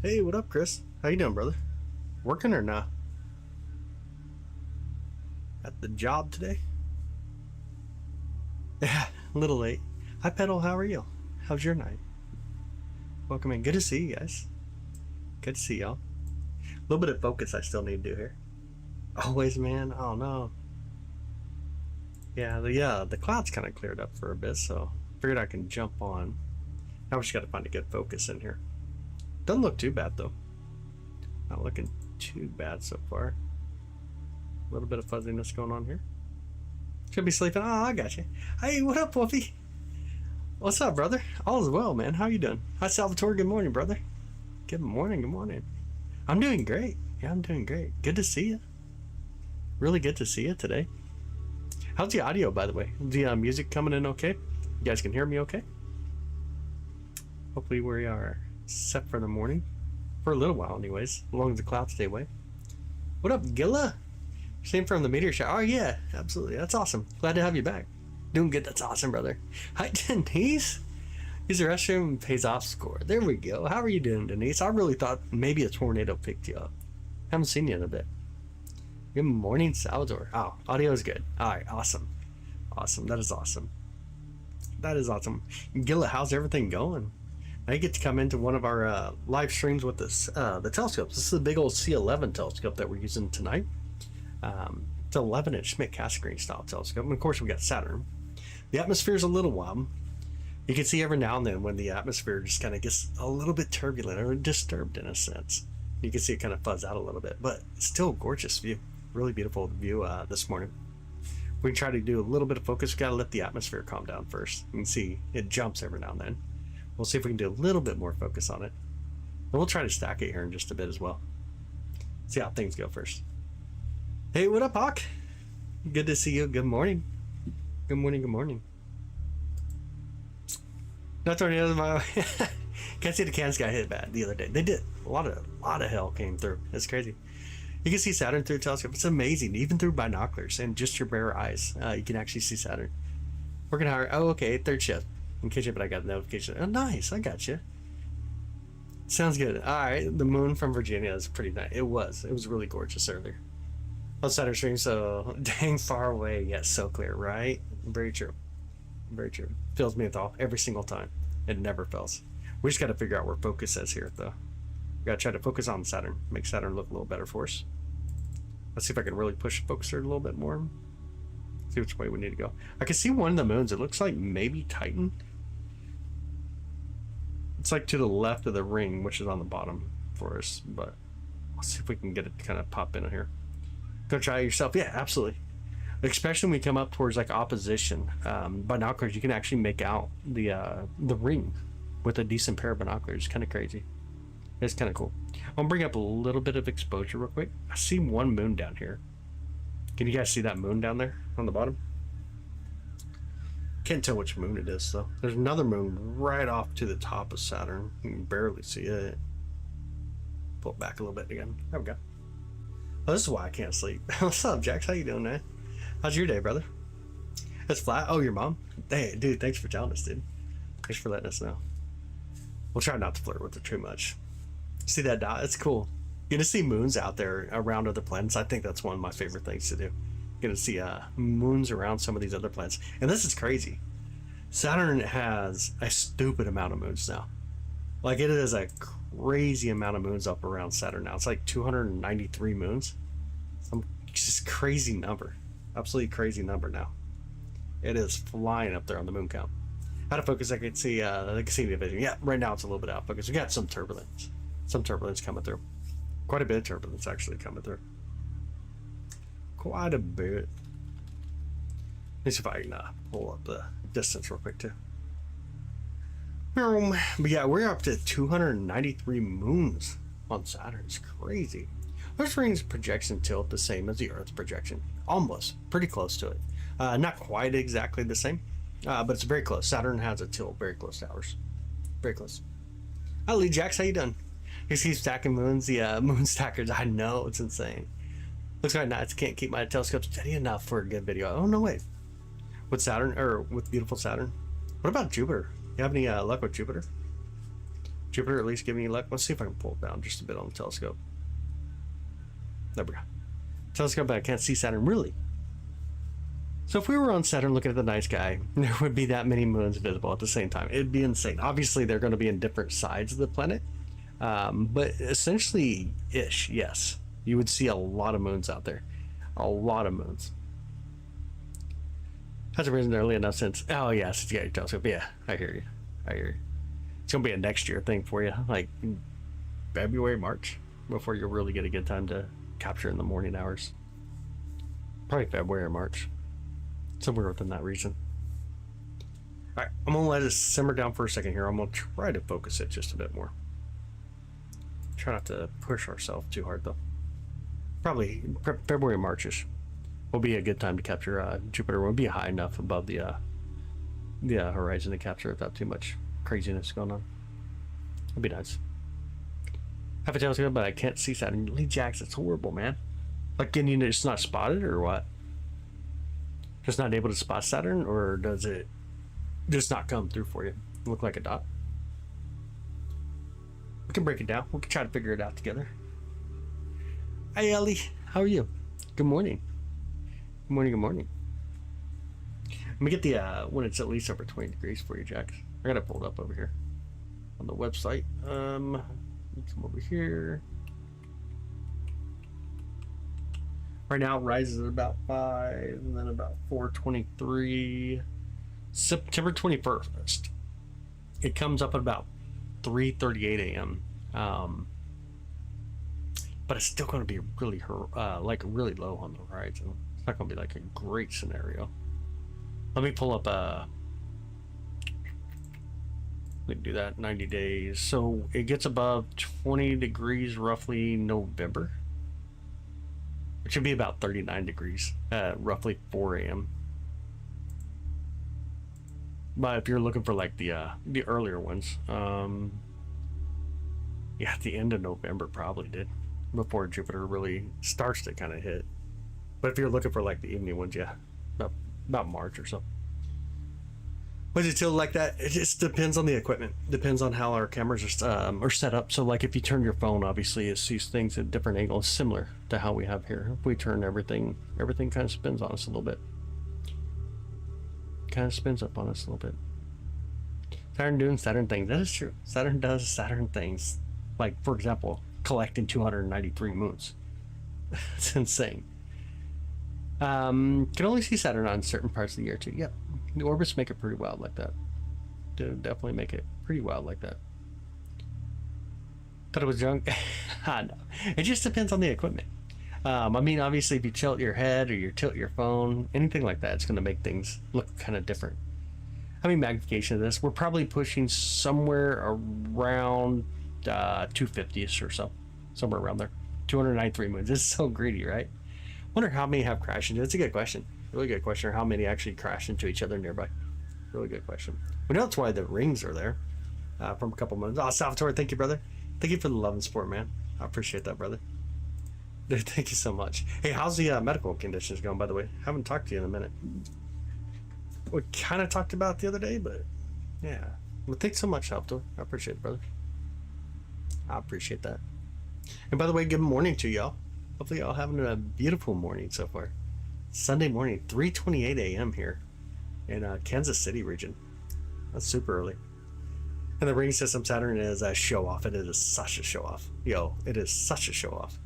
Hey, what up, Chris? How you doing, brother? Working or not? At the job today? Yeah, a little late. Hi, Pedal. How are you? How's your night? Welcome in. Good to see you guys. Good to see y'all. A little bit of focus I still need to do here. Always, man. Oh no. Yeah, the clouds kind of cleared up for a bit, so figured I can jump on. Now we just got to find a good focus in here. Doesn't look too bad though. Not looking too bad so far. A little bit of fuzziness going on here. Should be sleeping. Oh, I got you. Hey, what up, Wolfie? What's up, brother? All is well, man. How you doing? Hi, Salvatore. Good morning, brother. Good morning. Good morning. I'm doing great. Yeah, I'm doing great. Good to see you. Really good to see you today. How's the audio, by the way? The music coming in okay? You guys can hear me okay? Hopefully we are set for the morning. For a little while, anyways. As long as the clouds stay away. What up, Gilla? Same from the meteor shower. Oh, yeah. Absolutely. That's awesome. Glad to have you back. Doing good. That's awesome, brother. Hi, Denise. Use the restroom pays off score. There we go. How are you doing, Denise? I really thought maybe a tornado picked you up. Haven't seen you in a bit. Good morning, Salvador. Oh, audio is good. All right, awesome. Awesome. That is awesome. That is awesome. Gilla, how's everything going? Now you get to come into one of our live streams with this, the telescopes. This is the big old C11 telescope that we're using tonight. It's an 11-inch Schmidt-Cassegrain style telescope. And of course, we got Saturn. The atmosphere is a little wild. You can see every now and then when the atmosphere just kind of gets a little bit turbulent or disturbed in a sense. You can see it kind of fuzz out a little bit, but it's still a gorgeous view. Really beautiful view this morning. We try to do a little bit of focus. We got to let the atmosphere calm down first. You can see it jumps every now and then. We'll see if we can do a little bit more focus on it. And we'll try to stack it here in just a bit as well. See how things go first. Hey, what up, Hawk? Good to see you. Good morning. Good morning, good morning. Not tornadoes, my can't see the Kansas got hit bad the other day. They did. A lot of hell came through. It's crazy. You can see Saturn through a telescope. It's amazing, even through binoculars and just your bare eyes. You can actually see Saturn. Working hard. Oh, okay, third shift. In case you, but I got a notification. Oh, nice. I got you. Sounds good. All right, the moon from Virginia is pretty nice. It was really gorgeous earlier. On Saturn stream, so dang far away, yet so clear, right? Very true. Very true. Fills me with awe every single time. It never fails. We just got to figure out where focus is here, though. We got to try to focus on Saturn, make Saturn look a little better for us. Let's see if I can really push the focuser a little bit more. See which way we need to go. I can see one of the moons. It looks like maybe Titan. It's like to the left of the ring, which is on the bottom for us. But let's see if we can get it to kind of pop in here. Go try it yourself. Yeah, absolutely. Especially when we come up towards like opposition binoculars, you can actually make out the ring with a decent pair of binoculars. It's kind of crazy. It's kind of cool. I'm gonna bring up a little bit of exposure real quick. I see one moon down here. Can you guys see that moon down there on the bottom? Can't tell which moon it is though. There's another moon right off to the top of Saturn. You can barely see it. Pull it back a little bit again. There we go. Oh, this is why I can't sleep. What's up, Jax? How you doing, man? How's your day, brother? It's flat. Oh, your mom? Hey, dude, thanks for telling us, dude. Thanks for letting us know. We'll try not to flirt with it too much. See that dot? It's cool. You're gonna see moons out there around other planets. I think that's one of my favorite things to do. You're gonna see moons around some of these other planets. And this is crazy. Saturn has a stupid amount of moons now. Like, it is a crazy amount of moons up around Saturn now. It's like 293 moons. Some just crazy number. Absolutely crazy number now. It is flying up there on the moon count. Out of focus, I can see the vision. Yeah, right now it's a little bit out of focus. We got some turbulence. Some turbulence coming through. Quite a bit of turbulence actually coming through. Quite a bit. Let me see if I can pull up the distance real quick too. But yeah, we're up to 293 moons on Saturn. It's crazy. Earth's ring's projection tilt the same as the Earth's projection. Almost. Pretty close to it. Not quite exactly the same, but it's very close. Saturn has a tilt very close to ours. Very close. Hi, Lee Jax. How you doing? You keep stacking moons. The moon stackers. I know. It's insane. Looks like nuts. Can't keep my telescope steady enough for a good video. Oh, no way. With Saturn, or with beautiful Saturn. What about Jupiter? You have any luck with Jupiter? Jupiter at least giving you luck. Let's see if I can pull it down just a bit on the telescope. There we go. Telescope, but I can't see Saturn really. So if we were on Saturn looking at the night sky, there would be that many moons visible at the same time. It'd be insane. Obviously, they're going to be in different sides of the planet. But essentially, yes. You would see a lot of moons out there. A lot of moons. Hasn't risen early enough since... Oh, yeah, since you got your telescope. Yeah, I hear you. It's going to be a next year thing for you. Like February, March, before you really get a good time to capture in the morning hours. Probably February or March. Somewhere within that region. Alright, I'm going to let it simmer down for a second here. I'm going to try to focus it just a bit more. Try not to push ourselves too hard, though. Probably February, Marchish will be a good time to capture Jupiter. Won't be high enough above the horizon to capture without too much craziness going on. It'd be nice. Have a telescope, but I can't see Saturn. Lee Jacks, it's horrible, man. Like, can you just not spot it, or what? Just not able to spot Saturn, or does it just not come through for you? Look like a dot? We can break it down. We can try to figure it out together. Hi, Ellie. How are you? Good morning. Good morning, good morning. Let me get the, when it's at least over 20 degrees for you, Jack. I got it pulled up over here on the website. Come over here. Right now it rises at about 5, and then about 4:23. September 21st. It comes up at about 3:38 a.m. But it's still going to be really, really low on the horizon. It's not going to be like a great scenario. Let me pull up we can do that 90 days. So it gets above 20 degrees roughly November. It should be about 39 degrees at roughly 4 a.m. But if you're looking for like the earlier ones, yeah, at the end of November probably did, before Jupiter really starts to kind of hit. But if you're looking for like the evening ones, yeah, about March or so. But it's still like that. It just depends on the equipment. Depends on how our cameras are set up. So like if you turn your phone, obviously it sees things at different angles, similar to how we have here. If we turn everything kind of spins on us a little bit. Kind of spins up on us a little bit. Saturn doing Saturn things. That is true. Saturn does Saturn things. Like, for example, collecting 293 moons. It's insane. Can only see Saturn on certain parts of the year too. Yep. The orbits make it pretty wild like that. Do definitely make it pretty wild like that. Thought it was junk. No. It just depends on the equipment. I mean, obviously, if you tilt your head or you tilt your phone, anything like that, it's going to make things look kind of different. I mean, magnification of this, we're probably pushing somewhere around 250ish or so, somewhere around there. 293 moons. It's so greedy, right? Wonder how many have crashed into it. It's a good question. Really good question. Or how many actually crash into each other nearby? Really good question. We know that's why the rings are there from a couple months. Oh, Salvatore, thank you, brother. Thank you for the love and support, man. I appreciate that, brother. Dude, thank you so much. Hey, how's the medical conditions going, by the way? Haven't talked to you in a minute. We kind of talked about it the other day, but yeah. Well, thanks so much, Salvatore. I appreciate it, brother. I appreciate that. And by the way, good morning to y'all. Hopefully y'all having a beautiful morning so far. Sunday morning, 3:28 a.m. here in Kansas City region. That's super early. And the ring system Saturn is a show off. It is such a show off. Yo, it is such a show off.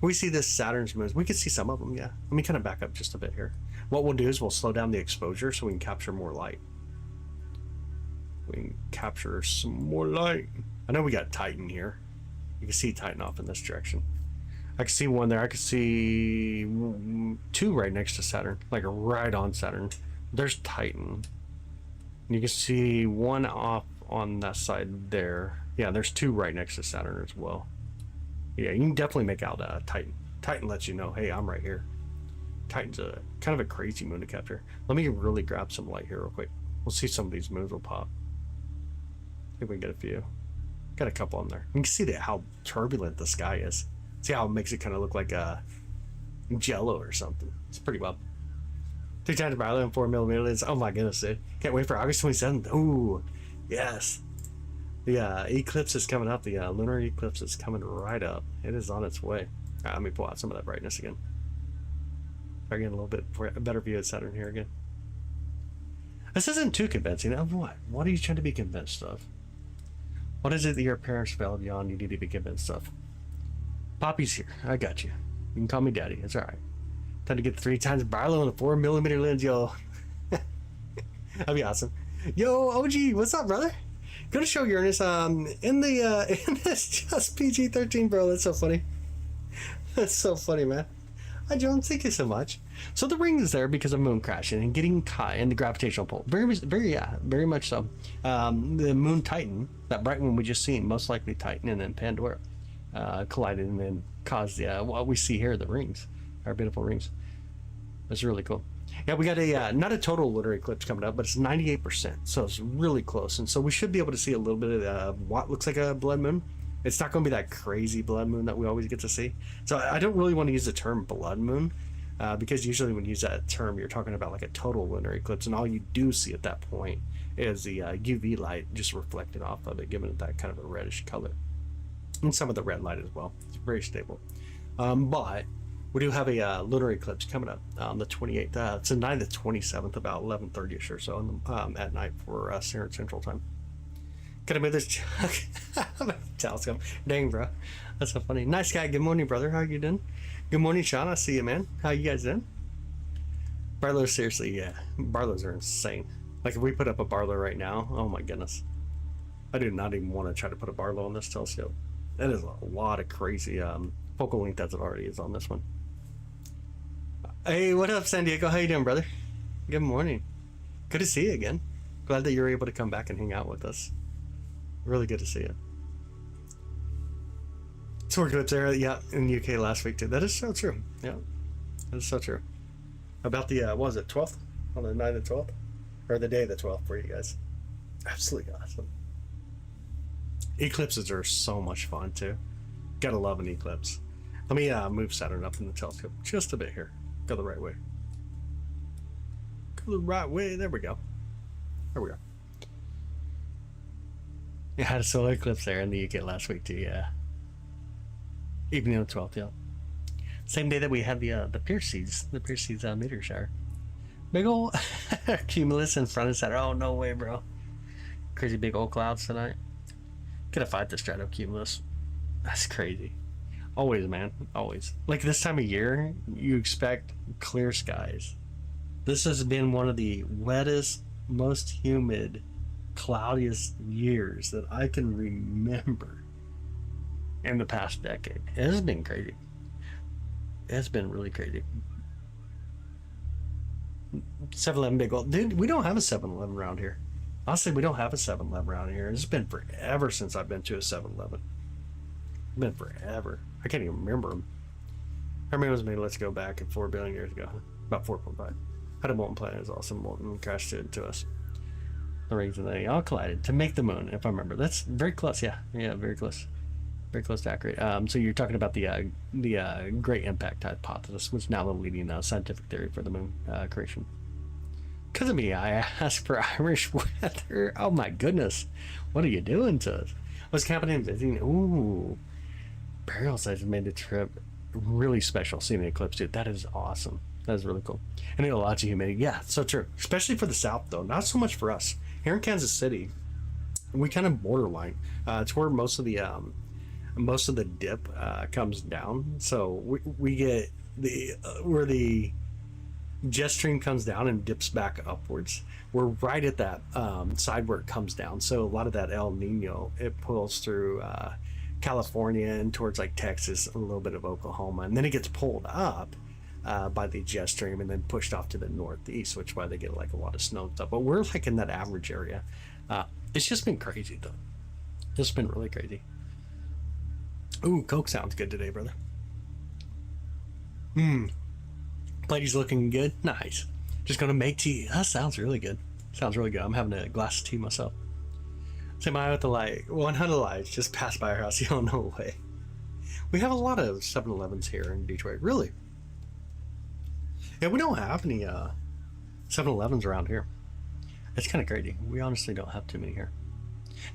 We see this Saturn's moons. We can see some of them, yeah. Let me kind of back up just a bit here. What we'll do is we'll slow down the exposure so we can capture more light. We can capture some more light. I know we got Titan here. You can see Titan off in this direction. I can see one there. I can see 2 right next to Saturn, like right on Saturn. There's Titan. And you can see 1 off on that side there. Yeah, there's 2 right next to Saturn as well. Yeah, you can definitely make out Titan. Titan lets you know, hey, I'm right here. Titan's a kind of a crazy moon to capture. Let me really grab some light here real quick. We'll see some of these moons will pop. I think we can get a few. Got a couple on there. You can see how turbulent the sky is. See how it makes it kind of look like a jello or something. It's pretty well. 3 times per island and 4 millimeters. Oh my goodness, dude. Can't wait for August 27th. Ooh, yes. The eclipse is coming up. The lunar eclipse is coming right up. It is on its way. Let me pull out some of that brightness again. Try getting a little bit for a better view of Saturn here again. This isn't too convincing. Of what? What are you trying to be convinced of? What is it that your parents fell beyond you need to be convinced of? Poppy's here. I got you. You can call me daddy. It's alright. Time to get 3 times Barlow and a 4mm lens, yo. That'd be awesome. Yo, OG, what's up, brother? Go to show Uranus in this just PG-13, bro. That's so funny. That's so funny, man. Hi, Jones. Thank you so much. So the ring is there because of moon crashing and getting caught in the gravitational pull. Very much so. The moon Titan, that bright one we just seen, most likely Titan, and then Pandora collided and then caused what we see here, the rings, our beautiful rings. That's really cool. Yeah, we got a not a total lunar eclipse coming up, but it's 98%, so it's really close, and so we should be able to see a little bit of what looks like a blood moon. It's not going to be that crazy blood moon that we always get to see. So I don't really want to use the term blood moon because usually when you use that term, you're talking about like a total lunar eclipse, and all you do see at that point is the UV light just reflected off of it, giving it that kind of a reddish color, and some of the red light as well. It's very stable, but we do have a lunar eclipse coming up on the 28th. It's tonight, the 27th, about 11:30ish or so at night for Central Time. Could I move this telescope? Dang, bro, that's so funny. Nice guy. Good morning, brother. How you doing? Good morning, Sean. I see you, man. How you guys doing? Barlows, seriously, yeah. Barlows are insane. Like if we put up a Barlow right now, oh my goodness, I do not even want to try to put a Barlow on this telescope. That is a lot of crazy focal length as it already is on this one. Hey, what up, San Diego? How you doing, brother? Good morning. Good to see you again. Glad that you were able to come back and hang out with us. Really good to see you. Solar eclipse there, yeah, in the UK last week too. That is so true. Yeah, that is so true. About the what was it, 12th? On the night of the 12th, or the day of the 12th for you guys. Absolutely awesome. Eclipses are so much fun too. Gotta love an eclipse. Let me move Saturn up in the telescope just a bit here. Go the right way. Go the right way. There we go. There we go. You had a solar eclipse there in the UK last week too, yeah. Evening of the 12th, yeah. Same day that we had the Pierces, meteor shower. Big old cumulus in front of Saturn. Oh, no way, bro. Crazy big old clouds tonight. Gonna fight the stratocumulus. That's crazy. Always, man. Always. Like this time of year, you expect clear skies. This has been one of the wettest, most humid, cloudiest years that I can remember in the past decade. It has been crazy. It's been really crazy. 7-Eleven big old dude. We don't have a 7-Eleven around here. Honestly, we don't have a 7-Eleven around here. It's been forever since I've been to a 7-Eleven. It's been forever. I can't even remember them. I remember it was made. Let's go back 4 billion years ago, about 4.5. Had a molten planet. It was awesome. Molten crashed into us. The rings and they all collided to make the moon, if I remember. That's very close. Yeah, very close. Very close to accurate. So you're talking about the Great Impact hypothesis, which is now the leading scientific theory for the moon creation. Because of me, I asked for Irish weather. Oh my goodness, what are you doing to us? Was camping and visiting. Ooh, Burial sites made the trip really special. Seeing the eclipse, dude, that is awesome. That is really cool. And a lot of humidity. Yeah, so true. Especially for the South, though. Not so much for us. Here in Kansas City, we kind of borderline. It's where most of the dip comes down. So we get where the jet stream comes down and dips back upwards. We're right at that side where it comes down. So a lot of that El Nino, it pulls through California and towards like Texas, a little bit of Oklahoma, and then it gets pulled up by the jet stream and then pushed off to the northeast, which is why they get like a lot of snow and stuff. But we're like in that average area. It's just been crazy though. It's been really crazy. Ooh, Coke sounds good today, brother. Lady's looking good. Nice. Just gonna make tea. That sounds really good. Sounds really good. I'm having a glass of tea myself. Say my with the light. 100 lights just passed by our house. You don't know way. We have a lot of 7-Elevens here in Detroit. Really? Yeah, we don't have any 7-Elevens around here. It's kind of crazy. We honestly don't have too many here.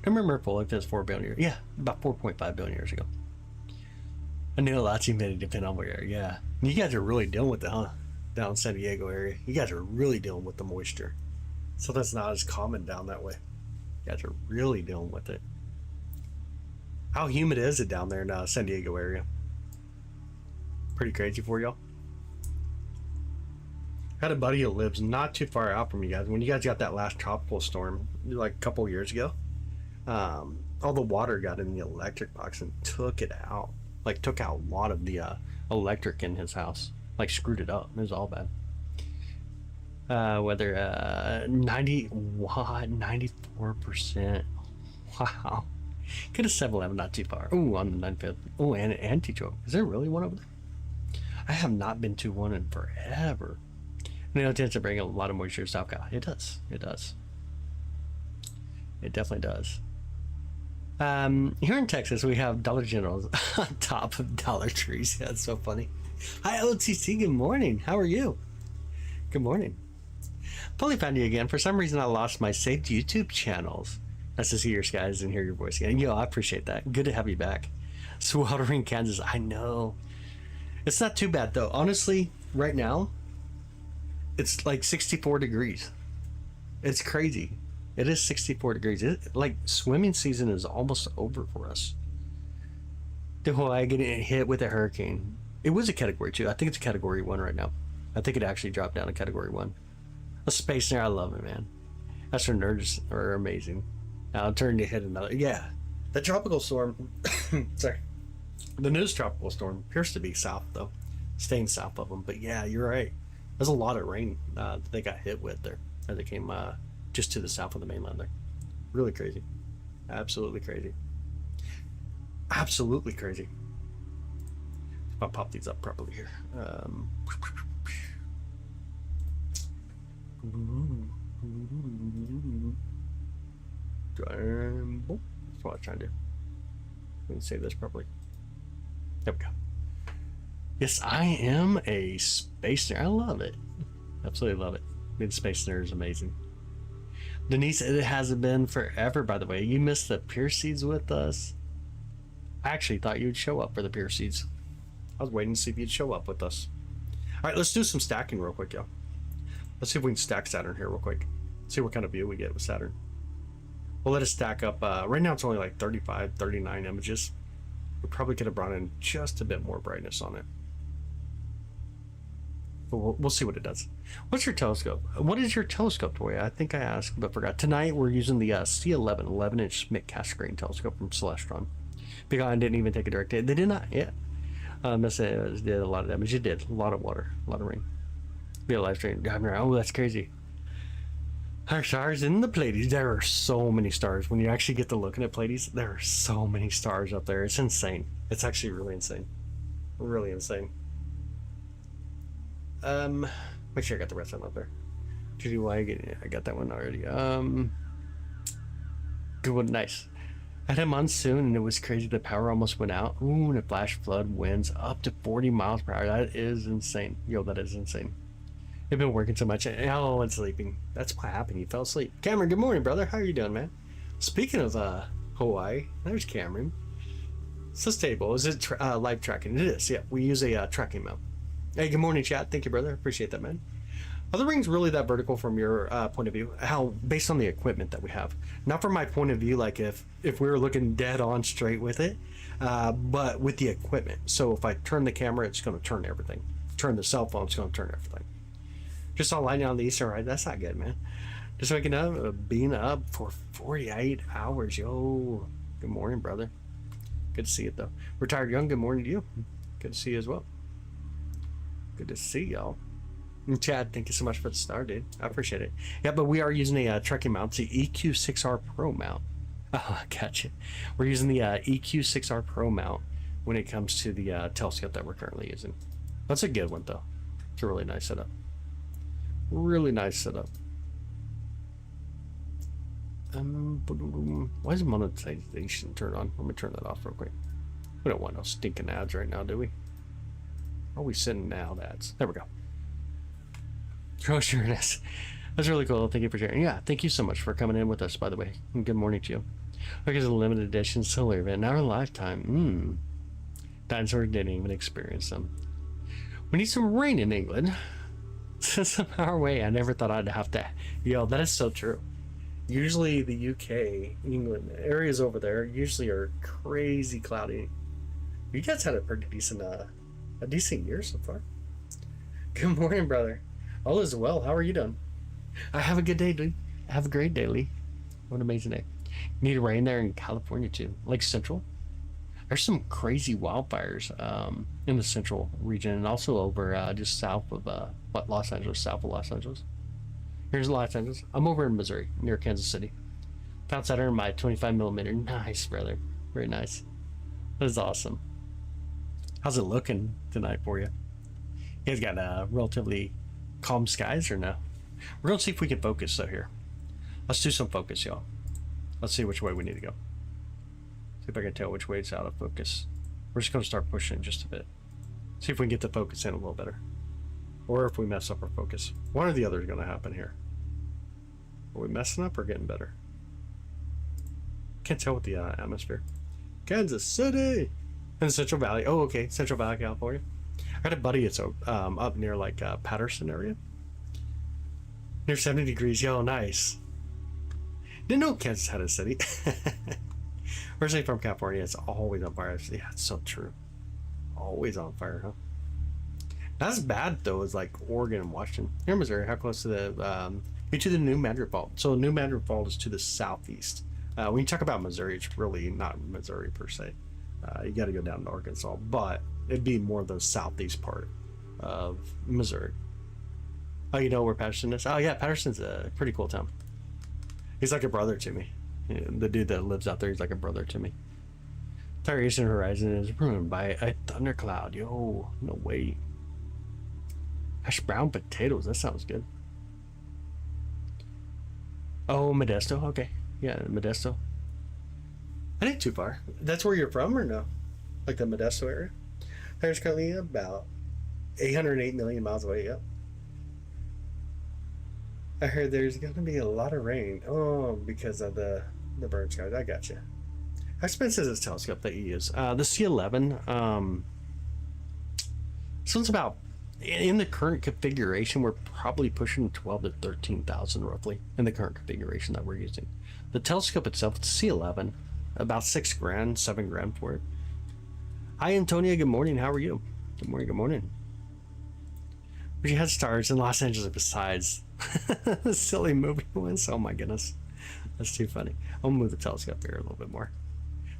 I remember full if it was 4 billion years. Yeah, about 4.5 billion years ago. I knew lots of humidity depending on where you're. Yeah. You guys are really dealing with it, huh? Down in San Diego area. You guys are really dealing with the moisture. So that's not as common down that way. You guys are really dealing with it. How humid is it down there in San Diego area? Pretty crazy for y'all. I had a buddy who lives not too far out from you guys. When you guys got that last tropical storm, like a couple years ago, all the water got in the electric box and took it out. Like took out a lot of the electric in his house. Like screwed it up. It was all bad. Whether 90 watt, 94%. Wow. Could have 7-Eleven not too far. Ooh, on the 95th. Oh, and an anti-choke. Is there really one over there? I have not been to one in forever. And it tends to bring a lot of moisture to South Cal. It does. It does. It definitely does. Here in Texas, we have Dollar Generals on top of Dollar Trees. Yeah, that's so funny. Hi, OTC. Good morning. How are you? Good morning. Probably found you again. For some reason, I lost my saved YouTube channels. Nice to see your skies and hear your voice again. Yo, I appreciate that. Good to have you back. Sweltering Kansas. I know. It's not too bad, though. Honestly, right now, it's like 64 degrees. It's crazy. It is 64 degrees. Like, swimming season is almost over for us. The Hawaii getting hit with a hurricane. It was a Category 2. I think it's a Category 1 right now. I think it actually dropped down to Category 1. A space there, I love it, man. That's where nerds are amazing. Now, turn to hit another. Yeah. The tropical storm. Sorry. The newest tropical storm appears to be south, though. Staying south of them. But yeah, you're right. There's a lot of rain that they got hit with there as it came just to the south of the mainland there. Really crazy. Absolutely crazy. Absolutely crazy. I'll pop these up properly here. That's what I was trying to do. Let me save this properly. There we go. Yes, I am a space nerd. I love it. Absolutely love it. Being a space nerd is amazing. Denise, it hasn't been forever, by the way. You missed the Pure Seeds with us. I actually thought you'd show up for the Pure Seeds. I was waiting to see if you'd show up with us. All right, let's do some stacking real quick, y'all. Let's see if we can stack Saturn here real quick. See what kind of view we get with Saturn. We'll let it stack up. Right now it's only like 35, 39 images. We probably could have brought in just a bit more brightness on it. But we'll see what it does. What's your telescope? What is your telescope, Toy? I think I asked but forgot. Tonight we're using the C11 11-inch Schmidt cast screen telescope from Celestron. Because I didn't even take a direct hit. They did not yet. It did a lot of damage. It did. A lot of water. A lot of rain. Be a live stream driving around. Oh, that's crazy. Our stars in the Pleiades. There are so many stars. When you actually get to looking at Pleiades, there are so many stars up there. It's insane. It's actually really insane. Really insane. Make sure I got the rest of them up there. GDY, I got that one already. Good one, nice. I had a monsoon and it was crazy. The power almost went out. Ooh, and a flash flood, winds up to 40 miles per hour. That is insane. Yo, that is insane. I've been working so much. Oh, and sleeping. That's what happened. You fell asleep. Cameron, good morning, brother. How are you doing, man? Speaking of Hawaii, there's Cameron. So stable. Is it live tracking? It is. Yeah, we use a tracking mount. Hey, good morning, chat. Thank you, brother. Appreciate that, man. Are the rings really that vertical from your point of view? How, based on the equipment that we have? Not from my point of view, like if we were looking dead on straight with it, but with the equipment. So if I turn the camera, it's going to turn everything. Turn the cell phone, it's going to turn everything. Just all lining on the eastern right. That's not good, man. Just waking up, being up for 48 hours. Yo, good morning, brother. Good to see you, though. Retired Young, good morning to you. Good to see you as well. Good to see y'all. And Chad, thank you so much for the star, dude. I appreciate it. Yeah, but we are using a trekking mount, the EQ6R Pro mount. Oh, gotcha. We're using the EQ6R Pro mount when it comes to the telescope that we're currently using. That's a good one, though. It's a really nice setup. Really nice setup. Why is monetization turned on? Let me turn that off real quick. We don't want no stinking ads right now, do we? Are we sending out ads? There we go. Oh, sure it is. That's really cool. Thank you for sharing. Yeah, thank you so much for coming in with us, by the way. And good morning to you. Because of a limited edition solar event in our lifetime. Dinosaurs didn't even experience them. We need some rain in England. Some our way. I never thought I'd have to. Yo, that is so true. Usually the UK, England, areas over there usually are crazy cloudy. You guys had a pretty decent, a decent year so far. Good morning, brother. All is well. How are you doing? I have a good day, dude. Have a great day, Lee. What an amazing day. Need rain there in California too, like Central. There's some crazy wildfires in the central region, and also over just south of Los Angeles, south of Los Angeles. Here's Los Angeles. I'm over in Missouri, near Kansas City. Found Saturn in my 25 millimeter. Nice, brother. Very nice. That is awesome. How's it looking tonight for you? You guys got relatively calm skies or no? We're gonna see if we can focus though here. Let's do some focus, y'all. Let's see which way we need to go. See if I can tell which way it's out of focus. We're just gonna start pushing just a bit. See if we can get the focus in a little better. Or if we mess up our focus. One or the other is gonna happen here. Are we messing up or getting better? Can't tell with the atmosphere. Kansas City! In the Central Valley. Oh, okay. Central Valley, California. I got a buddy that's up near like Patterson area. Near 70 degrees. Yo, nice. Didn't know Kansas had a city. Originally from California, it's always on fire. Yeah, it's so true. Always on fire, huh? Not as bad though as like Oregon and Washington. Here in Missouri, how close to the to the New Madrid Fault? So New Madrid Fault is to the southeast. When you talk about Missouri, it's really not Missouri per se. You got to go down to Arkansas, but it'd be more the southeast part of Missouri. Oh, you know where Patterson is? Oh yeah, Patterson's a pretty cool town. He's like a brother to me. The dude that lives out there, he's like a brother to me. Entire eastern horizon is ruined by a thundercloud. Yo, no way. Hash brown potatoes, that sounds good. Oh, Modesto, okay. Yeah, Modesto. That ain't too far. That's where you're from or no? Like the Modesto area? There's currently about 808 million miles away, yep. I heard there's going to be a lot of rain. Oh, because of the burn skies. I got you. How expensive is this telescope that you use? The C11. This one's about, in the current configuration, we're probably pushing 12 to 13,000 roughly in the current configuration that we're using. The telescope itself, it's C11, about $6,000, $7,000 for it. Hi, Antonia. Good morning. How are you? Good morning. Good morning. But you had stars in Los Angeles besides the silly movie ones. Oh my goodness. That's too funny. I'll move the telescope here a little bit more.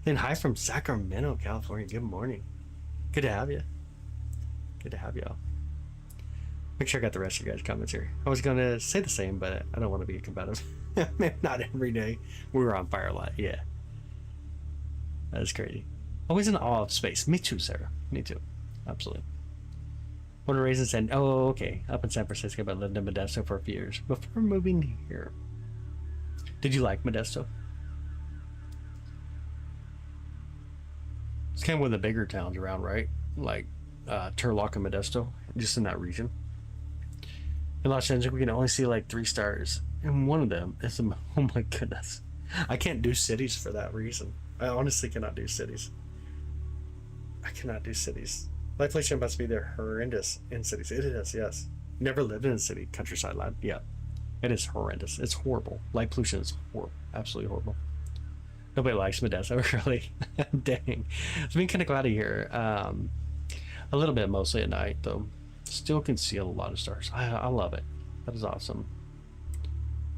Then hi from Sacramento, California. Good morning. Good to have you. Good to have y'all. Make sure I got the rest of you guys' comments here. I was going to say the same, but I don't want to be combative. Maybe not every day. We were on fire a lot. Yeah. That is crazy. Always in awe of space. Me too, Sarah. Me too. Absolutely. One reason said, oh, okay, up in San Francisco, but lived in Modesto for a few years before moving here. Did you like Modesto? It's kind of one of the bigger towns around, right? Like Turlock and Modesto, just in that region. In Los Angeles, we can only see like 3 stars, and one of them is, oh my goodness. I can't do cities for that reason. I honestly cannot do cities. I cannot do cities. Light pollution must be there horrendous in cities. It is, yes. Never lived in a city, countryside land. Yeah. It is horrendous. It's horrible. Light pollution is horrible. Absolutely horrible. Nobody likes Modesto, really. Dang. It's been kind of cloudy here. A little bit, mostly at night, though. Still can see a lot of stars. I love it. That is awesome.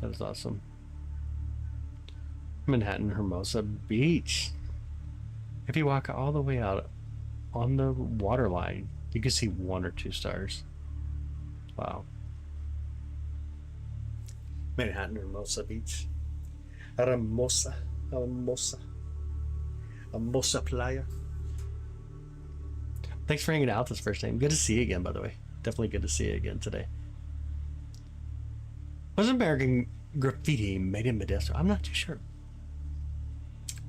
That is awesome. Manhattan, Hermosa Beach. If you walk all the way out on the water line, you can see 1 or 2 stars. Wow. Manhattan, Hermosa Beach. Hermosa Playa. Thanks for hanging out this first time. Good to see you again, by the way. Definitely good to see you again today. Was American graffiti made in Modesto? I'm not too sure.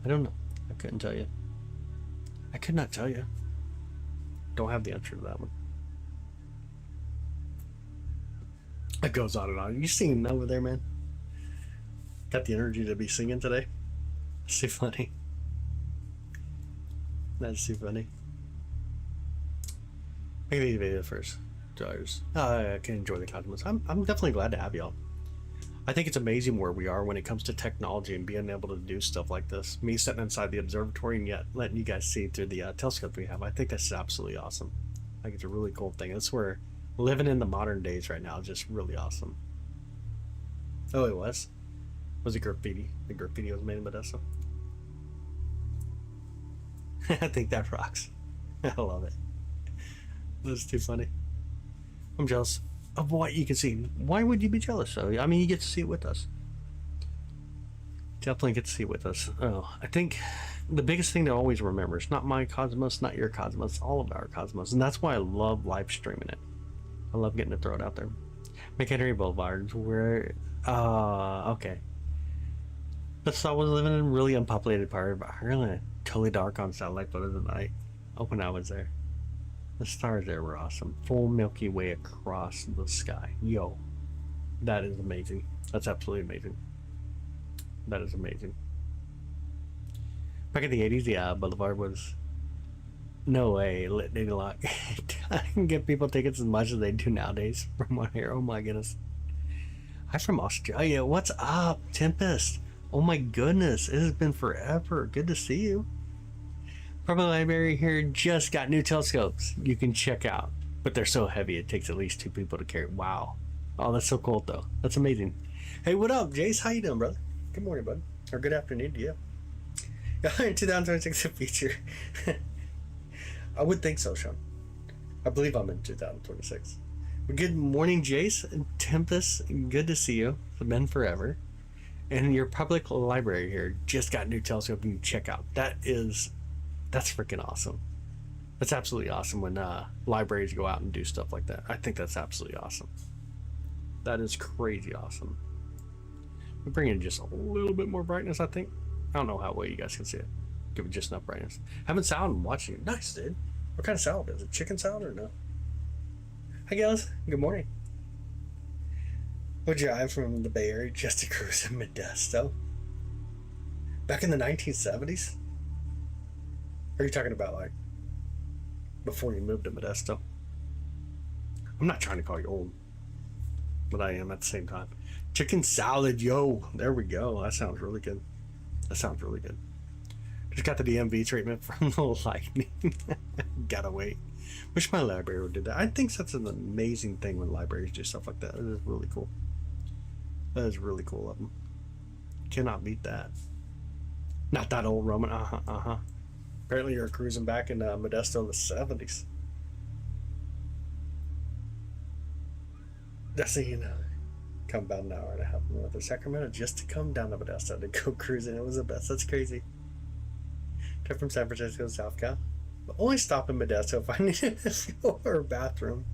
I don't know. I couldn't tell you. I could not tell you. Don't have the answer to that one. It goes on and on. You singing over there, man? Got the energy to be singing today? That's too funny. That's too funny. Make these videos first. I can enjoy the cosmos. I'm definitely glad to have y'all. I think it's amazing where we are when it comes to technology and being able to do stuff like this. Me sitting inside the observatory and yet letting you guys see through the telescope we have. I think that's absolutely awesome. I think it's a really cool thing. That's where living in the modern days right now is just really awesome. Oh, it was? Was it graffiti? The graffiti was made in Modesto? I think that rocks. I love it. That's too funny. I'm jealous of what you can see. Why would you be jealous? So I mean, you get to see it with us. Definitely get to see it with us. Oh, I think the biggest thing to always remember is not my cosmos, not your cosmos, all of our cosmos, and that's why I love live streaming it. I love getting to throw it out there. McHenry Boulevard, where okay. That's I was living in a really unpopulated part, but really totally dark on satellite photos at night. Oh, when I was there. The stars there were awesome. Full Milky Way across the sky. Yo. That is amazing. That's absolutely amazing. That is amazing. Back in the 80s, yeah, Boulevard was no way lit a lot. I can get people tickets as much as they do nowadays from one here. Oh my goodness. I'm from Australia. What's up, Tempest? Oh my goodness. It has been forever. Good to see you. Public Library here just got new telescopes you can check out, but they're so heavy it takes at least 2 people to carry. Wow. Oh, that's so cool though. That's amazing. Hey, what up, Jace? How you doing, brother? Good morning, bud. Or good afternoon to you. In 2026 a feature. I would think so, Sean. I believe I'm in 2026. But good morning, Jace and Tempest. Good to see you. It's been forever. And your public library here just got new telescope you can check out. That's freaking awesome. That's absolutely awesome when libraries go out and do stuff like that. I think that's absolutely awesome. That is crazy awesome. We bring in just a little bit more brightness, I think. I don't know how well you guys can see it. Give it just enough brightness. Having salad and watching it. Nice, dude. What kind of salad is it? Chicken salad or no? Hi, guys. Good morning. Would drive from the Bay Area just to cruise in Modesto? Back in the 1970s? Are you talking about like before you moved to Modesto? I'm not trying to call you old, but I am at the same time. Chicken salad, yo. There we go. That sounds really good. That sounds really good. Just got the DMV treatment from the lightning. Gotta wait. Wish my library would do that. I think that's an amazing thing when libraries do stuff like that. It is really cool. That is really cool of them. Cannot beat that. Not that old, Roman. Apparently you're cruising back in Modesto in the 70s. That's it, you know. Come about an hour and a half north of Sacramento just to come down to Modesto to go cruising. It was the best. That's crazy. Trip from San Francisco to South Cal. But only stop in Modesto if I needed a fuel or a bathroom.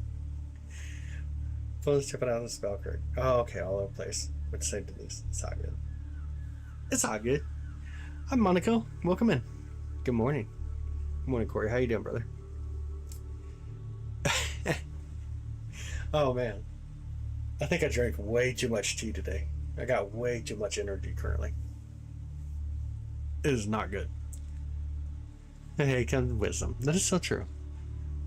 Phone's tripping out of the spell creek. Oh, okay, all over the place. With St. Denise. It's all good. It's all good. Hi, Monaco. Welcome in. Good morning. Good morning, Corey. How you doing, brother? Oh, man. I think I drank way too much tea today. I got way too much energy currently. It is not good. Hey, comes wisdom. That is so true.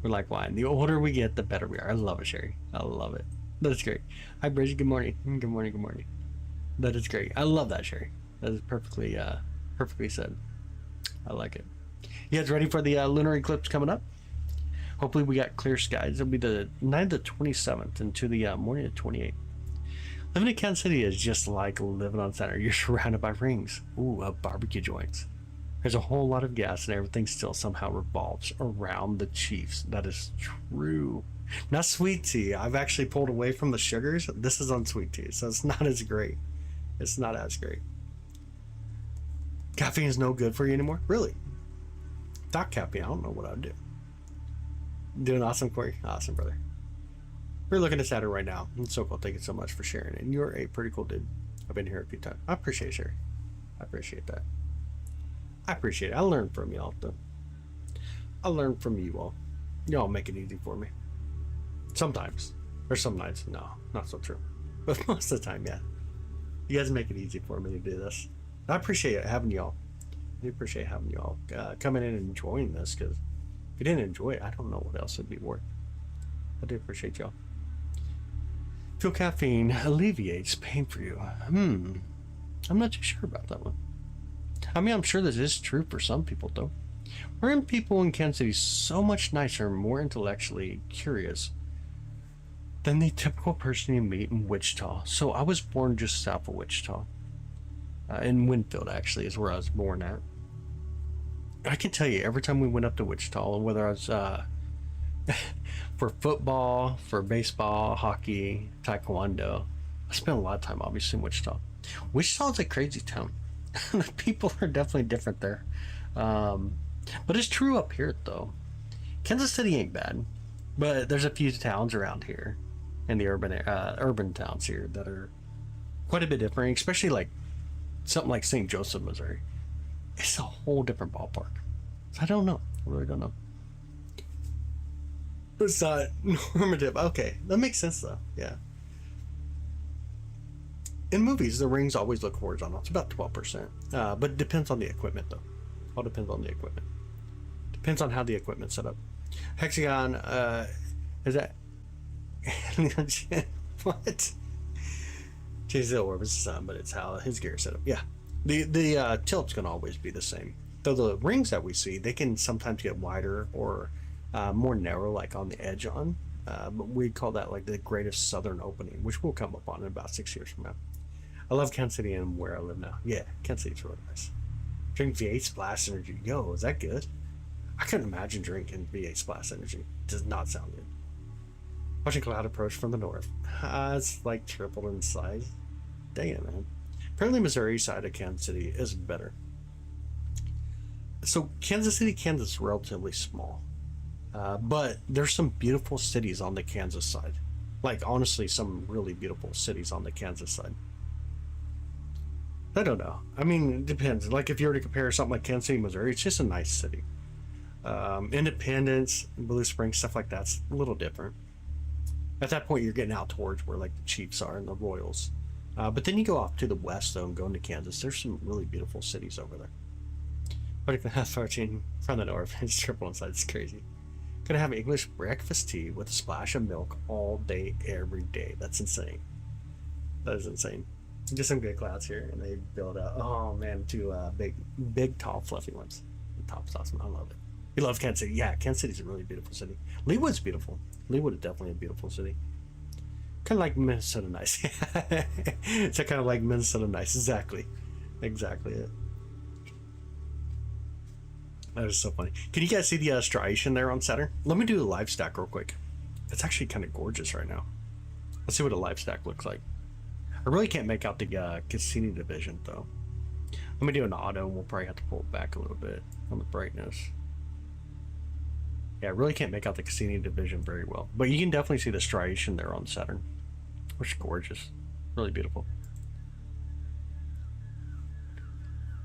We're like wine. The older we get, the better we are. I love it, Sherry. I love it. That is great. Hi, Bridget. Good morning. Good morning. Good morning. That is great. I love that, Sherry. That is perfectly said. I like it. You guys ready for the lunar eclipse coming up? Hopefully we got clear skies. It'll be the night of the 27th into the morning of the 28th. Living in Kansas City is just like living on Saturn. You're surrounded by rings. Ooh, barbecue joints. There's a whole lot of gas and everything still somehow revolves around the Chiefs. That is true. Not sweet tea. I've actually pulled away from the sugars. This is on sweet tea, so it's not as great. It's not as great. Caffeine is no good for you anymore? Really? Without caffeine, I don't know what I'd do. Doing awesome, Corey. Awesome, brother. We're looking at Saturn right now. It's so cool. Thank you so much for sharing. And you're a pretty cool dude. I've been here a few times. I appreciate it, Sherry. I appreciate that. I appreciate it. I learn from y'all, though. I learn from you all. Y'all make it easy for me. Sometimes. Or some nights. No, not so true. But most of the time, yeah. You guys make it easy for me to do this. I appreciate it having y'all. I do appreciate having you all coming in and enjoying this, because if you didn't enjoy it, I don't know what else would be worth. I do appreciate y'all. Feel caffeine alleviates pain for you. I'm not too sure about that one. I mean, I'm sure this is true for some people, though. Why aren't people in Kansas City so much nicer and more intellectually curious than the typical person you meet in Wichita? So I was born just south of Wichita. In Winfield, actually, is where I was born at. I can tell you, every time we went up to Wichita, whether I was for football, for baseball, hockey, taekwondo, I spent a lot of time, obviously, in Wichita. Wichita's a crazy town. The people are definitely different there. But it's true up here, though. Kansas City ain't bad, but there's a few towns around here, in the urban towns here, that are quite a bit different, especially like something like St. Joseph, Missouri. It's a whole different ballpark. So I don't know. I really don't know. It's not normative. Okay, that makes sense though. Yeah. In movies, the rings always look horizontal. It's about 12%. But it depends on the equipment, though. All depends on the equipment. Depends on how the equipment's set up. Hexagon, is that... What? Changes the orbit of the sun, but it's how his gear is set up. Yeah. The tilt's going to always be the same. Though the rings that we see, they can sometimes get wider or more narrow, like on the edge on. But we call that like the greatest southern opening, which will come up on in about 6 years from now. I love Kansas City and where I live now. Yeah, Kansas City's really nice. Drink V8 Splash Energy. Yo, is that good? I couldn't imagine drinking V8 Splash Energy. Does not sound good. Watching cloud approach from the north. It's like tripled in size. Dang it, man. Apparently Missouri side of Kansas City is better. So Kansas City, Kansas is relatively small. But there's some beautiful cities on the Kansas side. Like, honestly, some really beautiful cities on the Kansas side. I don't know. I mean, it depends. Like, if you were to compare something like Kansas City, Missouri, it's just a nice city. Independence, Blue Springs, stuff like that's a little different. At that point, you're getting out towards where, like, the Chiefs are and the Royals. But then you go off to the west, though, and go into Kansas. There's some really beautiful cities over there. But if you have 13 from the north, it's triple inside. It's crazy. Gonna have English breakfast tea with a splash of milk all day, every day. That's insane. That is insane. Just some good clouds here, and they build up. Oh man, two big, tall, fluffy ones. The top's awesome. I love it. You love Kansas City? Yeah, Kansas City's a really beautiful city. Leewood's beautiful. Leewood is definitely a beautiful city. Kind of like Minnesota nice. It's kind of like Minnesota nice. Exactly it. That is so funny. Can you guys see the striation there on Saturn? Let me do a live stack real quick. It's actually kind of gorgeous right now. Let's see what a live stack looks like. I really can't make out the Cassini division though. Let me do an auto and we'll probably have to pull it back a little bit on the brightness. Yeah, I really can't make out the Cassini division very well. But you can definitely see the striation there on Saturn. Which is gorgeous. Really beautiful.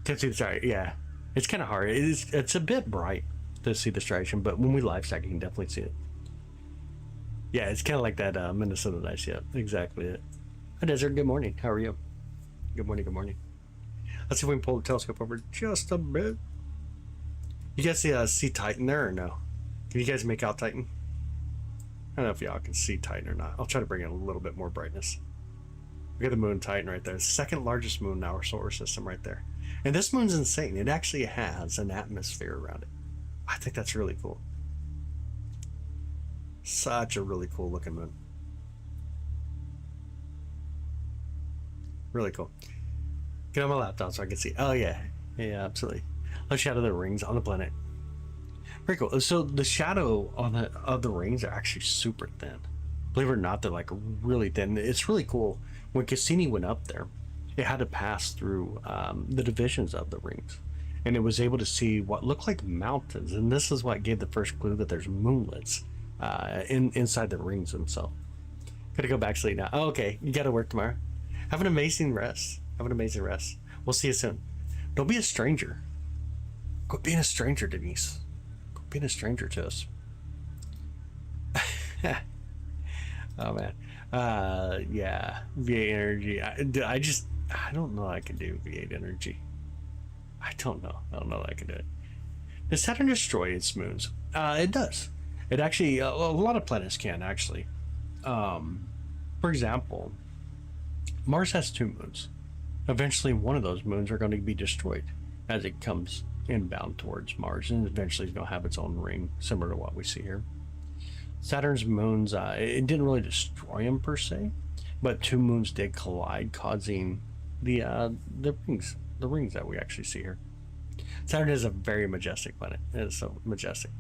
Can't see the striation. Yeah. It's kind of hard. It's a bit bright to see the striation, but when we live stack, you can definitely see it. Yeah, it's kind of like that Minnesota nice. Yeah, exactly it. Hi, Desert. Good morning. How are you? Good morning. Good morning. Let's see if we can pull the telescope over just a bit. You guys see Titan there or no? Can you guys make out Titan? I don't know if y'all can see Titan or not. I'll try to bring in a little bit more brightness. Look at the moon Titan right there. Second largest moon in our solar system right there. And this moon's insane. It actually has an atmosphere around it. I think that's really cool. Such a really cool looking moon. Really cool. Get on my laptop so I can see. Oh yeah. Yeah, absolutely. Let's shadow the rings on the planet. Very cool. So the shadow on of the rings are actually super thin. Believe it or not, they're like really thin. It's really cool. When Cassini went up there, it had to pass through the divisions of the rings, and it was able to see what looked like mountains. And this is what gave the first clue that there's moonlets inside the rings themselves. Gotta go back to sleep now. Oh, okay, you gotta work tomorrow. Have an amazing rest. Have an amazing rest. We'll see you soon. Don't be a stranger. Quit being a stranger, Denise. Quit being a stranger to us. Oh man. Yeah. V8 energy. I don't know I can do V8 energy. I don't know. I don't know that I can do it. Does Saturn destroy its moons? It does. It actually, a lot of planets can actually. For example, Mars has 2 moons. Eventually, one of those moons are going to be destroyed as it comes inbound towards Mars, and eventually it's going to have its own ring, similar to what we see here. Saturn's moons, it didn't really destroy them per se, but 2 moons did collide, causing the rings that we actually see here. Saturn is a very majestic planet. It is so majestic.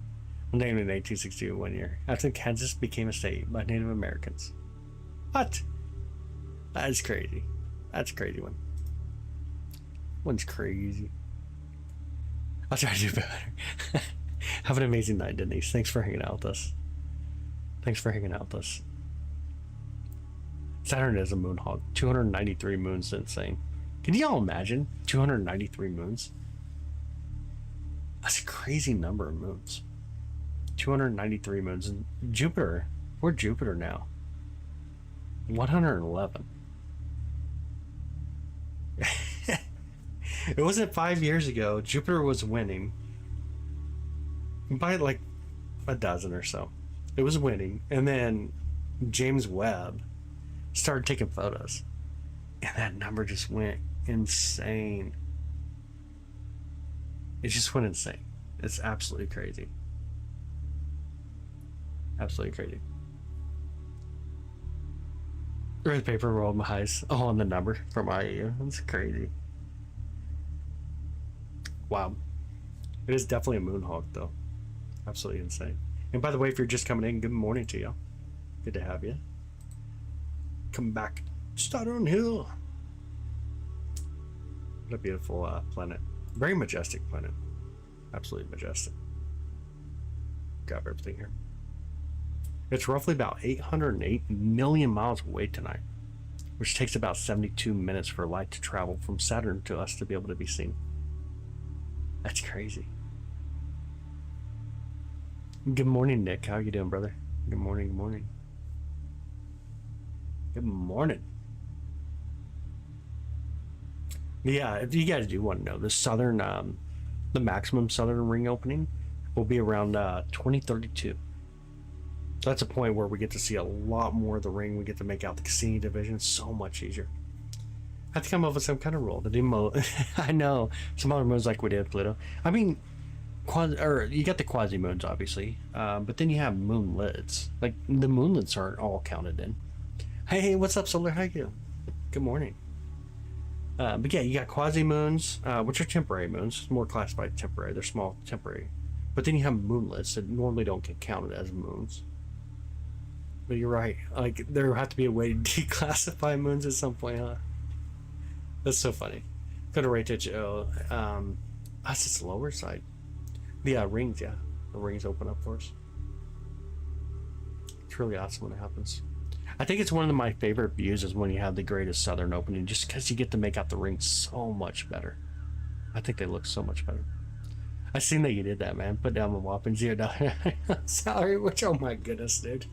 Named in 1862, 1 year after Kansas became a state by Native Americans. What? That's crazy. That's a crazy one. One's crazy. I'll try to do better. Have an amazing night, Denise. Thanks for hanging out with us. Thanks for hanging out with us. Saturn is a moon hog. 293 moons, insane. Can y'all imagine 293 moons? That's a crazy number of moons. 293 moons. And Jupiter, we're Jupiter now. 111. It wasn't 5 years ago. Jupiter was winning by like a dozen or so. It was winning, and then James Webb started taking photos, and that number just went insane. It just went insane. It's absolutely crazy. Absolutely crazy. Red paper rolled my eyes. Oh, on the number from IU. That's crazy. Wow. It is definitely a moon hog, though. Absolutely insane. And by the way, if you're just coming in, good morning to you. Good to have you. Come back. Saturn Hill. What a beautiful planet. Very majestic planet. Absolutely majestic. Got everything here. It's roughly about 808 million miles away tonight, which takes about 72 minutes for light to travel from Saturn to us to be able to be seen. That's crazy. Good morning, Nick. How you doing, brother? Good morning, good morning. Good morning. Yeah, if you guys do want to know, the southern, the maximum southern ring opening will be around 2032. So that's a point where we get to see a lot more of the ring. We get to make out the Cassini division so much easier. I have to come up with some kind of rule to do I know some other moons like we did Pluto. I mean, you got the quasi moons obviously, but then you have moonlets. Like the moonlets aren't all counted in. Hey, what's up, Solar? How you doing? Good morning. But yeah, you got quasi moons, which are temporary moons, more classified temporary. They're small, temporary. But then you have moonlets that normally don't get counted as moons. But you're right. Like there will have to be a way to declassify moons at some point, huh? That's so funny. Go to rate it. That's its lower side. The rings, yeah. The rings open up for us. It's really awesome when it happens. I think it's one of my favorite views is when you have the greatest southern opening, just because you get to make out the rings so much better. I think they look so much better. I seen that you did that, man. Put down the whopping $0 salary, which, oh my goodness, dude.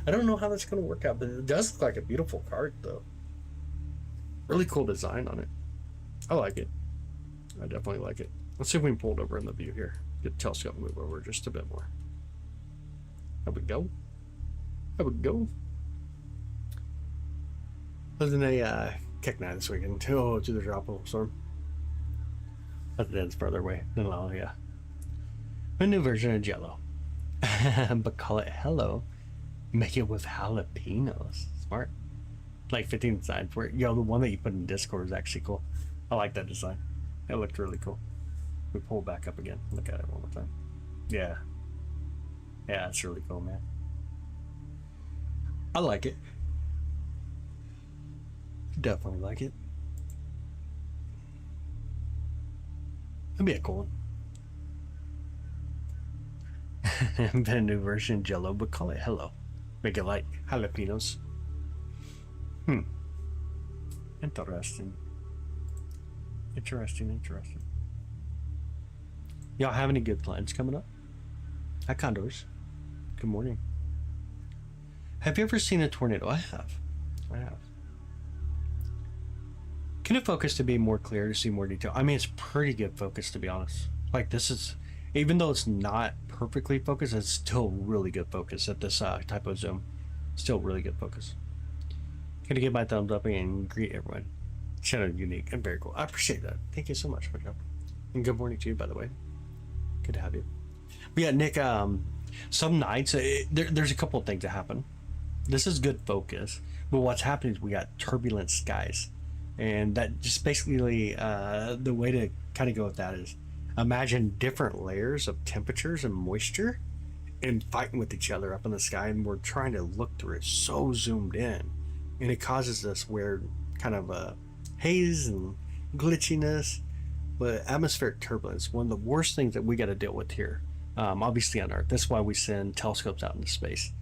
I don't know how that's going to work out, but it does look like a beautiful card, though. Really cool design on it. I like it. I definitely like it. Let's see if we can pull it over in the view here. Get the telescope move over just a bit more. There we go. There we go. Wasn't a kick night this weekend. Oh, to the tropical storm. But then it's further away. No, yeah. A new version of Jello. But call it Hello. Make it with jalapenos. Smart. Like 15 designs for it. Yo, the one that you put in Discord is actually cool. I like that design. It looked really cool. We pull back up again. Look at it one more time. Yeah. Yeah, it's really cool, man. I like it. Definitely like it. That'd be a cool one. Been a new version of Jello, but call it Hello. Make it like jalapenos. Interesting. Interesting. Y'all have any good plans coming up? Hi, Condors. Good morning. Have you ever seen a tornado? I have. Can it focus to be more clear to see more detail? I mean, it's pretty good focus to be honest. Like this is, even though it's not perfectly focused, it's still really good focus at this type of zoom. Still really good focus. Gonna give my thumbs up and greet everyone. Channel unique and very cool. I appreciate that. Thank you so much, Michael. And good morning to you, by the way. Good to have you. But yeah, Nick. Some nights there's a couple of things that happen. This is good focus, but what's happening is we got turbulent skies, and that just basically the way to kind of go with that is imagine different layers of temperatures and moisture and fighting with each other up in the sky, and we're trying to look through it so zoomed in, and it causes this weird kind of haze and glitchiness. But atmospheric turbulence, one of the worst things that we got to deal with here, obviously on Earth. That's why we send telescopes out into space.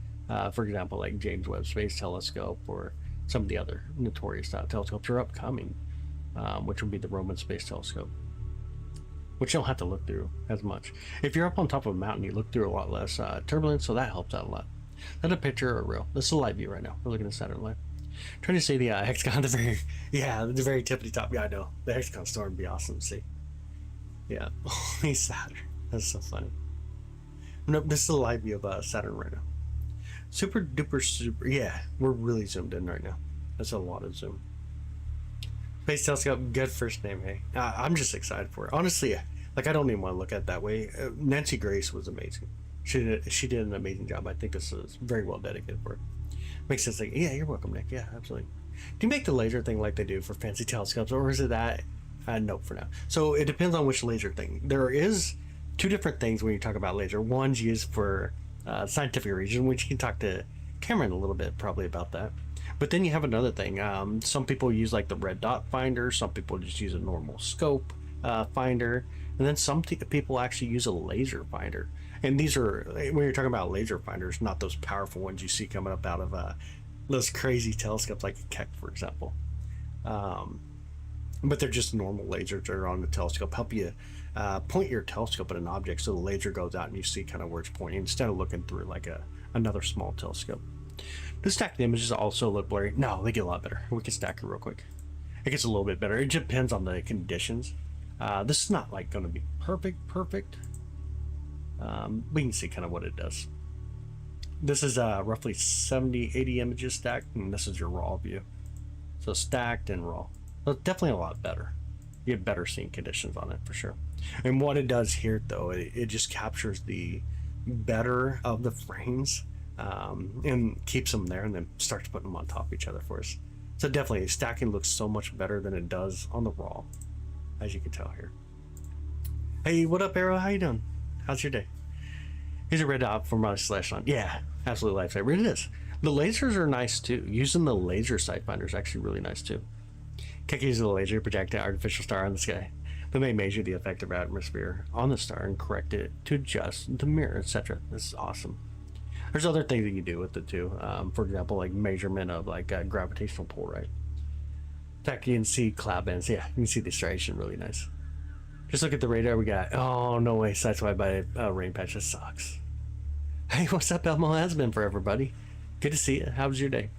For example, like James Webb Space Telescope or some of the other notorious telescopes are upcoming, which would be the Roman Space Telescope, which you don't have to look through as much. If you're up on top of a mountain, you look through a lot less turbulence, so that helps out a lot. Is that a picture or real? This is a live view right now. We're looking at Saturn live. Trying to see the hexagon, the very tippity top. Yeah, I know. The hexagon storm would be awesome to see. Yeah, holy Saturn. That's so funny. Nope, this is a live view of Saturn right now. Super duper super. Yeah, we're really zoomed in right now. That's a lot of zoom. Space Telescope, good first name, hey. I'm just excited for it. Honestly, like I don't even want to look at it that way. Nancy Grace was amazing. She did an amazing job. I think this is very well dedicated for it. Makes sense. Like, yeah, you're welcome, Nick. Yeah, absolutely. Do you make the laser thing like they do for fancy telescopes, or is it that? Nope, for now. So it depends on which laser thing. There is two different things when you talk about laser. One's used for scientific reason, which you can talk to Cameron a little bit probably about that. But then you have another thing. Some people use like the red dot finder. Some people just use a normal scope finder, and then some people actually use a laser finder. And these are, when you're talking about laser finders, not those powerful ones you see coming up out of those crazy telescopes like a Keck, for example. But they're just normal lasers that are on the telescope, help you point your telescope at an object so the laser goes out and you see kind of where it's pointing instead of looking through like another small telescope. The stacked images also look blurry. No, they get a lot better. We can stack it real quick. It gets a little bit better. It depends on the conditions. This is not like going to be perfect. We can see kind of what it does. This is roughly 70-80 images stacked, and this is your raw view. So stacked and raw. So it's definitely a lot better. You have better seeing conditions on it for sure. And what it does here, though, it just captures the better of the frames and keeps them there, and then starts putting them on top of each other for us. So definitely, stacking looks so much better than it does on the raw, as you can tell here. Hey, what up, Arrow? How you doing? How's your day? Here's a red dot from my slash on. Yeah, absolutely lifesaver. It is. The lasers are nice too. Using the laser sight finder is actually really nice too. Keck uses the laser to project an artificial star in the sky. Then they measure the effective atmosphere on the star and correct it to adjust the mirror, etc. This is awesome. There's other things that you do with it too. For example, like measurement of like gravitational pull, right? In fact, you can see cloud bands. Yeah, you can see the striation really nice. Just look at the radar we got. Oh, no way. So that's why I buy a rain patch. That sucks. Hey, what's up, Elmo? Has been for everybody. Good to see you. How was your day?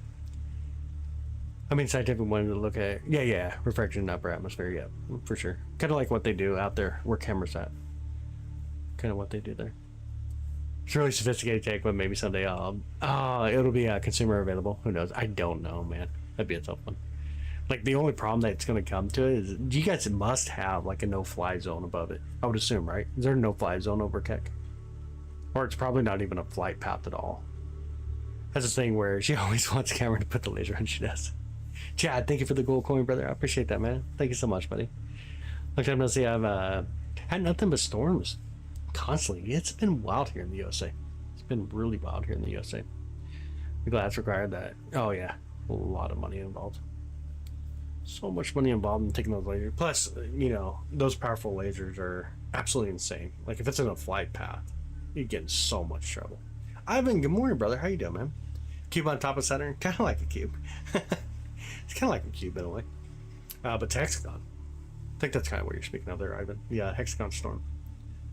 I mean, scientific wanted to look at, yeah, refraction in upper atmosphere, yeah, for sure. Kind of like what they do out there where cameras at. Kind of what they do there. It's really sophisticated tech, but maybe someday it'll be consumer available. Who knows? I don't know, man. That'd be a tough one. Like, the only problem that's going to come to it is you guys must have like a no-fly zone above it. I would assume, right? Is there a no-fly zone over Keck? Or it's probably not even a flight path at all. That's the thing where she always wants Cameron to put the laser on. She does. Chad, thank you for the gold coin, brother. I appreciate that, man. Thank you so much, buddy. Look, I'm gonna see I've had nothing but storms constantly. It's been wild here in the USA. It's been really wild here in the USA. The glass required that. Oh yeah, a lot of money involved. So much money involved in taking those lasers. Plus, you know, those powerful lasers are absolutely insane. Like if it's in a flight path, you get in so much trouble. Ivan, good morning, brother. How you doing, man? Cube on top of Saturn, kind of like a cube. It's kind of like a cube in a way, but it's hexagon. I think that's kind of what you're speaking of there, Ivan. Yeah, hexagon storm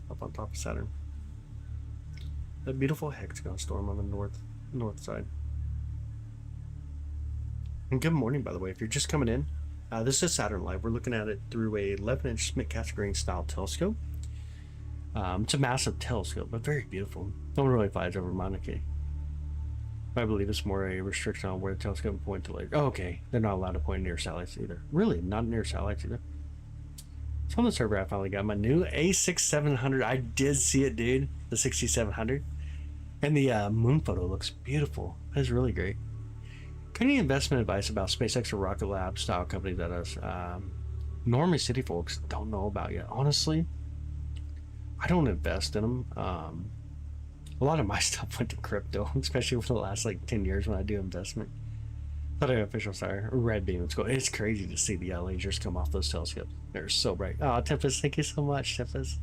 up on top of Saturn. That beautiful hexagon storm on the north side. And good morning, by the way. If you're just coming in, This is Saturn Live. We're looking at it through a 11-inch Smith-Cassegrain style telescope. It's a massive telescope, but very beautiful. No one really flies over Mauna Kea. I believe it's more a restriction on where the telescope can point to. Like, oh, okay, they're not allowed to point near satellites either. Really, not near satellites either. So on the server, I finally got my new A6700. I did see it, dude. The 6700, and the moon photo looks beautiful. It's really great. Any investment advice about SpaceX or Rocket Lab style companies that us normally city folks don't know about yet? Honestly, I don't invest in them. A lot of my stuff went to crypto, especially for the last like 10 years when I do investment. Not an official star. Red beam. It's crazy to see the lasers come off those telescopes. They're so bright. Oh, Tempest, thank you so much, Tempest.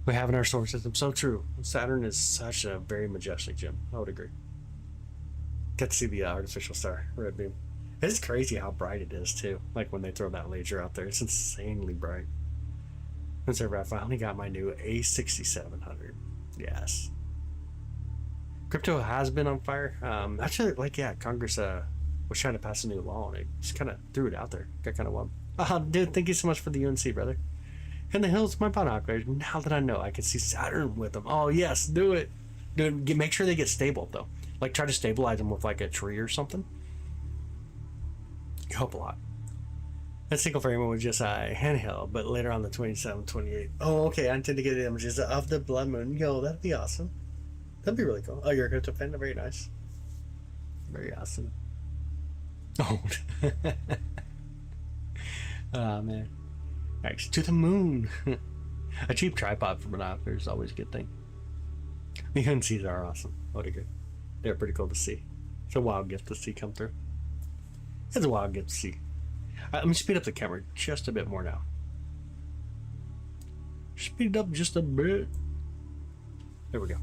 We have in our solar system. So true. Saturn is such a very majestic gem. I would agree. Get to see the artificial star, red beam. It's crazy how bright it is too. Like when they throw that laser out there, it's insanely bright. And so I finally got my new A6700. Yes. Crypto has been on fire. Actually, like, yeah, Congress was trying to pass a new law and it just kind of threw it out there. Got kind of wild. Dude, thank you so much for the UNC, brother. In the hills, my binoculars. Now that I know, I can see Saturn with them. Oh, yes, do it. Dude, make sure they get stable, though. Like, try to stabilize them with, like, a tree or something. You help a lot. That single frame was just handheld, but later on the 27, 28. Oh, okay, I intend to get images of the blood moon. Yo, that'd be awesome. That'd be really cool. Oh, you're a crypto fan? Very nice. Very awesome. Oh. Oh, man. Thanks to the moon. A cheap tripod for binoculars is always a good thing. The UNCs are awesome. What a good. They're pretty cool to see. It's a wild gift to see come through. It's a wild gift to see. Let me speed up the camera just a bit more now. Speed it up just a bit. There we go.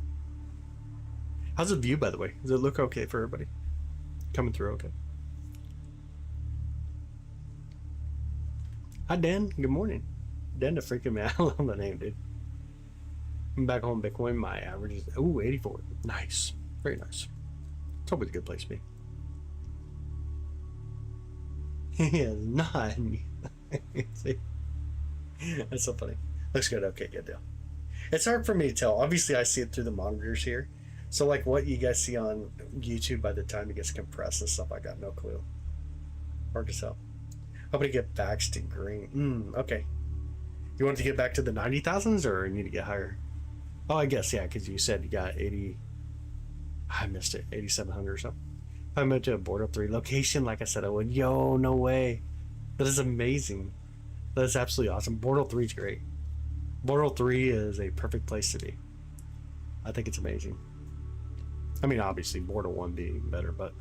How's the view, by the way? Does it look okay for everybody? Coming through okay? Hi, Dan. Good morning. Dan the freaking man. I love that name, dude. I'm back home Bitcoin. My average is 84. Nice. Very nice. It's always a good place to be. He is not. See? That's so funny. Looks good. Okay, good deal. It's hard for me to tell. Obviously, I see it through the monitors here. So, like, what you guys see on YouTube by the time it gets compressed and stuff, I got no clue. Hard to tell. Hoping to get back to green. Okay. You want to get back to the 90,000s or you need to get higher? Oh, I guess, yeah, because you said you got 80. I missed it. 8,700 or something. I moved to a Bordeaux 3 location, like I said I would. Yo, no way. That is amazing. That is absolutely awesome. Bordeaux 3 is great. Bordeaux 3 is a perfect place to be. I think it's amazing. I mean, obviously, Bordeaux 1 being better, but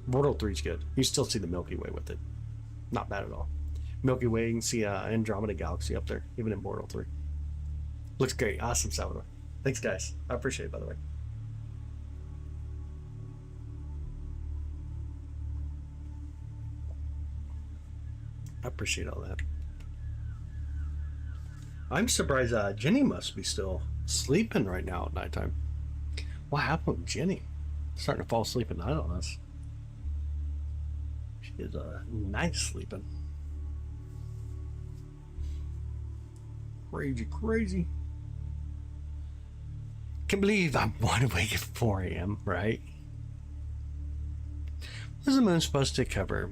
Bordeaux 3 is good. You still see the Milky Way with it. Not bad at all. Milky Way, you can see Andromeda Galaxy up there, even in Bordeaux 3. Looks great. Awesome, Salvador. Thanks, guys. I appreciate it, by the way. I appreciate all that. I'm surprised Jenny must be still sleeping right now at nighttime. What happened with Jenny? Starting to fall asleep at night on us. She is nice sleeping. Crazy, crazy. Can't believe I'm wide awake at 4 a.m., right? Was the moon supposed to cover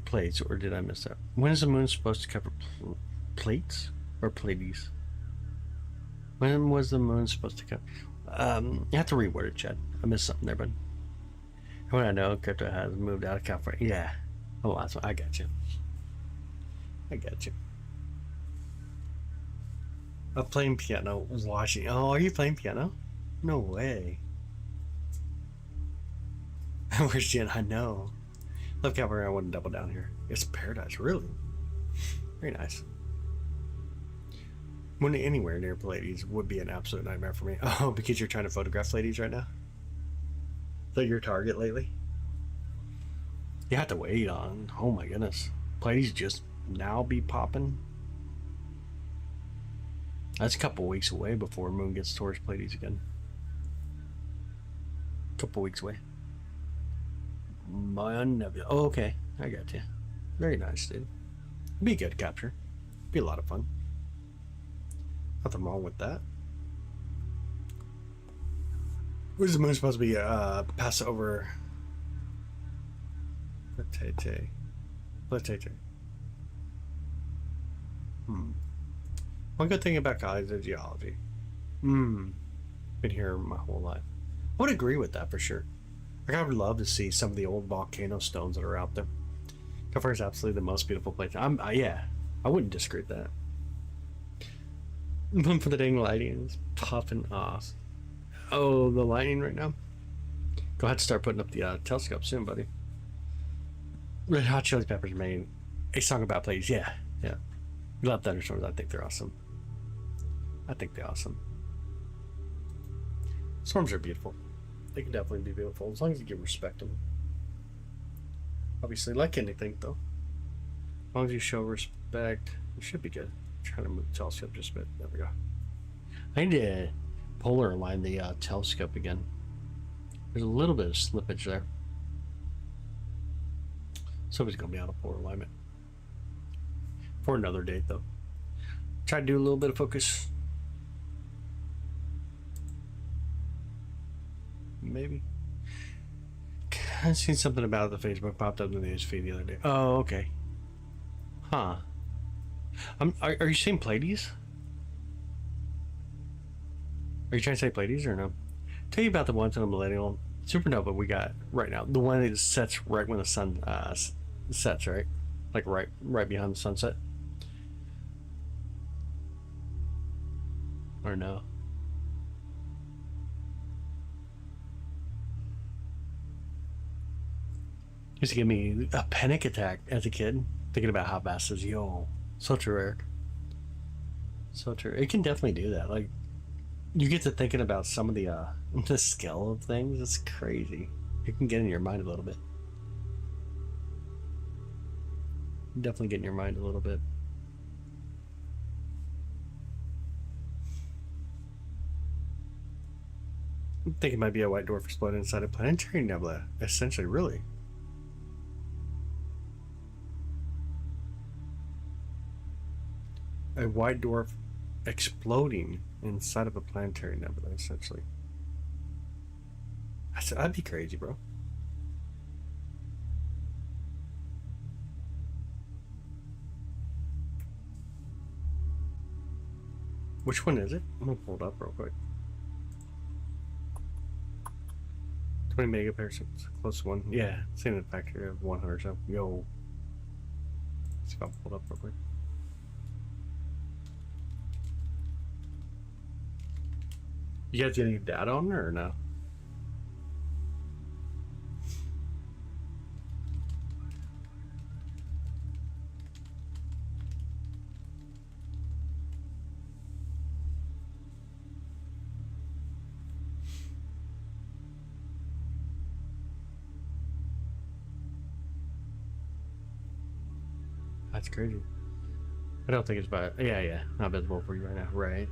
plates, or did I miss that? When is the moon supposed to cover plates or Pleiades? When was the moon supposed to cover? You have to reword it, Chad. I missed something there, bud. When I know crypto has moved out of California. Yeah. Oh, that's what I got you. I got you. I'm playing piano. Was watching. Oh, are you playing piano? No way. Where's Jen? I know. Love California. I wouldn't double down here. It's paradise, really. Very nice. When anywhere near Pleiades would be an absolute nightmare for me. Oh, because you're trying to photograph Pleiades right now? Is that your target lately? You have to wait on. Oh my goodness. Pleiades just now be popping. That's a couple weeks away before Moon gets towards Pleiades again. Couple weeks away. My nebula. Oh, okay. I got you. Very nice, dude. Be a good capture. Be a lot of fun. Nothing wrong with that. Where's the moon supposed to be? Pass over. Platete. One good thing about college is geology. Been here my whole life. I would agree with that for sure. Like, I would love to see some of the old volcano stones that are out there. Kafir is absolutely the most beautiful place. Yeah, I wouldn't disagree with that. One for the dang lighting is popping off. Oh, the lighting right now. Go ahead and start putting up the telescope soon, buddy. Red Hot Chili Peppers made a song about plays. Yeah. We love thunderstorms. I think they're awesome. Storms are beautiful. They can definitely be beautiful as long as you give respect to them. Obviously, like anything though, as long as you show respect, you should be good. I'm trying to move the telescope just a bit. There we go. I need to polar align the telescope again. There's a little bit of slippage there. Somebody's gonna be out of polar alignment for another date though. Try to do a little bit of focus. Maybe. I seen something about it. The Facebook popped up in the news feed the other day. Oh, okay. Huh. Are you saying Pleiades? Are you trying to say Pleiades or no? Tell you about the ones in a millennial supernova we got right now. The one that sets right when the sun sets, right? Like right behind the sunset. Or no? Used to give me a panic attack as a kid, thinking about how vast is so true, Eric. So true. It can definitely do that. Like, you get to thinking about some of the scale of things. It's crazy. It can get in your mind a little bit. Definitely get in your mind a little bit. I think it might be a white dwarf exploding inside a planetary nebula. Essentially, really. A white dwarf exploding inside of a planetary nebula, essentially. That'd be crazy, bro. Which one is it? I'm gonna pull it up real quick. 20 megaparsecs, close one. Yeah, same factor of 100. So, yo. Let's see if I'll pull it up real quick. You guys get any data on it or no? That's crazy. I don't think it's about. Yeah, not visible for you right now. Right.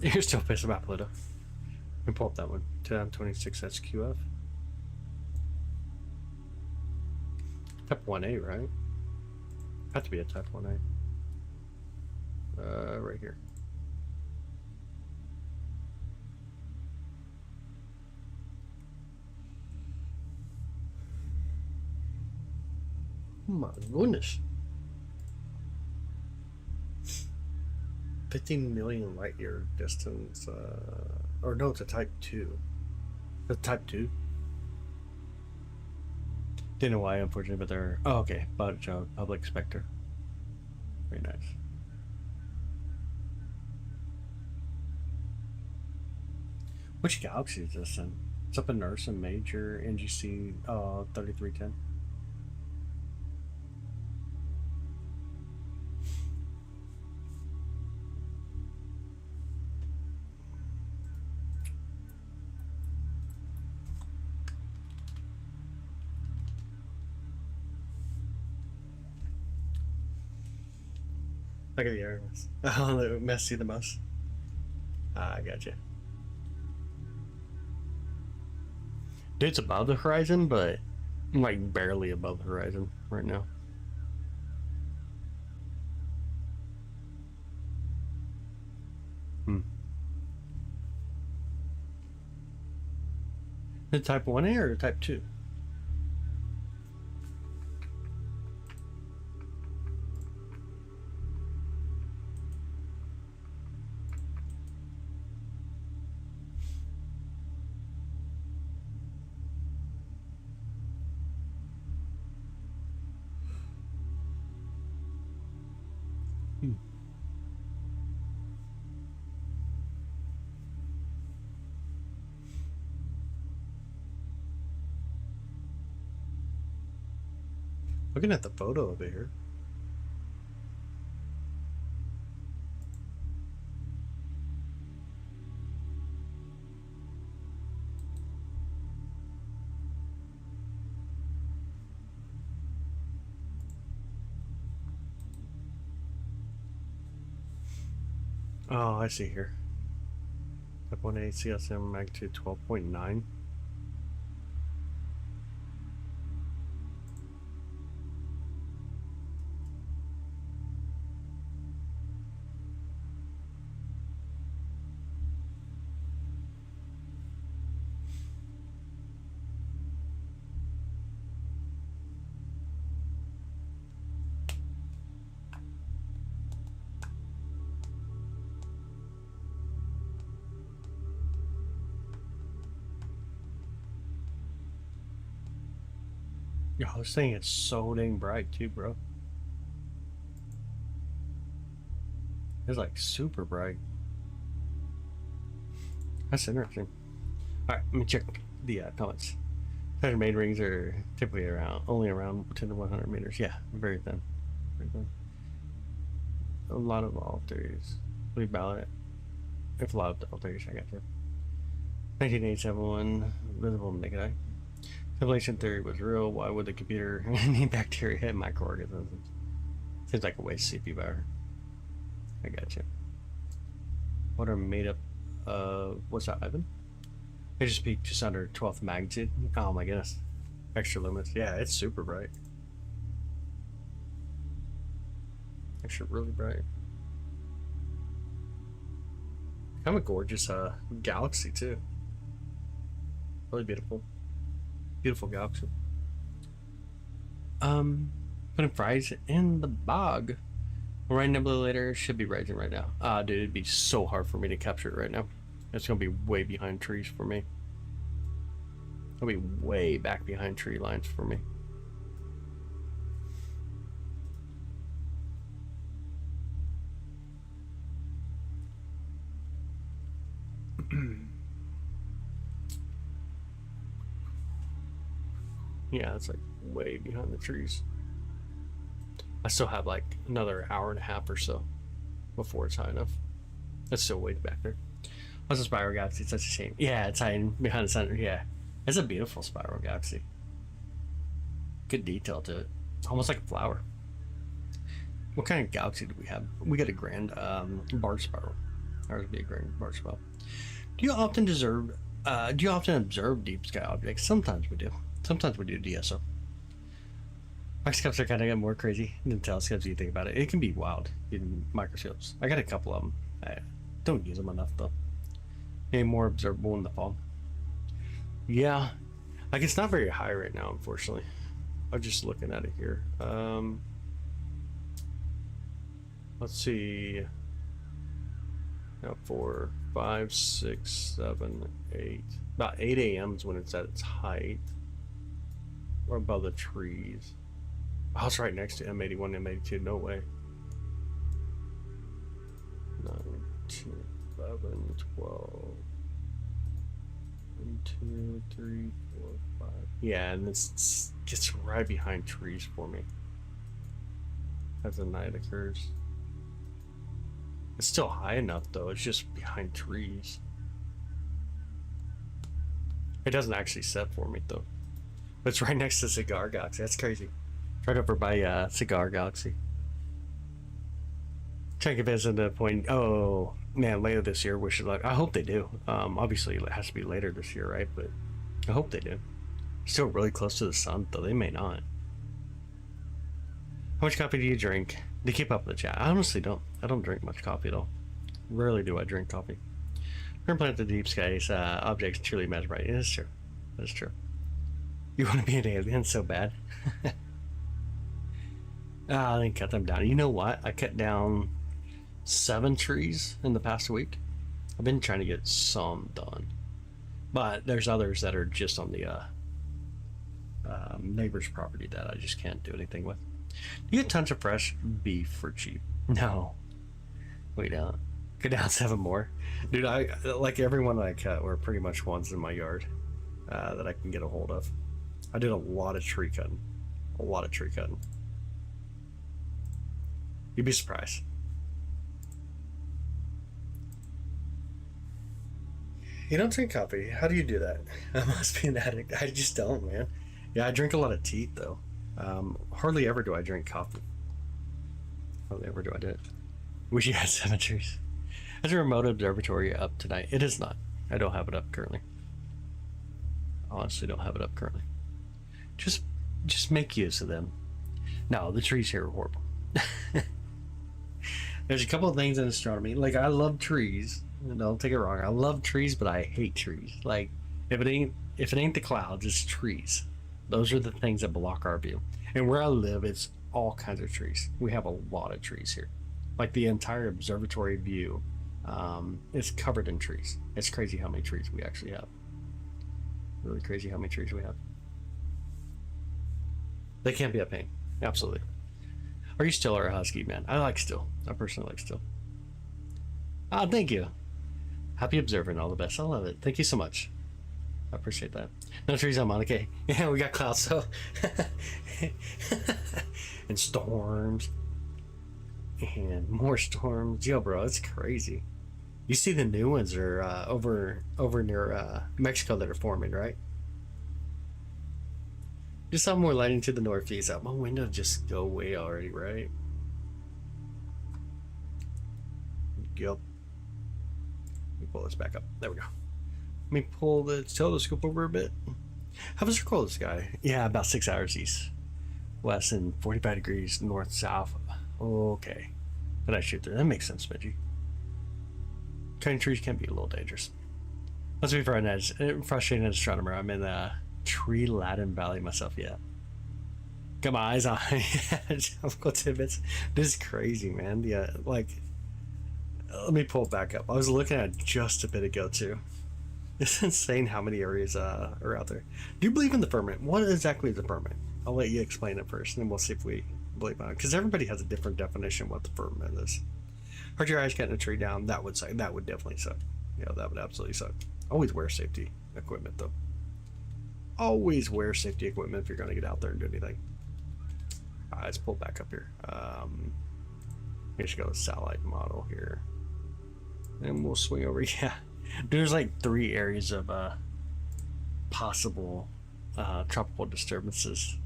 You're still pissed about Pluto. Let me pull up that one. 2026 SQF. Type 1A, right? Have to be a Type 1A. Right here. Oh my goodness. 15 million light year distance, or no, it's a Type 2. It's Type 2. Didn't know why, unfortunately, but they're. Oh, okay. Public Spectre. Very nice. Which galaxy is this in? It's up in Ursa Major, NGC 3310. Look at the areas. Oh, the messy the most. I gotcha. Dude, it's above the horizon, but like barely above the horizon right now. The type 1A or type 2? Looking at the photo over here. Oh, I see here. Type 1A CSM magnitude 12.9. Yo, this thing is so dang bright too, bro. It's like super bright. That's interesting. Alright, let me check the comments. Saturn main rings are typically only around 10 to 100 meters. Yeah, very thin. Very thin. A lot of alters. We ballot it. If a lot of alters, I got you. 1987 one, visible naked eye. Simulation theory was real. Why would the computer need bacteria and microorganisms? Seems like a waste of CPU power. I got you. What are made up of? What's that, Ivan? They just peaked just under 12th magnitude. Oh my goodness. Extra lumens. Yeah, it's super bright. Actually, really bright. Kind of a gorgeous galaxy too. Really beautiful. Beautiful galaxy. Putting fries in the bog. Right nebula later should be rising right now. Dude, it'd be so hard for me to capture it right now. It's gonna be way behind trees for me. It'll be way back behind tree lines for me. Yeah, it's like way behind the trees. I still have like another hour and a half or so before it's high enough. That's still way back there. What's a spiral galaxy? It's such a shame. Yeah, it's hiding behind the center. Yeah, it's a beautiful spiral galaxy. Good detail to it. It's almost like a flower. What kind of galaxy do we have? We got a grand barge spiral. Ours would be a grand barge spiral. Do you often observe deep sky objects? Sometimes we do. Sometimes we do DSO. Microscopes are kind of more crazy than telescopes. You think about it, it can be wild in microscopes. I got a couple of them. I don't use them enough though. Maybe more observable in the fall. Yeah, like it's not very high right now, unfortunately. I'm just looking at it here. Let's see. Now 4, 5, 6, 7, 8. About 8 a.m. is when it's at its height. Or above the trees. Oh, it's right next to M81, M82. No way. 9, 10, 11, 12. 1, 2, 3, 4, 5. Yeah, and this gets right behind trees for me as the night occurs. It's still high enough though, it's just behind trees. It doesn't actually set for me though. But it's right next to Cigar Galaxy. That's crazy. It's right over by Cigar Galaxy. Trying to convince them to point. Oh man, later this year. Wish it luck. I hope they do. Obviously it has to be later this year, right? But I hope they do. Still really close to the sun, though. They may not. How much coffee do you drink to keep up with the chat? I honestly don't. I don't drink much coffee at all. Rarely do I drink coffee. Current planet the deep skies objects truly mesmerizing. It is true. That's true. You want to be an alien so bad. I didn't cut them down. You know what? I cut down 7 trees in the past week. I've been trying to get some done, but there's others that are just on the neighbor's property that I just can't do anything with. You get tons of fresh beef for cheap. No, wait down. Go down 7 more, dude. I like everyone that I cut were pretty much ones in my yard that I can get a hold of. I did a lot of tree cutting. You'd be surprised. You don't drink coffee. How do you do that? I must be an addict. I just don't, man. Yeah, I drink a lot of tea, though. Hardly ever do I drink coffee. Hardly ever do I do it. Wish you had 7 trees. Is a remote observatory up tonight? It is not. I don't have it up currently. Honestly, don't have it up currently. Just make use of them. No, the trees here are horrible. There's a couple of things in astronomy. Like, I love trees. Don't take it wrong. I love trees, but I hate trees. Like, if it ain't the clouds, it's trees. Those are the things that block our view. And where I live, it's all kinds of trees. We have a lot of trees here. Like, the entire observatory view is covered in trees. It's crazy how many trees we actually have. Really crazy how many trees we have. They can't be a pain. Absolutely. Are you still or a husky, man? I like still. I personally like still. Ah, thank you. Happy observing. All the best. I love it. Thank you so much. I appreciate that. No trees on Mauna Kea. Yeah, we got clouds, so. And storms. And more storms. Yo, bro, it's crazy. You see the new ones are over near Mexico that are forming, right? Just saw more lighting to the northeast. Out my window just go away already, right? Yep. Let me pull this back up. There we go. Let me pull the telescope over a bit. How was circle the sky? Yeah, about 6 hours east, west, and 45 degrees north south. Okay. Did I shoot through? That makes sense, Benji. Cutting trees can be a little dangerous. Must be frustrating as astronomer. I'm in the Tree Latin Valley myself yet. Got my eyes on Uncle Tidbits. This is crazy, man. Yeah, like, let me pull it back up. I was looking at it just a bit ago too. It's insane how many areas are out there. Do you believe in the firmament? What exactly is the firmament? I'll let you explain it first, and then we'll see if we believe on it. Because everybody has a different definition of what the firmament is. Hurt your eyes cutting a tree down. That would suck. That would definitely suck. Yeah, that would absolutely suck. Always wear safety equipment, though. Always wear safety equipment if you're going to get out there and do anything. Let's pull back up here. We should go to satellite model here. And we'll swing over. Yeah. There's like 3 areas of possible tropical disturbances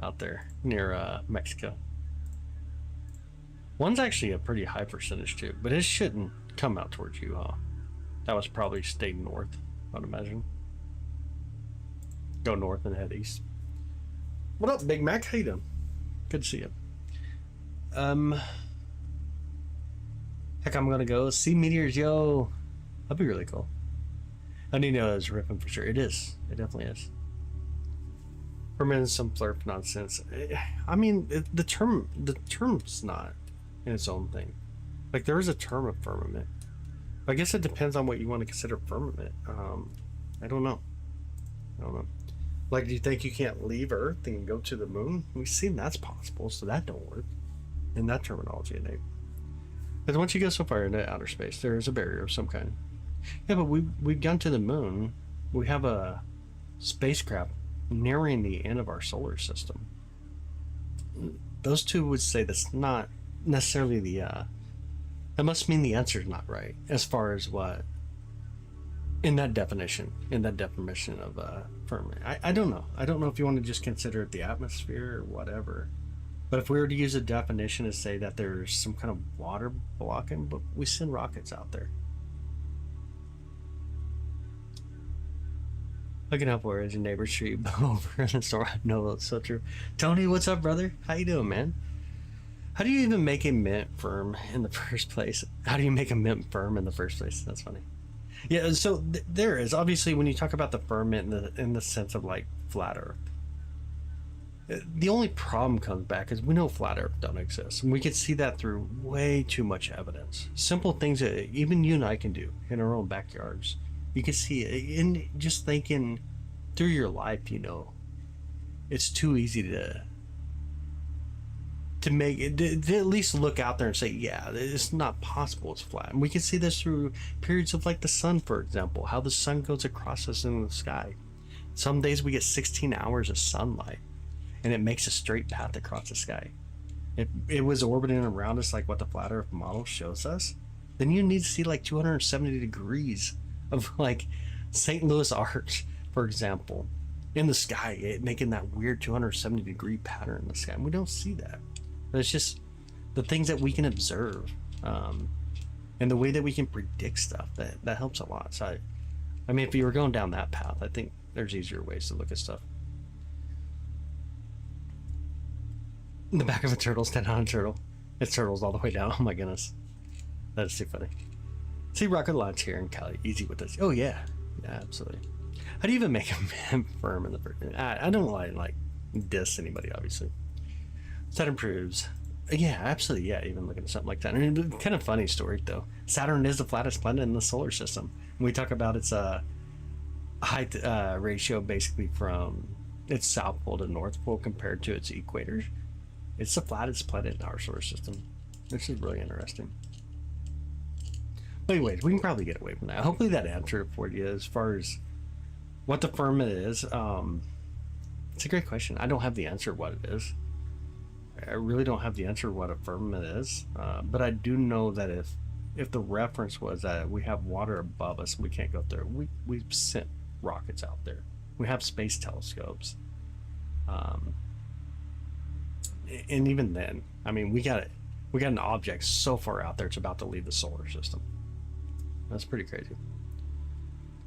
out there near Mexico. One's actually a pretty high percentage too, but it shouldn't come out towards you, huh? That was probably stay north, I'd imagine. Go north and head east. What up, Big Mac? How you doing? Good to see you. Heck, I'm gonna go see meteors, yo. That'd be really cool. I need to know it's ripping for sure. It is. It definitely is. Firmament is some flurp nonsense. I mean, the term's not in its own thing. Like, there is a term of firmament. I guess it depends on what you want to consider firmament. I don't know. Like, do you think you can't leave Earth and go to the moon? We've seen that's possible, so that don't work in that terminology, Nate. Because once you go so far into outer space, there is a barrier of some kind. Yeah, but we've gone to the moon. We have a spacecraft nearing the end of our solar system. Those two would say that's not necessarily the that must mean the answer is not right as far as what in that definition of firmament. I don't know if you want to just consider it the atmosphere or whatever, but if we were to use a definition to say that there's some kind of water blocking, but we send rockets out there. Looking up where is your neighbor's tree over in the store. No, that's so true. Tony, what's up, brother? How you doing, man? How do you even make a mint firm in the first place? How do you make a mint firm in the first place? That's funny. Yeah, so there is obviously when you talk about the firmament in the sense of like flat Earth, the only problem comes back is we know flat Earth don't exist, and we can see that through way too much evidence. Simple things that even you and I can do in our own backyards. You can see it in just thinking through your life. You know, it's too easy to make it to at least look out there and say, yeah, it's not possible it's flat. And we can see this through periods of like the sun, for example, how the sun goes across us in the sky. Some days we get 16 hours of sunlight and it makes a straight path across the sky. If it was orbiting around us like what the flat earth model shows us, then you need to see like 270 degrees of like St. Louis arch, for example, in the sky, it making that weird 270-degree pattern in the sky. And we don't see that. It's just the things that we can observe, and the way that we can predict stuff that helps a lot. So, I mean, if you were going down that path, I think there's easier ways to look at stuff. In the back of a turtle, stand on a turtle. It's turtles all the way down. Oh my goodness, that is too funny. See rocket launch here in Cali, easy with this. Oh yeah, absolutely. How do you even make a man firm in the first? I don't like diss anybody, obviously. Saturn proves, yeah, absolutely, yeah. Even looking at something like that, and kind of funny story though. Saturn is the flattest planet in the solar system. We talk about its height ratio, basically from its south pole to north pole compared to its equator. It's the flattest planet in our solar system. This is really interesting. But anyways, we can probably get away from that. Hopefully that answered it for you as far as what the firmament is. It's a great question. I don't have the answer what it is. I really don't have the answer what a firmament is, but I do know that if the reference was that we have water above us, we can't go there. We've sent rockets out there. We have space telescopes, and even then, I mean, we got an object so far out there it's about to leave the solar system. That's pretty crazy.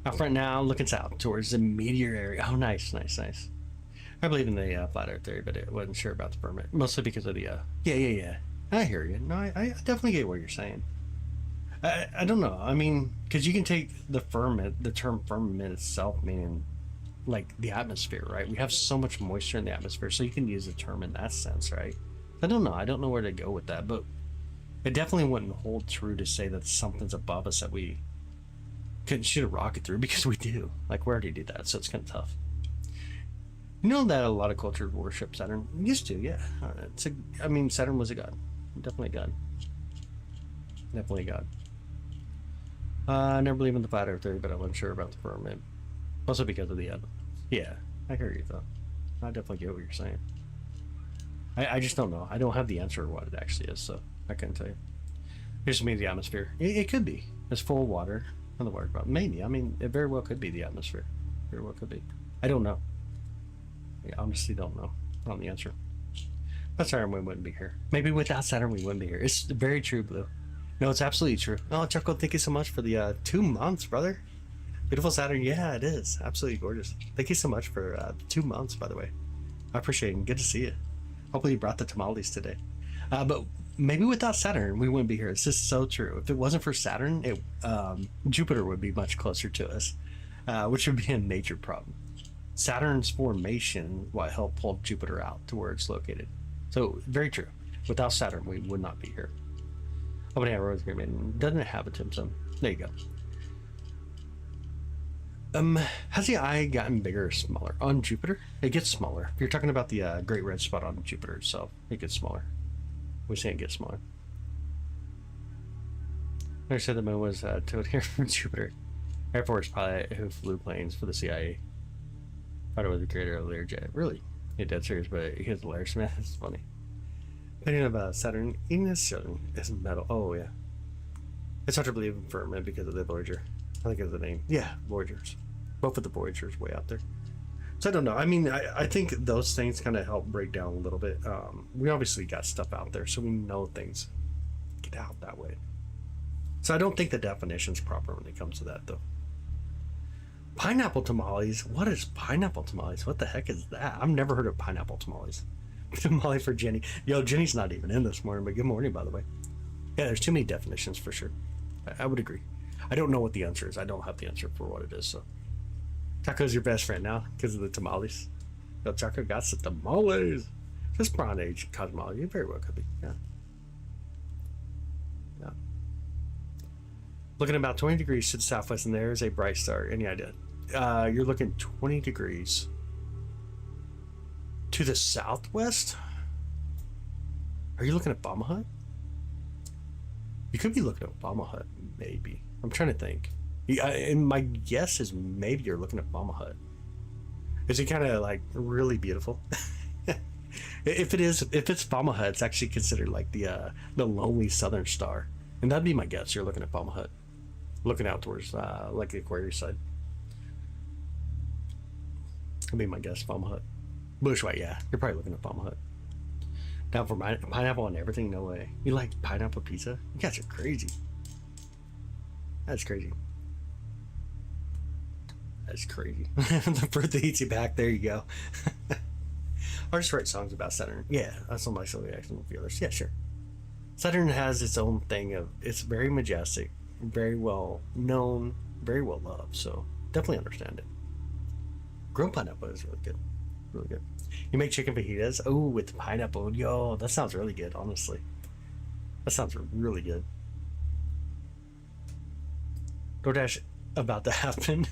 Out front now, looking south towards the meteor area. Oh, nice. I believe in the flat earth theory, but I wasn't sure about the firmament, mostly because of the yeah. I hear you. No, I definitely get what you're saying. I don't know. I mean, because you can take the firmament, the term firmament itself, meaning like the atmosphere, right? We have so much moisture in the atmosphere, so you can use the term in that sense, right? I don't know. I don't know where to go with that, but it definitely wouldn't hold true to say that something's above us that we couldn't shoot a rocket through, because we do. Like, we already do that, so it's kind of tough. You know that a lot of cultures worship Saturn? Used to, yeah. I mean, Saturn was a god. Definitely a god. Definitely a god. I never believed in the flat earth theory, but I wasn't sure about the firmament. Also because of the yeah, I hear you though. I definitely get what you're saying. I just don't know. I don't have the answer what it actually is, so I couldn't tell you. Here's me the atmosphere. It could be. It's full of water. On the water problem. Maybe. I mean, it very well could be the atmosphere. Very well could be. I don't know. I honestly don't know. On the answer. Without Saturn, we wouldn't be here. Maybe without Saturn, we wouldn't be here. It's very true, Blue. No, it's absolutely true. Oh, Chuckle, thank you so much for the 2 months, brother. Beautiful Saturn. Yeah, it is. Absolutely gorgeous. Thank you so much for 2 months, by the way. I appreciate it. Good to see you. Hopefully you brought the tamales today. But maybe without Saturn, we wouldn't be here. It's just so true. If it wasn't for Saturn, Jupiter would be much closer to us, which would be a major problem. Saturn's formation what helped pull Jupiter out to where it's located. So very true. Without Saturn, we would not be here. How many arrows here, man? Doesn't it have a Timson? There you go. Has the eye gotten bigger or smaller on Jupiter? It gets smaller. If you're talking about the Great Red Spot on Jupiter itself, it gets smaller. We say it gets smaller. I said the moon was towed here from Jupiter. Air Force pilot who flew planes for the CIA. Thought it was the creator of Learjet. Really? Yeah, dead serious, but he has hilarious, man. It's funny. Opinion of Saturn, even as Saturn is metal. Oh yeah. It's hard to believe in firmament because of the Voyager. I think it's the name. Yeah, Voyagers. Both of the Voyagers way out there. So I don't know. I mean, I think those things kind of help break down a little bit. We obviously got stuff out there, so we know things get out that way. So I don't think the definition's proper when it comes to that, though. Pineapple tamales? What is pineapple tamales? What the heck is that? I've never heard of pineapple tamales. Tamale for Jenny. Yo, Jenny's not even in this morning, but good morning, by the way. Yeah, there's too many definitions for sure. I would agree. I don't know what the answer is. I don't have the answer for what it is. So Chaco's your best friend now because of the tamales. Yo, Chaco got some tamales. Just Bronze Age cosmology. It very well could be. Yeah. Yeah. Looking about 20 degrees to the southwest, and there's a bright star. Any idea? You're looking 20 degrees to the southwest? Are you looking at Obama Hut? You could be looking at Obama Hut, maybe. I'm trying to think. Yeah, and my guess is maybe you're looking at Obama Hut. Is it kind of like really beautiful? If it's Obama Hut, it's actually considered like the lonely southern star, and that'd be my guess. You're looking at Obama Hut, looking out towards like the Aquarius side. That'd be my guess. Obama Hut, Bushwick. Yeah, you're probably looking at Obama Hut. Down for pineapple on everything? No way. You like pineapple pizza? You guys are crazy. That's crazy. That's crazy. The fruit that eats you back. There you go. I just write songs about Saturn. Yeah, that's on my silly action with feelers. Yeah, sure. Saturn has its own thing of it's very majestic, very well known, very well loved. So definitely understand it. Grilled pineapple is really good. Really good. You make chicken fajitas? Oh, with the pineapple. Yo, that sounds really good, honestly. That sounds really good. DoorDash about to happen.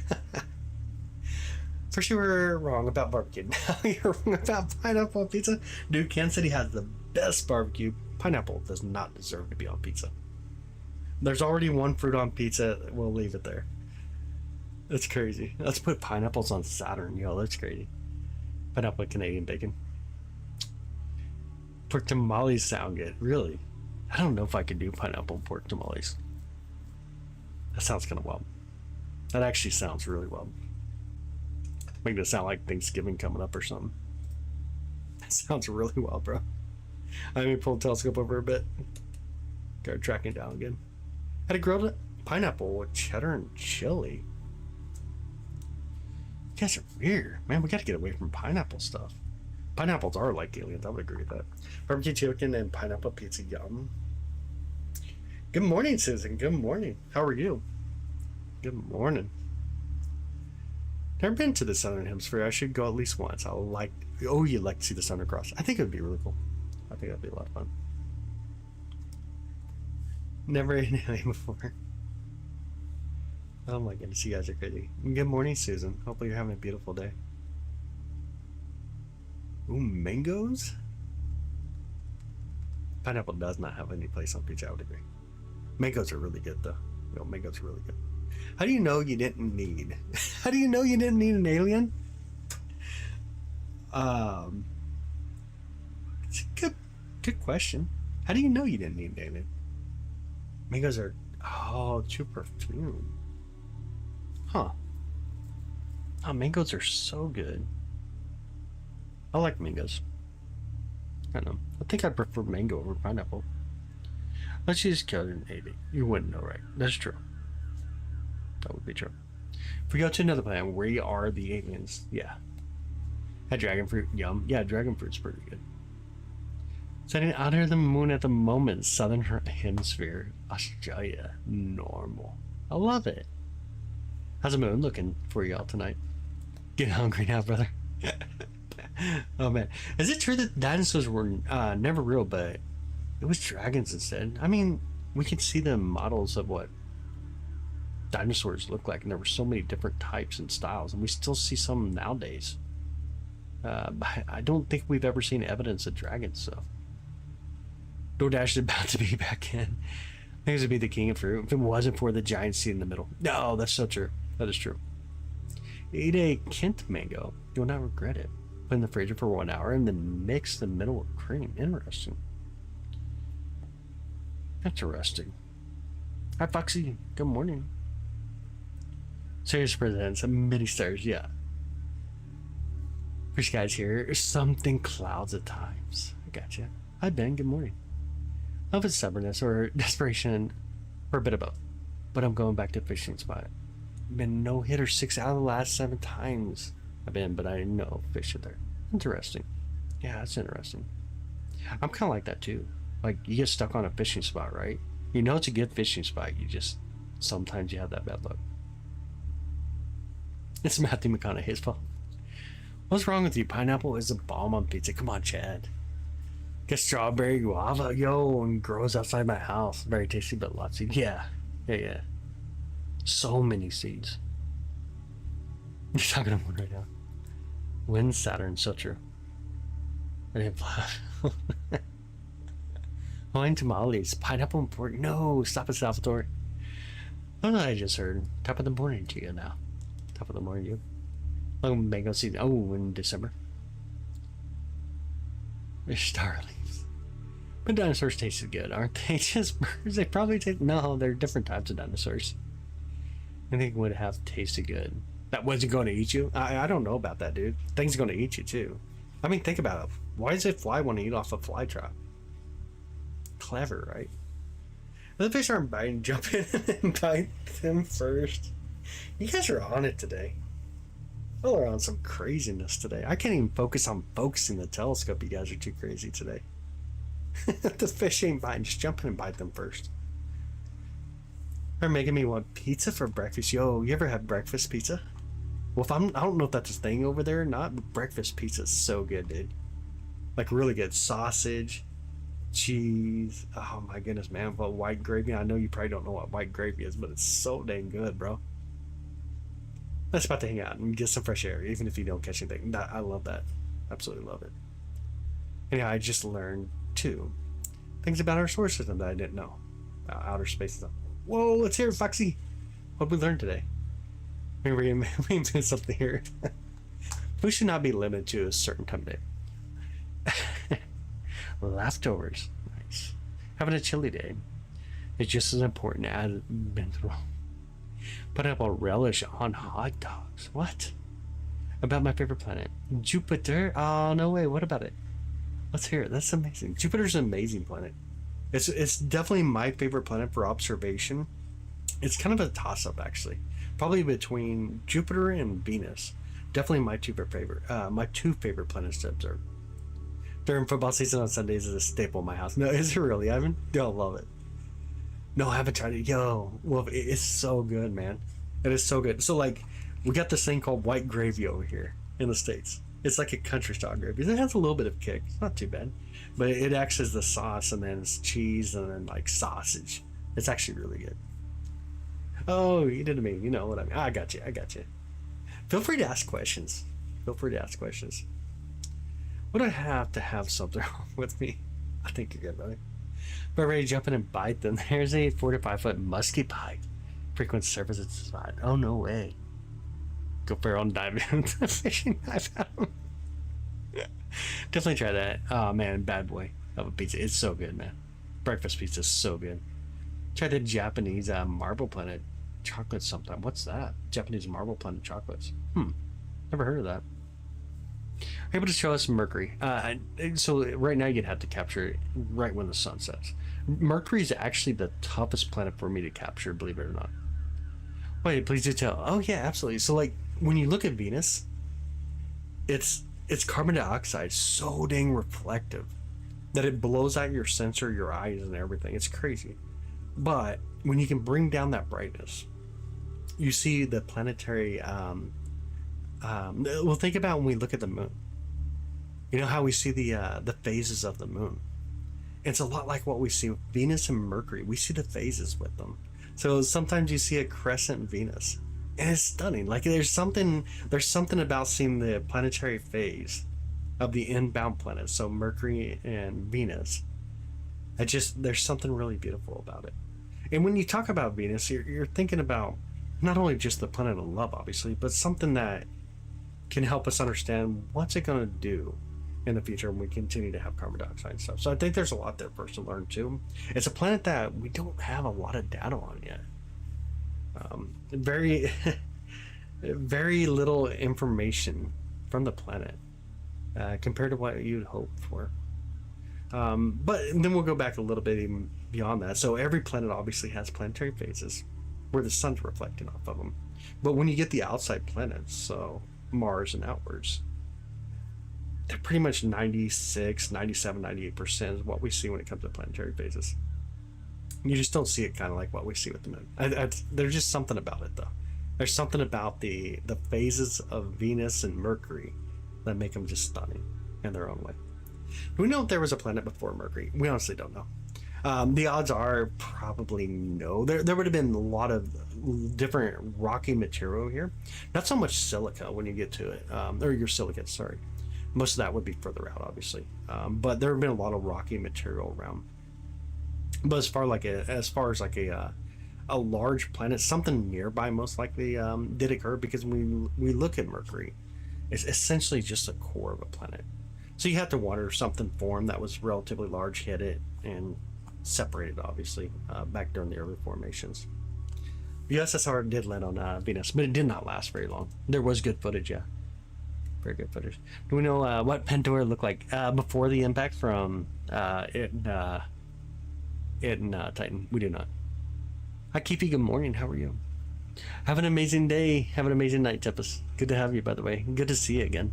First you were wrong about barbecue. Now you're wrong about pineapple on pizza. Dude, Kansas City has the best barbecue. Pineapple does not deserve to be on pizza. There's already one fruit on pizza. We'll leave it there. That's crazy. Let's put pineapples on Saturn. Yo, that's crazy. Pineapple with Canadian bacon. Pork tamales sound good. Really? I don't know if I could do pineapple and pork tamales. That sounds kind of wild. That actually sounds really wild. Making it sound like Thanksgiving coming up or something. That sounds really wild, bro. I may pull the telescope over a bit. Start tracking down again. Had a grilled pineapple with cheddar and chili. You guys are weird. Man, we gotta get away from pineapple stuff. Pineapples are like aliens. I would agree with that. Barbecue chicken and pineapple pizza. Yum. Good morning, Susan. Good morning. How are you? Good morning. Never been to the Southern Hemisphere. I should go at least once. I like. Oh, you'd like to see the Southern Cross. I think it would be really cool. I think that'd be a lot of fun. Never ate an alien before. Oh my goodness, you guys are crazy. Good morning, Susan. Hopefully you're having a beautiful day. Ooh, mangoes? Pineapple does not have any place on pizza, I would agree. Mangoes are really good, though. Yo, mangoes are really good. How do you know you didn't need? How do you know you didn't need an alien? It's a good question. How do you know you didn't need an alien? Mangoes are too perfume. Huh. Oh, mangoes are so good. I like mangoes. I don't know. I think I prefer mango over pineapple. Let's just kill it and eat it. You wouldn't know, right? That's true. That would be true. If we go to another planet, where are the aliens? Yeah. Had dragon fruit. Yum. Yeah, dragon fruit's pretty good. Setting under the moon at the moment. Southern Hemisphere. Australia. Normal. I love it. How's the moon looking for y'all tonight? Getting hungry now, brother. Oh, man. Is it true that dinosaurs were never real, but it was dragons instead? I mean, we can see the models of what dinosaurs look like, and there were so many different types and styles, and we still see some nowadays. I don't think we've ever seen evidence of dragons, so. DoorDash is about to be back in. I think this would be the king of fruit if it wasn't for the giant seed in the middle. No, that's so true. That is true. Eat a Kent mango. You will not regret it. Put in the freezer for 1 hour and then mix the middle with cream. Interesting. Interesting. Hi, Foxy. Good morning. Serious presents. Mini stars. Yeah. Fish guys here. Something clouds at times. I gotcha. Hi, Ben. Good morning. Love is stubbornness or desperation or a bit of both. But I'm going back to fishing spot. Been no hitter 6 out of the last 7 times I've been, but I know fish are there. Interesting. Yeah, that's interesting. I'm kind of like that too. Like, you get stuck on a fishing spot, right? You know it's a good fishing spot. You just Sometimes you have that bad luck. It's Matthew McConaughey's fault. What's wrong with you? Pineapple is a bomb on pizza. Come on, Chad. Get strawberry guava, yo, and grows outside my house. Very tasty, but lots of seeds. Yeah. So many seeds. You're talking to one right now. When Saturn, so true. I didn't laugh. Hawaiian tamales, pineapple and pork. No, stop it, Salvatore. Oh no, I just heard. Top of the morning to you now. Top of the morning to you. Oh, mango seed. Oh, in December. Star leaves. But dinosaurs tasted good, aren't they? Just birds. They probably taste. No, they're different types of dinosaurs. I think it would have tasted good. That wasn't going to eat you? I don't know about that, dude. Things going to eat you too. I mean, think about it. Why does a fly want to eat off a fly trap? Clever, right? The fish aren't biting, jump in and bite them first. You guys are on it today. Y'all are on some craziness today. I can't even focus on focusing the telescope. You guys are too crazy today. The fish ain't biting, just jump in and bite them first. They're making me want pizza for breakfast. Yo, you ever have breakfast pizza? Well, I don't know if that's a thing over there or not, but breakfast pizza is so good, dude. Like, really good. Sausage, cheese. Oh, my goodness, man. But white gravy. I know you probably don't know what white gravy is, but it's so dang good, bro. That's about to hang out and get some fresh air, even if you don't catch anything. I love that. Absolutely love it. And yeah, I just learned, too, things about our solar system that I didn't know. Outer space and stuff. Whoa, let's hear it, Foxy. What did we learn today? Maybe we made something here. We should not be limited to a certain time of day. Leftovers. Nice. Having a chilly day is just as important as been through. Pineapple relish on hot dogs. What? About my favorite planet. Jupiter? Oh, no way. What about it? Let's hear it. That's amazing. Jupiter's an amazing planet. It's definitely my favorite planet for observation. It's kind of a toss-up, actually. Probably between Jupiter and Venus. Definitely my two favorite planets to observe. During football season on Sundays is a staple in my house. No, is it really, Ivan? Don't love it. No, I haven't tried it. Yo, well, it's so good, man. It is so good. So, like, we got this thing called white gravy over here in the States. It's like a country style gravy. It has a little bit of kick. It's not too bad. But it acts as the sauce, and then it's cheese, and then, like, sausage. It's actually really good. Oh, you didn't mean. You know what I mean. I got you. Feel free to ask questions. What do I have to have something wrong with me? I think you're good, buddy. But ready to jump in and bite them. There's a 4 to 5 foot musky pike. Frequent surface at the spot. Oh, no way. Go for on dive into the fishing knife at him. Definitely try that. Oh, man, bad boy of a pizza. It's so good, man. Breakfast pizza is so good. Try the Japanese marble planet chocolate sometime. What's that? Japanese marble planet chocolates. Never heard of that. Able to show us Mercury. So right now you'd have to capture it right when the sun sets. Mercury is actually the toughest planet for me to capture, believe it or not. Wait, please do tell. Oh yeah, absolutely. So like when you look at Venus, it's carbon dioxide so dang reflective that it blows out your sensor, your eyes, and everything. It's crazy. But when you can bring down that brightness, you see the planetary. Well, think about when we look at the moon. You know how we see the phases of the moon. It's a lot like what we see with Venus and Mercury. We see the phases with them. So sometimes you see a crescent Venus, and it's stunning. Like there's something about seeing the planetary phase of the inbound planets. So Mercury and Venus. There's something really beautiful about it. And when you talk about Venus, you're thinking about not only just the planet of love, obviously, but something that can help us understand what's it going to do in the future when we continue to have carbon dioxide and stuff. So I think there's a lot there for us to learn too. It's a planet that we don't have a lot of data on yet. Very, very little information from the planet compared to what you'd hope for. But then we'll go back a little bit even beyond that. So every planet obviously has planetary phases where the sun's reflecting off of them. But when you get the outside planets, so Mars and outwards, they're pretty much 96, 97, 98% is what we see when it comes to planetary phases. You just don't see it kind of like what we see with the moon. There's just something about it, though. There's something about the phases of Venus and Mercury that make them just stunning in their own way. Do we know if there was a planet before Mercury? We honestly don't know. The odds are probably no. There would have been a lot of different rocky material here. Not so much silica when you get to it, or your silicate, sorry. Most of that would be further out, obviously. But there have been a lot of rocky material around. But as far as like a large planet, something nearby most likely did occur, because when we look at Mercury, it's essentially just a core of a planet. So you have to wonder if something formed that was relatively large, hit it, and separated, obviously, back during the early formations. The USSR did land on Venus, but it did not last very long. There was good footage, yeah. Very good footage. Do we know what Pandora looked like before the impact from it and Titan? We do not. Hi, Keefe. Good morning. How are you? Have an amazing day. Have an amazing night, Tempest. Good to have you, by the way. Good to see you again.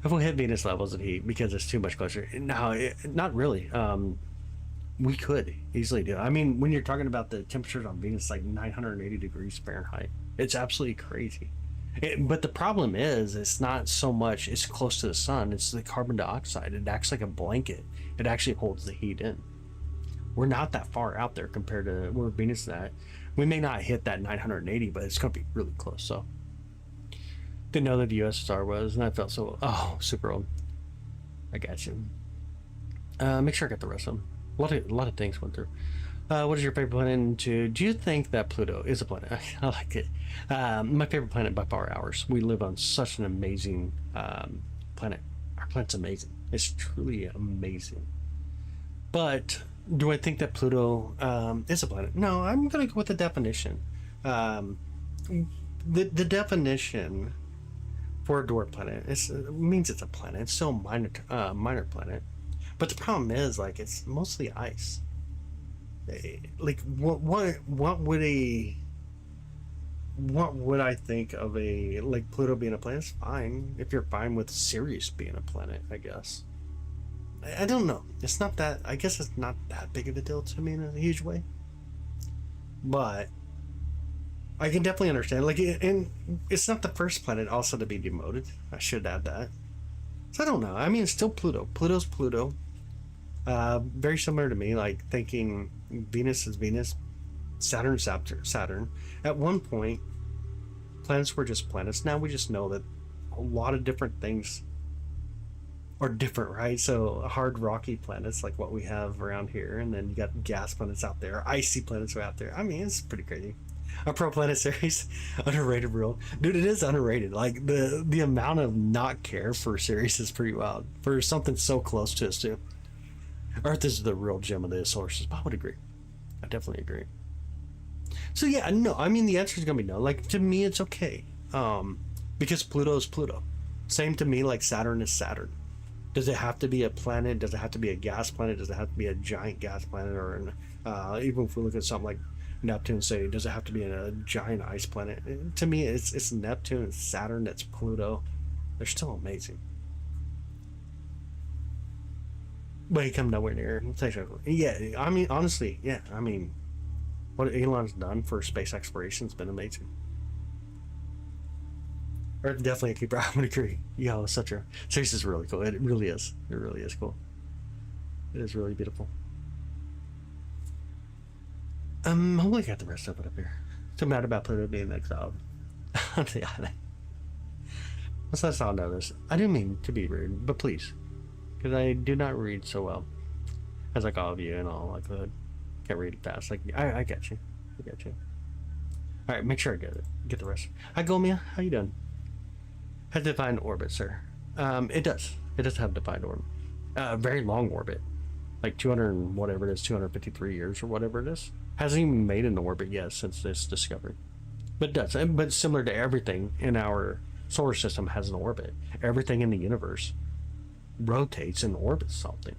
If we hit Venus levels of heat because it's too much closer, no, not really. We could easily do it. I mean, when you're talking about the temperatures on Venus, like 980 degrees Fahrenheit, it's absolutely crazy. But the problem is, it's not so much it's close to the sun, it's the carbon dioxide. It acts like a blanket. It actually holds the heat in. We're not that far out there compared to where Venus is at. We may not hit that 980, but it's going to be really close. So, didn't know that the USSR was, and I felt so, super old. I got you. Make sure I got the rest of them. A lot of things went through. What is your favorite planet? Do you think that Pluto is a planet? I like it. My favorite planet by far, ours. We live on such an amazing planet. Our planet's amazing. It's truly amazing. But do I think that Pluto is a planet? No, I'm going to go with the definition. The definition for a dwarf planet means it's a planet. It's still a minor planet. But the problem is, like, it's mostly ice. Like, what would I think of like Pluto being a planet? It's fine if you're fine with Sirius being a planet, I guess. I don't know. It's not that. I guess it's not that big of a deal to me in a huge way. But I can definitely understand. Like, and it's not the first planet also to be demoted. I should add that. So I don't know. I mean, it's still Pluto. Pluto's Pluto. Very similar to me, like thinking Venus is Venus, Saturn is Saturn. At one point, planets were just planets. Now we just know that a lot of different things are different, right? So hard, rocky planets like what we have around here, and then you got gas planets out there, icy planets are out there. I mean, it's pretty crazy. Our Pro Planet series, underrated, real dude. It is underrated. Like the amount of not care for series is pretty wild for something so close to us too. Earth is the real gem of the solar system. I would agree. I definitely agree. So yeah, no. I mean, the answer is gonna be no. Like, to me, it's okay. Because Pluto is Pluto. Same to me, like Saturn is Saturn. Does it have to be a planet? Does it have to be a gas planet? Does it have to be a giant gas planet? Or even if we look at something like Neptune, say, does it have to be a giant ice planet? To me, it's Neptune, it's Saturn, it's Pluto. They're still amazing. But he come nowhere near. Yeah, I mean, honestly, yeah. I mean, what Elon's done for space exploration has been amazing. Or definitely a keeper. I would agree. Yo, such a series is really cool. It really is. It really is cool. It is really beautiful. Hopefully I got the rest of it up here. So mad about Pluto being exiled on the island. Let's let us all know this. I didn't mean to be rude, but please. Because I do not read so well as like all of you, and all likelihood can't read it fast. Like I get you, I get you. All right, make sure I get the rest. Hi, Gomia, how you doing? Has defined orbit, sir. It does. It does have defined orbit. Very long orbit, like 200 and whatever it is, 253 years or whatever it is. Hasn't even made an orbit yet since this discovery, but it does. But similar to everything in our solar system has an orbit. Everything in the universe rotates and orbits something.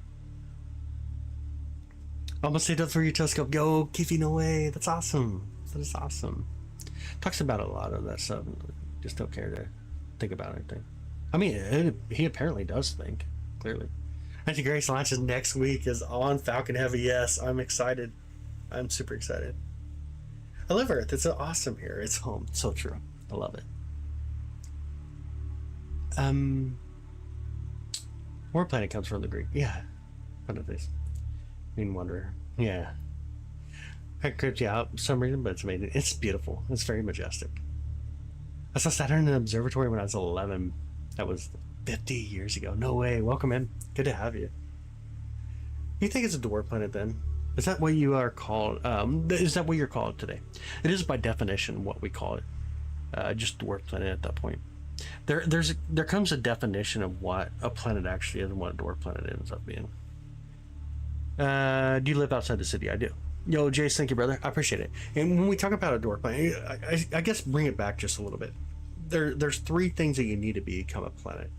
Almost say that for your telescope. Yo, Kiffy, no way. That's awesome. That is awesome. Talks about a lot of that stuff. Just don't care to think about anything. I mean, he apparently does think, clearly. Anti-Grace launches next week is on Falcon Heavy. Yes, I'm excited. I'm super excited. I love Earth. It's awesome here. It's home. So true. I love it. More planet comes from the Greek. Yeah. One of these. Mean Wanderer. Yeah. I creeped you out for some reason, but it's amazing. It's beautiful. It's very majestic. I saw Saturn in an observatory when I was 11. That was 50 years ago. No way. Welcome in. Good to have you. You think it's a dwarf planet then? Is that what you are called? Is that what you're called today? It is by definition what we call it. Just dwarf planet at that point. There comes a definition of what a planet actually is and what a dwarf planet ends up being. Do you live outside the city? I do. Yo, Jace, thank you, brother. I appreciate it. And when we talk about a dwarf planet, I guess bring it back just a little bit. There's three things that you need to become a planet.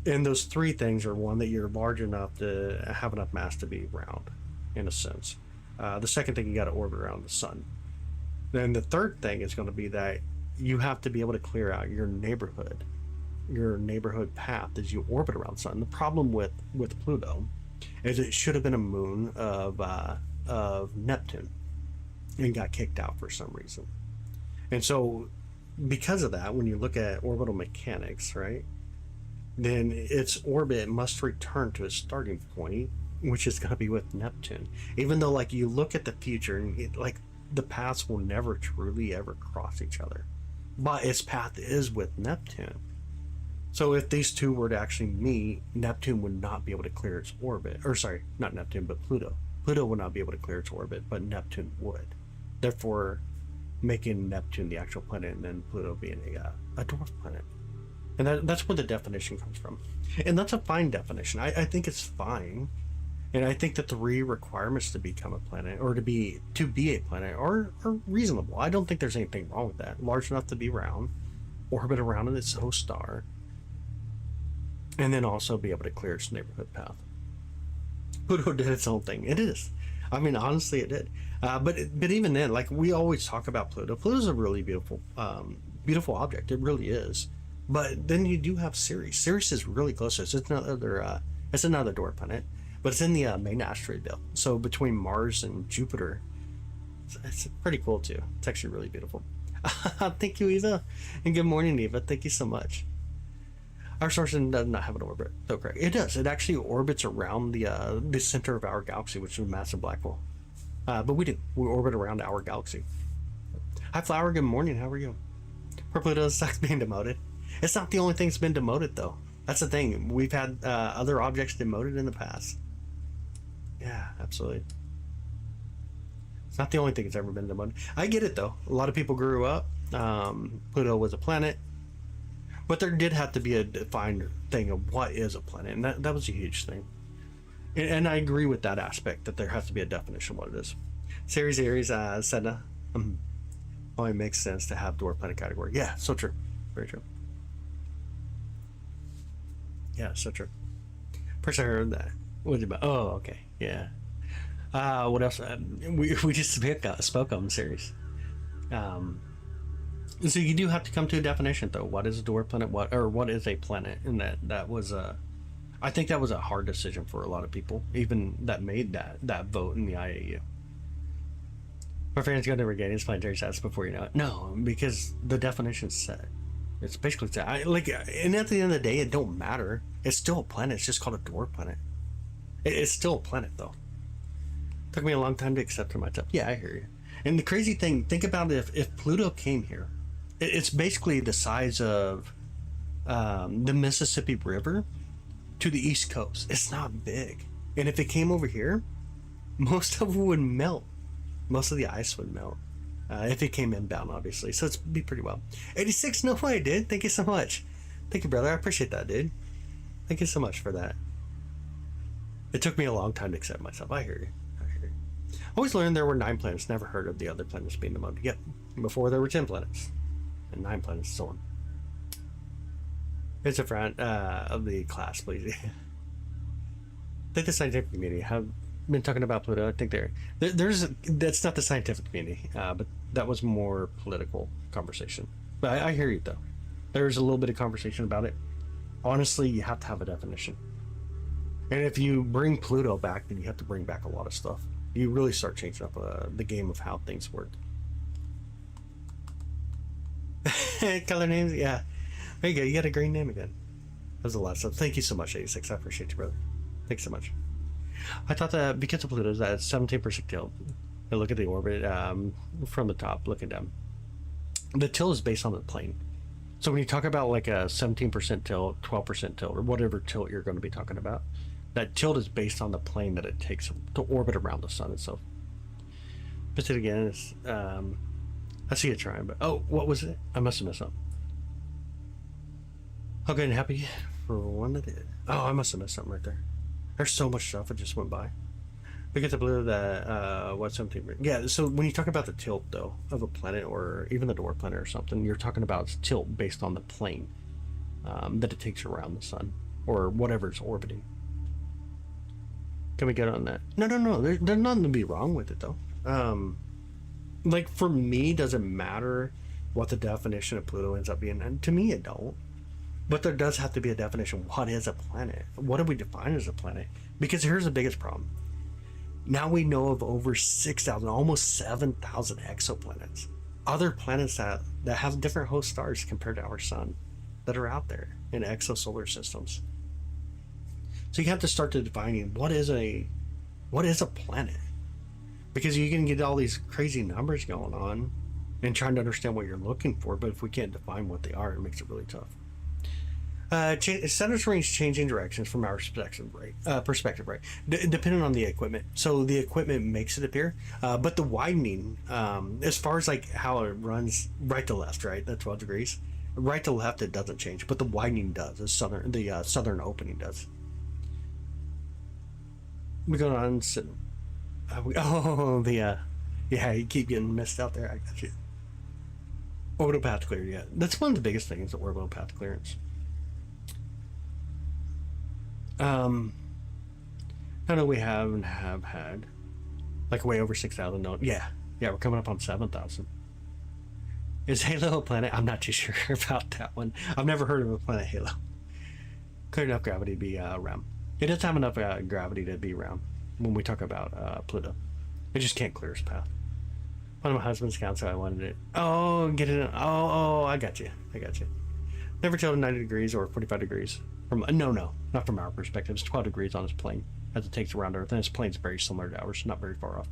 And those three things are, one, that you're large enough to have enough mass to be round, in a sense. The second thing, you got to orbit around the sun. Then the third thing is going to be that you have to be able to clear out your neighborhood path as you orbit around the sun. The problem with Pluto is it should have been a moon of Neptune and got kicked out for some reason. And so because of that, when you look at orbital mechanics, right, then its orbit must return to its starting point, which is going to be with Neptune. Even though, like, you look at the future and like the paths will never truly ever cross each other, but its path is with Neptune. So if these two were to actually meet, Neptune would not be able to clear its orbit. Or sorry, not Neptune, but Pluto. Pluto would not be able to clear its orbit, but Neptune would. Therefore, making Neptune the actual planet and then Pluto being a dwarf planet. And that's where the definition comes from. And that's a fine definition. I think it's fine. And I think the three requirements to become a planet, or to be a planet, are reasonable. I don't think there's anything wrong with that. Large enough to be round, orbit around its host star, and then also be able to clear its neighborhood path. Pluto did its own thing. It is. I mean, honestly, it did. But even then, like, we always talk about Pluto. Pluto's a really beautiful object. It really is. But then you do have Ceres. Ceres is really close to us. It's another dwarf planet, but it's in the main asteroid belt. So between Mars and Jupiter, it's pretty cool too. It's actually really beautiful. Thank you, Eva, and good morning, Eva. Thank you so much. Our star system does not have an orbit, though, correct? It does. It actually orbits around the center of our galaxy, which is a massive black hole. But we orbit around our galaxy. Hi, Flower. Good morning. How are you? Poor Pluto sucks being demoted. It's not the only thing that's been demoted, though. That's the thing. We've had other objects demoted in the past. Yeah, absolutely. It's not the only thing that's ever been demoted. I get it, though. A lot of people grew up. Pluto was a planet. But there did have to be a defined thing of what is a planet. And that was a huge thing. And I agree with that aspect, that there has to be a definition of what it is. Series Sedna. Only makes sense to have dwarf planet category. Yeah, so true. Very true. Yeah, so true. First I heard that. What was it about? Oh, okay. Yeah. What else? We just spoke on the series. So you do have to come to a definition, though. What is a dwarf planet? What is a planet? And that was I think that was a hard decision for a lot of people, even that made that vote in the IAU. My friend's going to regain his planetary status before you know it. No, because the definition's set. It's basically set. And at the end of the day, it don't matter. It's still a planet. It's just called a dwarf planet. It's still a planet, though. Took me a long time to accept it myself. Yeah, I hear you. And the crazy thing, think about it, if Pluto came here, it's basically the size of the Mississippi River to the East Coast. It's not big. And if it came over here, most of it would melt. Most of the ice would melt. If it came inbound, obviously. So it'd be pretty well. 86, no way, dude. Thank you so much. Thank you, brother. I appreciate that, dude. Thank you so much for that. It took me a long time to accept myself. I hear you. Always learned there were 9 planets. Never heard of the other planets being demoted. Yep. Before there were 10 planets. And 9 planets, so on. It's a friend of the class, please. I think the scientific community have been talking about Pluto. I think that's not the scientific community, but that was more political conversation. But I hear you, though. There's a little bit of conversation about it. Honestly, you have to have a definition. And if you bring Pluto back, then you have to bring back a lot of stuff. You really start changing up the game of how things work. Color names, yeah. There you go. You got a green name again. That was a lot of stuff. Thank you so much, 86. I appreciate you, brother. Thanks so much. I thought that because of Pluto's that 17% tilt. I look at the orbit from the top, looking down. The tilt is based on the plane. So when you talk about like a 17% tilt, 12% tilt, or whatever tilt you're going to be talking about, that tilt is based on the plane that it takes to orbit around the sun itself. But it again, it's, I see it trying, but oh, what was it? I must have messed up. Okay, and happy for one that did. Oh, I must have missed something right there. There's so much stuff that just went by. We get to believe that what's something. Yeah, so when you talk about the tilt though of a planet or even the dwarf planet or something, you're talking about tilt based on the plane that it takes around the sun or whatever it's orbiting. Can we get on that? No. There's nothing to be wrong with it though. Like for me, does it matter what the definition of Pluto ends up being? And to me, it don't. But there does have to be a definition. What is a planet? What do we define as a planet? Because here's the biggest problem. Now we know of over 6,000, almost 7,000 exoplanets. Other planets that have different host stars compared to our sun that are out there in exosolar systems. So you have to start to defining what is a planet? Because you can get all these crazy numbers going on and trying to understand what you're looking for, but if we can't define what they are, it makes it really tough. Saturn's rings changing directions from our perspective, right? Depending on the equipment. So the equipment makes it appear, but the widening, as far as like how it runs right to left, right? That's 12 degrees. Right to left, it doesn't change, but the widening does. The southern opening does. We go on. Yeah, you keep getting missed out there. I got you. Orbital path clear, yeah. That's one of the biggest things, the orbital path clearance. I know we have had like way over 6,000. No, yeah, we're coming up on 7,000. Is Halo a planet? I'm not too sure about that one. I've never heard of a planet Halo. Clear enough gravity to be round. It does have enough gravity to be round when we talk about Pluto. It just can't clear its path. One of my husband's counts, so I wanted it. Oh, get it. Oh, I got you. Never tilted 90 degrees or 45 degrees. No, not from our perspective. It's 12 degrees on its plane as it takes around Earth, and its plane's very similar to ours, not very far off.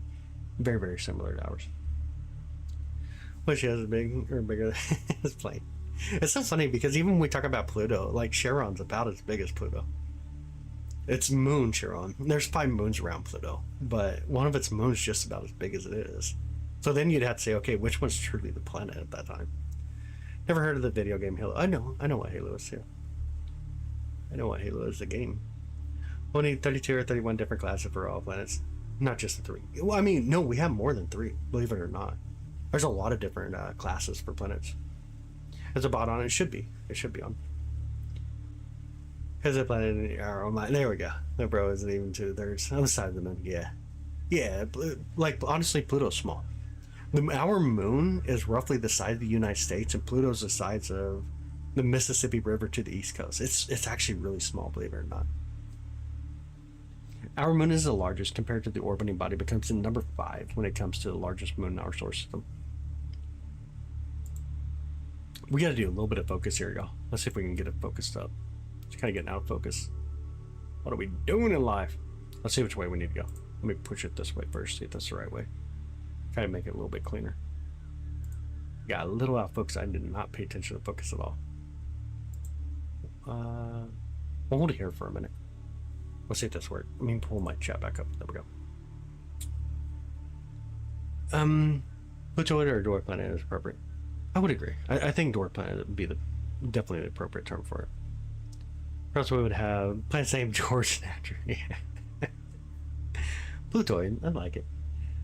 Very, very similar to ours. Wish it was big or bigger than his plane. It's so funny because even when we talk about Pluto, like Charon's about as big as Pluto. It's moon Charon. There's 5 moons around Pluto, but one of its moons just about as big as it is. So then you'd have to say, okay, which one's truly the planet at that time? Never heard of the video game Halo. I know what Halo is too. I know what Halo is, the game. Only 32 or 31 different classes for all planets. Not just the 3. Well, I mean, no, we have more than 3, believe it or not. There's a lot of different classes for planets. There's a bot on it. It should be on. Has a planet in our own mind. There we go. No, bro, isn't even 2/3 on the side of the moon. Yeah. Like honestly, Pluto's small. Our moon is roughly the size of the United States, and Pluto's the size of the Mississippi River to the East Coast. It's actually really small, believe it or not. Our moon is the largest compared to the orbiting body, but comes in number 5 when it comes to the largest moon in our solar system. We got to do a little bit of focus here, y'all. Let's see if we can get it focused up. It's kind of getting out of focus. What are we doing in life? Let's see which way we need to go. Let me push it this way first, see if that's the right way. Try to make it a little bit cleaner. Got a little out of focus. I did not pay attention to focus at all. We'll hold it here for a minute. Let's see if this works. Let me pull my chat back up. There we go. Pluto or dwarf planet is appropriate. I would agree. I think dwarf planet would be definitely the appropriate term for it. Or else we would have planets named George and Andrew. Yeah. Plutoid, I like it.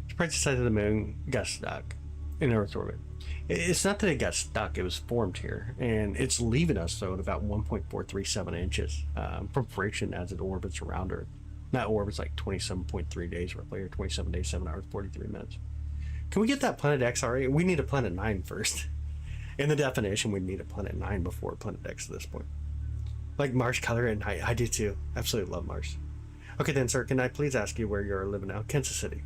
Surprised the size of the moon got stuck in Earth's orbit. It's not that it got stuck, it was formed here. And it's leaving us, though, at about 1.437 inches from friction as it orbits around Earth. That orbits like 27.3 days roughly, or 27 days, 7 hours, 43 minutes. Can we get that Planet X already? We need a Planet 9 first. In the definition, we need a Planet 9 before Planet X at this point. Like Mars color and height. I do too. Absolutely love Mars. Okay then, sir, can I please ask you where you're living now? Kansas City.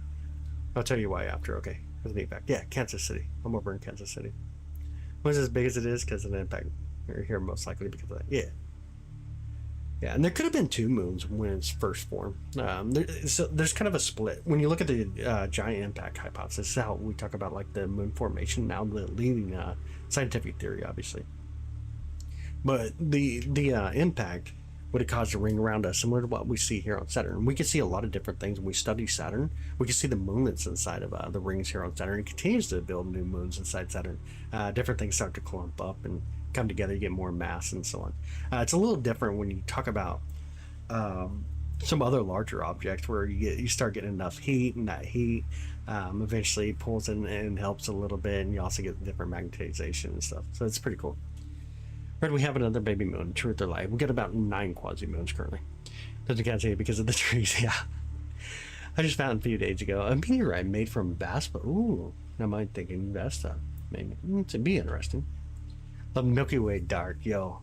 I'll tell you why after. Okay, let's meet back. Yeah, Kansas City. I'm over in Kansas City. Was as big as it is because of the impact. You're here most likely because of that. Yeah. Yeah, and there could have been two moons when it's first formed. There's kind of a split. When you look at the giant impact hypothesis, this is how we talk about like the moon formation, now the leading scientific theory, obviously. But the impact would have caused a ring around us, similar to what we see here on Saturn. We can see a lot of different things when we study Saturn. We can see the moon that's inside of the rings here on Saturn. It continues to build new moons inside Saturn. Different things start to clump up and come together, you get more mass and so on. It's a little different when you talk about some other larger objects where you start getting enough heat, and that heat eventually pulls in and helps a little bit, and you also get different magnetization and stuff. So it's pretty cool. Right, we have another baby moon, Truth or Lie. We got about 9 quasi-moons currently. Doesn't count it because of the trees, yeah. I just found a few days ago a meteorite made from Vespa. Ooh, now I'm thinking Vesta. Maybe it'd be interesting. The Milky Way dark, yo.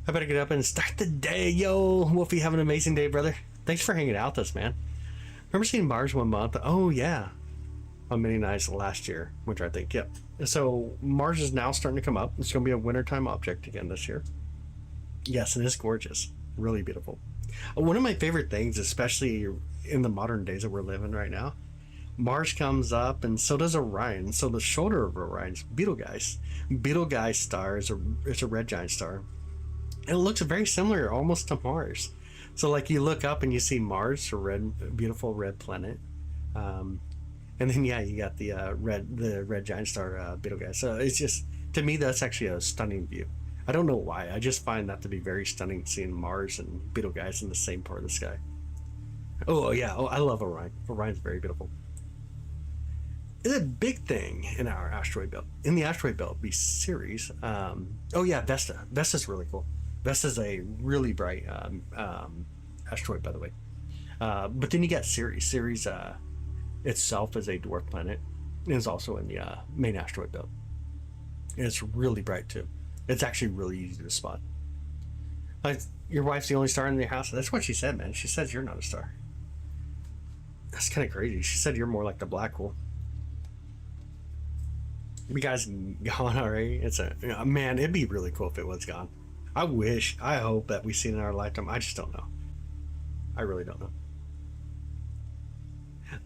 I better get up and start the day, yo. Wolfie, have an amazing day, brother. Thanks for hanging out with us, man. Remember seeing Mars one month? Oh, yeah. On many nights last year, winter, I think. Yep. So Mars is now starting to come up. It's going to be a wintertime object again this year. Yes, and it's gorgeous. Really beautiful. One of my favorite things, especially in the modern days that we're living right now, Mars comes up, and so does Orion. So the shoulder of Orion's Betelgeuse. Betelgeuse star it's a red giant star. And it looks very similar, almost to Mars. So like you look up and you see Mars, a red, beautiful red planet. And then yeah, you got the red giant star Betelgeuse. So it's just, to me, that's actually a stunning view. I don't know why. I just find that to be very stunning, seeing Mars and Betelgeuse in the same part of the sky. Oh yeah, I love Orion. Orion's very beautiful. It's a big thing in our asteroid belt. In the asteroid belt, be Ceres. Oh yeah, Vesta. Vesta's really cool. Vesta's a really bright asteroid, by the way. But then you got Ceres. Ceres itself is a dwarf planet. It is also in the main asteroid belt. And it's really bright too. It's actually really easy to spot. Like, your wife's the only star in your house? That's what she said, man. She says you're not a star. That's kind of crazy. She said you're more like the black hole. You guys gone already? It's man, it'd be really cool if it was gone. I hope that we see it in our lifetime. I just don't know. I really don't know.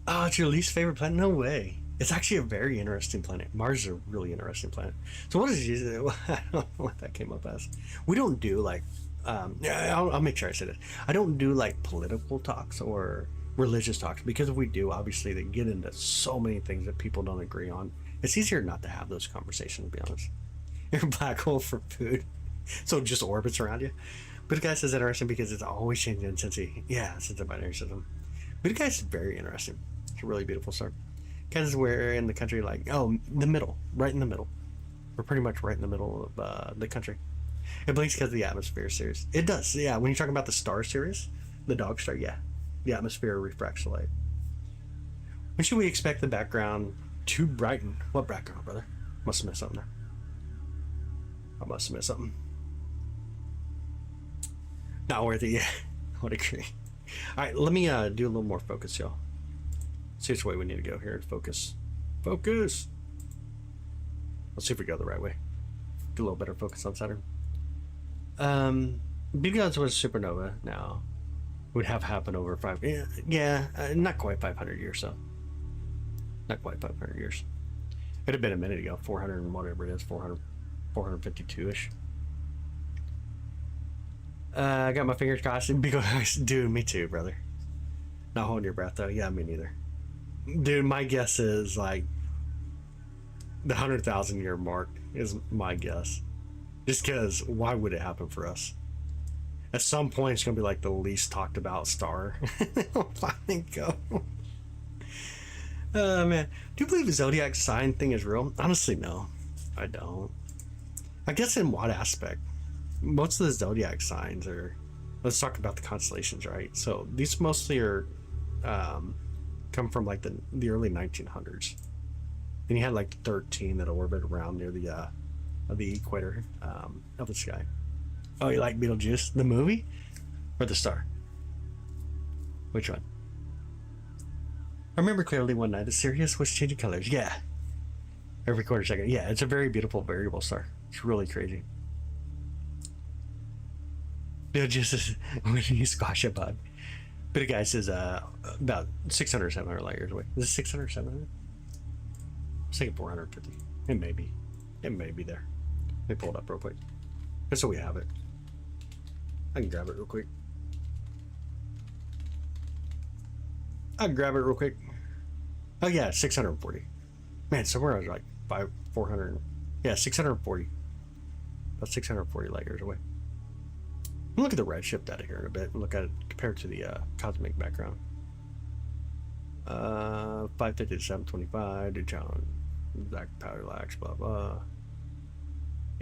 Oh, it's your least favorite planet? No way. It's actually a very interesting planet. Mars is a really interesting planet. So what is it? I don't know what that came up as. We don't do like, I'll make sure I said it. I don't do like political talks or religious talks, because if we do, obviously they get into so many things that people don't agree on. It's easier not to have those conversations, to be honest. You're a black hole for food, so it just orbits around you. But the guy says interesting because it's always changing since a binary system. But the guy's very interesting. It's a really beautiful star. Because we're in the country, like, the middle, right in the middle. We're pretty much right in the middle of the country. It blinks because of the atmosphere series. It does, yeah. When you're talking about the star series, the dog star, yeah. The atmosphere refracts the light. When should we expect the background to brighten? What background, brother? Must have missed something there. I must have missed something. Not worthy, yeah. I would agree. Alright, let me do a little more focus, y'all. See which way we need to go here. Focus. Focus! Let's see if we go the right way. Do a little better focus on Saturn. Because was supernova now would have happened over not quite 500 years, so. Not quite 500 years. It'd have been a minute ago, 400 and whatever it is, 452-ish. I got my fingers crossed because, dude, me too, brother. Not holding your breath, though. Yeah, me neither. Dude, my guess is, like, the 100,000 year mark is my guess. Just because, why would it happen for us? At some point, it's going to be, like, the least talked about star. It'll finally go. Man. Do you believe the zodiac sign thing is real? Honestly, no. I don't. I guess in what aspect? Most of the zodiac signs are, let's talk about the constellations, right? So these mostly are come from like the early 1900s. Then you had like 13 that orbit around near the equator of the sky. Oh, you like Beetlejuice, the movie, or the star? Which one? I remember clearly one night the Sirius was changing colors. Yeah. Every quarter second. Yeah, it's a very beautiful variable star. It's really crazy. Just when you squash a bug. But a guy says about 600 or 700 light years away. Is it 600 or 700? I was thinking 450. It may be. It may be there. Let me pull it up real quick. Just so we have it. I can grab it real quick. Oh yeah, 640. Man, somewhere I was like 400. Yeah, 640. About 640 light years away. We'll look at the redshift data here in a bit. We'll look at it compared to the cosmic background. 550 to 725. Duchan, exact parallax, blah blah.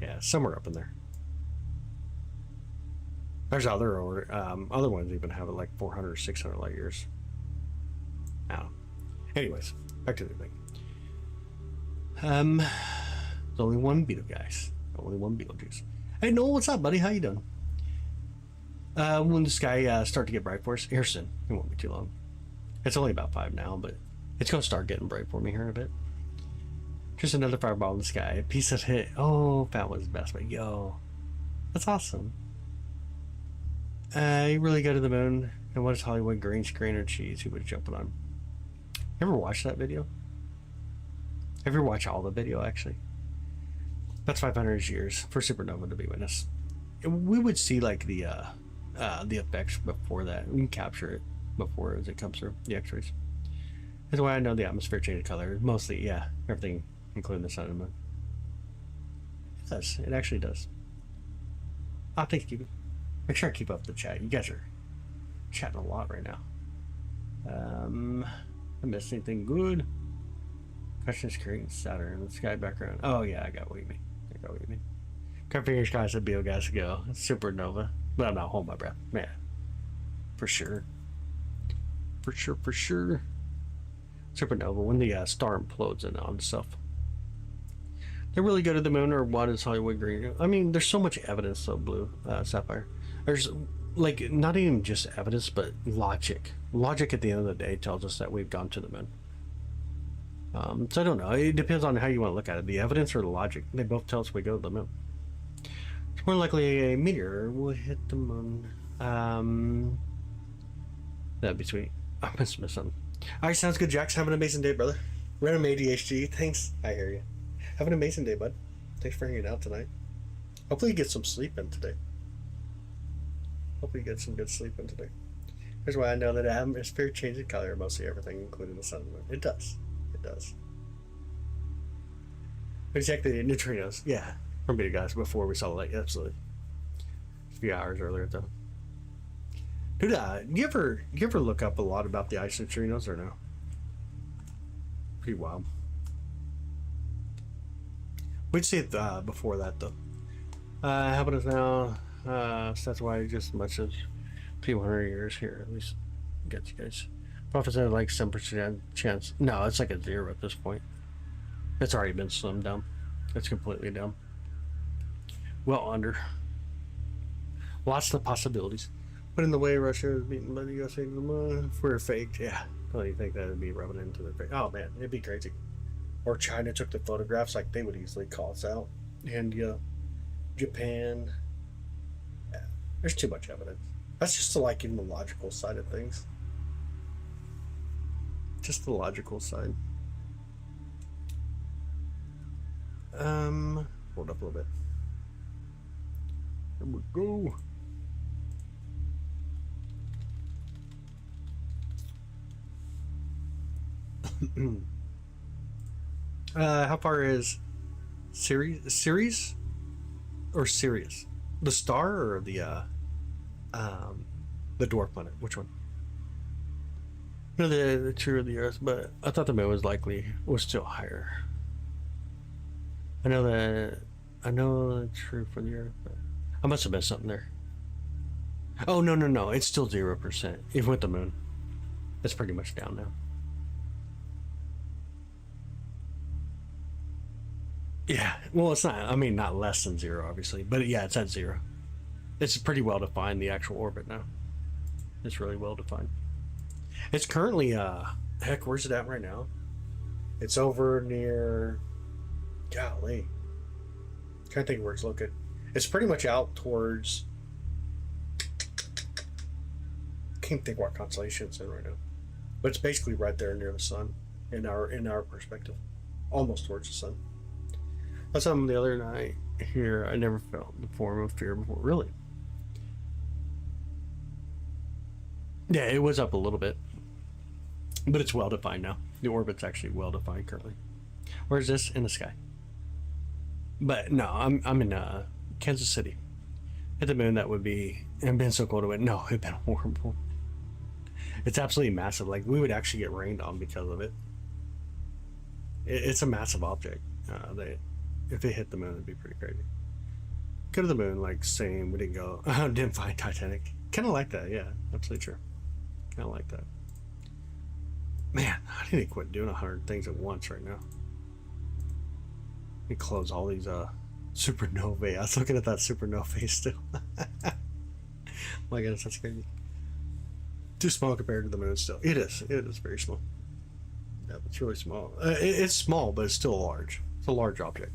Yeah, somewhere up in there. There's other ones even have it like 400 or 600 light years. Now, anyways, back to the thing. There's only one Beetle, guys. Only one Beetlejuice. Hey Noel, what's up, buddy? How you doing? When the sky start to get bright for us, here soon. It won't be too long. It's only about 5 now, but it's gonna start getting bright for me here in a bit. Just another fireball in the sky. A piece of hit. Oh, that was the best. But yo, that's awesome. You really go to the moon. And what is Hollywood green screen or cheese? Who was jumping on? Ever watch that video? Ever watch all the video actually? That's 500 years for supernova to be witnessed. We would see like the effects before that. We can capture it before as it comes through the X-rays. That's why I know the atmosphere changed color. Mostly, yeah, everything, including the sun and moon. It does. It actually does. Thanks, Keep it. Make sure I keep up the chat. You guys are chatting a lot right now. I missed anything good? Questions creating Saturn, the sky background. Oh yeah, I got what you mean. Cut fingers, guys, a biogas go. Supernova. But I'm not holding my breath. Man. For sure. Supernova, when the star implodes and on stuff. They're really good at the moon, or what is Hollywood green? I mean, there's so much evidence though, Blue Sapphire. There's like not even just evidence, but logic. Logic at the end of the day tells us that we've gone to the moon. So I don't know. It depends on how you want to look at it. The evidence or the logic. They both tell us we go to the moon. It's more likely a meteor will hit the moon. That'd be sweet. I must miss something. Alright, sounds good, Jax. Have an amazing day, brother. Random ADHD. Thanks. I hear you. Have an amazing day, bud. Thanks for hanging out tonight. Hopefully you get some sleep in today. Hopefully you get some good sleep in today. Here's why I know that atmosphere changes color, mostly everything, including the sun and the moon. It does. It does. Exactly, neutrinos. Yeah. From beta guys before we saw the light. Absolutely. A few hours earlier, though. Dude, you ever look up a lot about the ice neutrinos or no? Pretty wild. We'd see it before that, though. How about us now? So that's why just as much as 200 years here, at least get you guys. Prophets have like 7% chance. No, it's like a 0 at this point. It's already been slimmed down. It's completely down. Well under. Lots of possibilities. But in the way Russia is beaten by the USA, if we're faked, yeah. Don't you think that would be rubbing into their face? Oh man, it'd be crazy. Or China took the photographs, like they would easily call us out. India, Japan. Yeah, there's too much evidence. That's just like even the logical side of things. Just the logical side. Hold up a little bit. Here we go. How far is Ceres or Sirius? The star or the dwarf planet? Which one? No, the true of the Earth, but I thought the moon was still higher. I know the true for the Earth, but I must have missed something there. Oh no, it's still 0%. Even with the moon, it's pretty much down now. Yeah, well, it's not. I mean, not less than 0, obviously, but yeah, it's at 0. It's pretty well defined, the actual orbit now. It's really well defined. It's currently Heck, where's it at right now? It's over near. Golly. Can't think where it's located. It's pretty much out towards. Can't think what constellation it's in right now. But it's basically right there near the sun in our perspective. Almost towards the sun. That's something the other night here. I never felt the form of fear before. Really? Yeah, it was up a little bit. But it's well defined now. The orbit's actually well defined currently. Where's this? In the sky. But no, I'm in Kansas City. At the moon, that would be. And been so cold it went. No, it'd been horrible. It's absolutely massive. Like we would actually get rained on because of it. It's a massive object. If it hit the moon, it'd be pretty crazy. Go to the moon, like saying we didn't go, didn't find Titanic. Kind of like that, yeah, absolutely true. Kind of like that. Man, I need to quit doing 100 things at once right now. Let me close all these supernovae. I was looking at that supernovae still. My goodness, that's crazy. Too small compared to the moon still. It is. It is very small. Yeah, it's really small. It's small, but it's still large. It's a large object.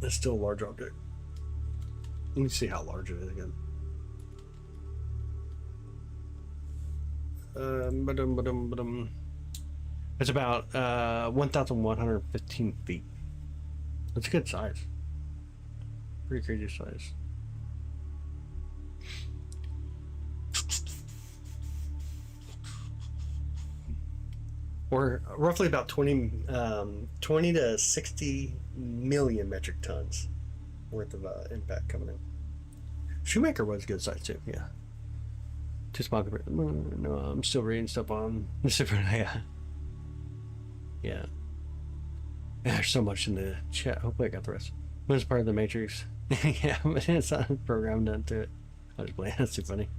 It's still a large object. Let me see how large it is again. It's about 1,115 feet. That's a good size. Pretty crazy size. Or roughly about 20 to 60 million metric tons worth of impact coming in. Shoemaker was a good size too, yeah. Too small compared to the moon. No, I'm still reading stuff on the super. Yeah. There's so much in the chat. Hopefully I got the rest. Moon's part of the Matrix. Yeah, but it's not programmed into it. I was playing. That's too funny.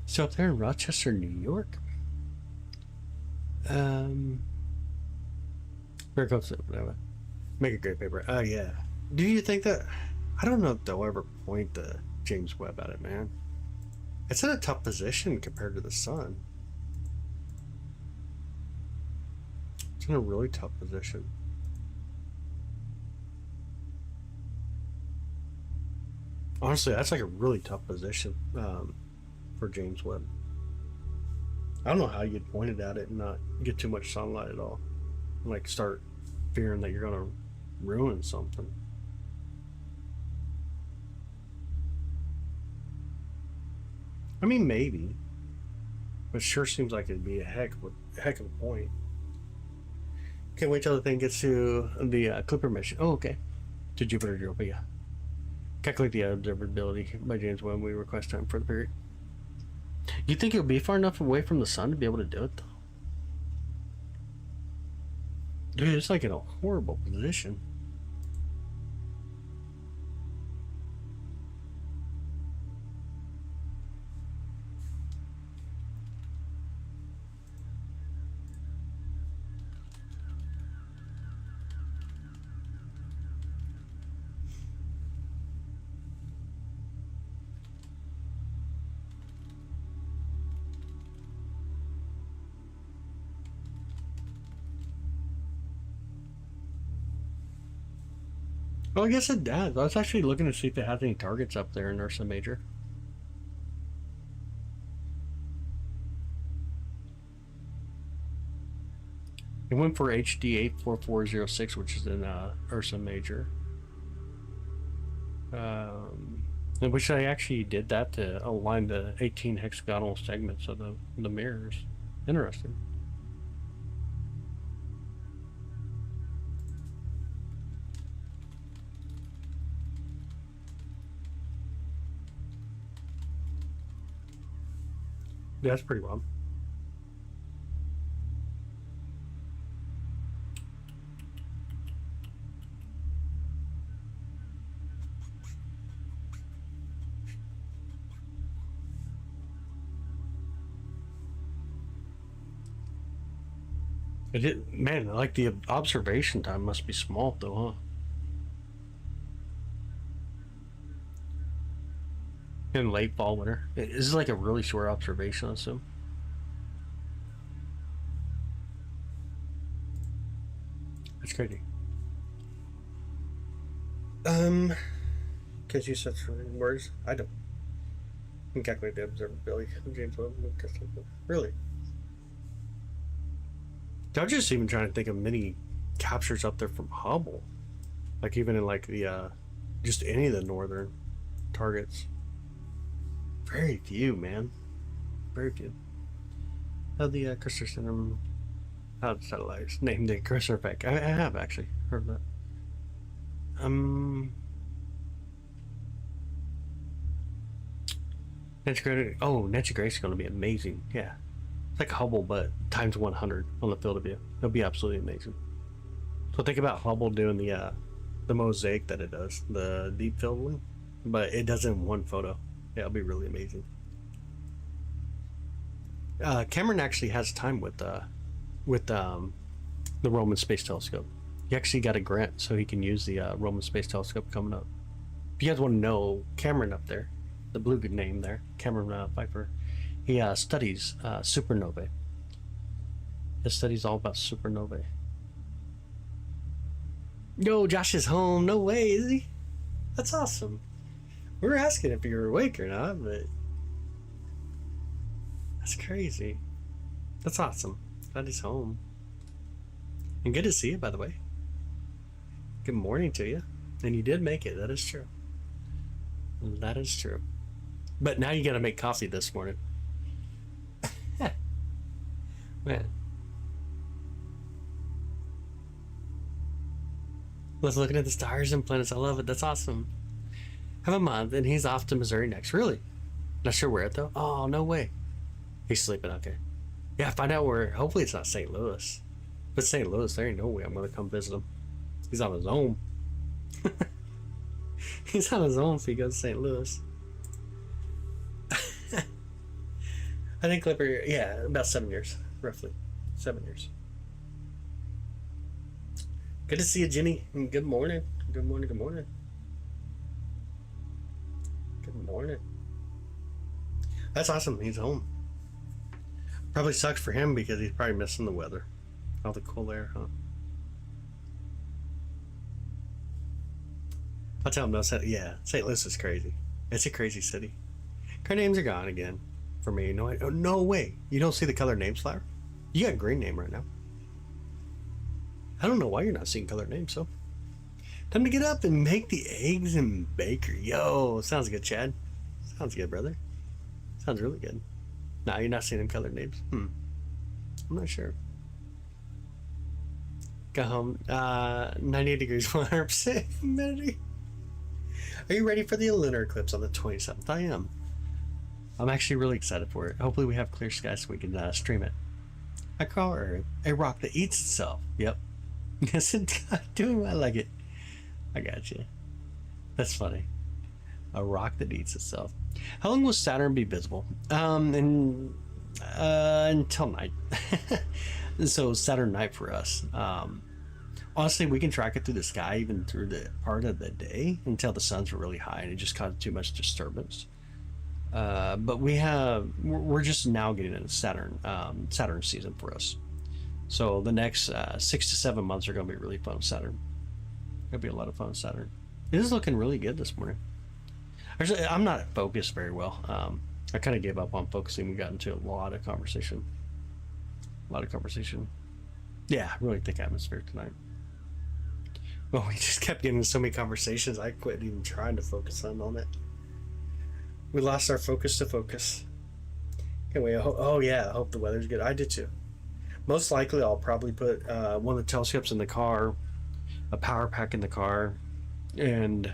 So up there in Rochester, New York. Very close to whatever. Make a great paper. Oh yeah. Do you think that? I don't know if they'll ever point the James Webb at it, man. It's in a tough position compared to the sun. It's in a really tough position. Honestly, that's like a really tough position for James Webb. I don't know how you'd point it at it and not get too much sunlight at all. Like start fearing that you're gonna ruin something. I mean, maybe, but it sure seems like it'd be a heck of a point. Can't wait till the thing gets to the Clipper mission. Oh, okay, to Jupiter Europa. Yeah. Calculate the observability by James Webb. We request time for the period. You think it'll be far enough away from the sun to be able to do it, though? Dude, it's like in a horrible position. Well, I guess it does. I was actually looking to see if it has any targets up there in Ursa Major. It went for HD 84406, which is in Ursa Major. In which I actually did that to align the 18 hexagonal segments of the mirrors. Interesting. Yeah, that's pretty wild. Man, like the observation time must be small though, huh? In late fall, winter. This is like a really short observation, I assume. crazy. Can't use such words. I don't. You can calculate the observability. James Webb. Really? I was just even trying to think of many captures up there from Hubble. Like even in like the just any of the northern targets. Very few, man. Very few. How the Cursor Center, how the satellites named the Cursor Effect. I have actually heard that. Netzigray is going to be amazing. Yeah, it's like Hubble, but times 100 on the field of view. It'll be absolutely amazing. So think about Hubble doing the mosaic that it does, the deep field one, but it does it in one photo. Yeah, it'll be really amazing. Cameron actually has time with the Roman Space Telescope. He actually got a grant so he can use the Roman Space Telescope coming up. If you guys want to know, Cameron up there, the blue good name there, Cameron Pfeiffer, he studies supernovae. He studies all about supernovae. Yo, Josh is home. No way, is he? That's awesome. We were asking if you were awake or not, but that's crazy. That's awesome. Glad he's home. And good to see you, by the way. Good morning to you. And you did make it. That is true. That is true. But now you gotta make coffee this morning. Man. Let's looking at the stars and planets. I love it. That's awesome. Have a month, and he's off to Missouri next. Really? Not sure where it though. Oh, no way. He's sleeping. Okay. Yeah, find out where. Hopefully it's not St. Louis. If it's St. Louis, there ain't no way I'm gonna come visit him. He's on his own. He's on his own if he goes to St. Louis. I think Clipper, yeah, about 7 years, roughly. 7 years. Good to see you, Jenny. Good morning. Good morning. Good morning. Good morning. That's awesome. He's home. Probably sucks for him because he's probably missing the weather. All the cool air, huh? I'll tell him no. Yeah, St. Louis is crazy. It's a crazy city. Car names are gone again for me. No way. You don't see the color names, Flower? You got a green name right now. I don't know why you're not seeing colored names, so. Time to get up and make the eggs and baker. Yo, sounds good, Chad. Sounds good, brother. Sounds really good. Nah, you're not seeing them colored names. I'm not sure. Got home. 98 degrees, 100% humidity. Are you ready for the lunar eclipse on the 27th? I am. I'm actually really excited for it. Hopefully we have clear skies so we can stream it. I call her a rock that eats itself. Yep. Yes, it's doing. I like it. I got you. That's funny. A rock that eats itself. How long will Saturn be visible? Until night. So Saturn night for us. Honestly, we can track it through the sky, even through the part of the day, until the suns are really high and it just causes too much disturbance. But we're just now getting into Saturn season for us. So the next 6 to 7 months are going to be really fun with Saturn. It'll be a lot of fun with Saturn. It is looking really good this morning. Actually, I'm not focused very well. I kind of gave up on focusing. We got into a lot of conversation. Yeah, really thick atmosphere tonight. Well, we just kept getting so many conversations, I quit even trying to focus on it. We lost our focus to focus. Anyway, oh yeah, I hope the weather's good. I did too. Most likely, I'll probably put one of the telescopes in the car, a power pack in the car, and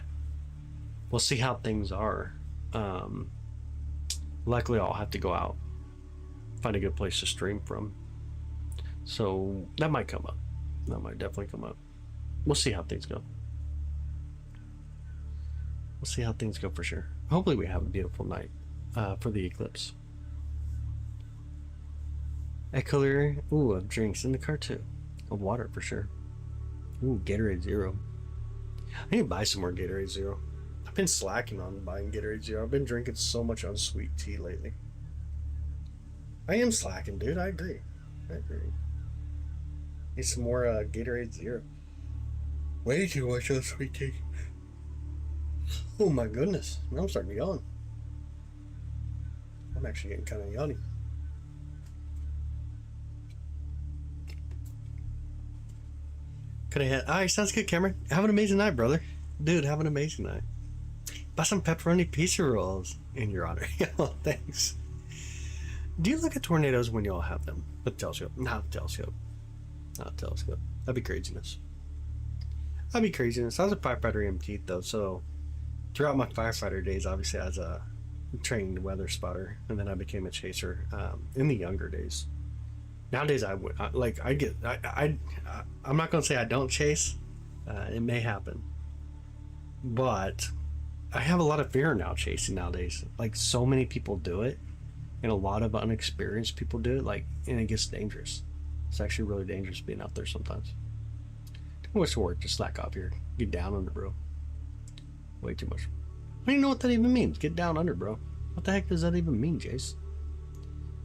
we'll see how things are. Likely, I'll have to go out, find a good place to stream from. So that might come up. That might definitely come up. We'll see how things go. We'll see how things go for sure. Hopefully we have a beautiful night for the eclipse. A cooler, of drinks in the car too. Of water for sure. Ooh, Gatorade Zero. I need to buy some more Gatorade Zero. I've been slacking on buying Gatorade Zero. I've been drinking so much unsweet tea lately. I am slacking, dude. I agree. Need some more Gatorade Zero. Way too much of sweet tea. Oh my goodness. Now I'm starting to yawn. I'm actually getting kind of yawny. Could I hit? Alright, sounds good, Cameron. Have an amazing night, brother. Dude, have an amazing night. Buy some pepperoni pizza rolls in your honor. Oh, thanks. Do you look at tornadoes when you all have them? With telescope? Not telescope. Not telescope. That'd be craziness. That'd be craziness. I was a firefighter EMT though, so throughout my firefighter days, obviously I was a trained weather spotter, and then I became a chaser in the younger days. Nowadays, I would like I get I'm not gonna say I don't chase. It may happen, but I have a lot of fear now chasing nowadays. Like so many people do it, and a lot of unexperienced people do it. Like, and it gets dangerous. It's actually really dangerous being out there sometimes. Too much work to slack off here. Get down under, bro. Way too much. I don't even know what that even means. Get down under, bro. What the heck does that even mean, Jace?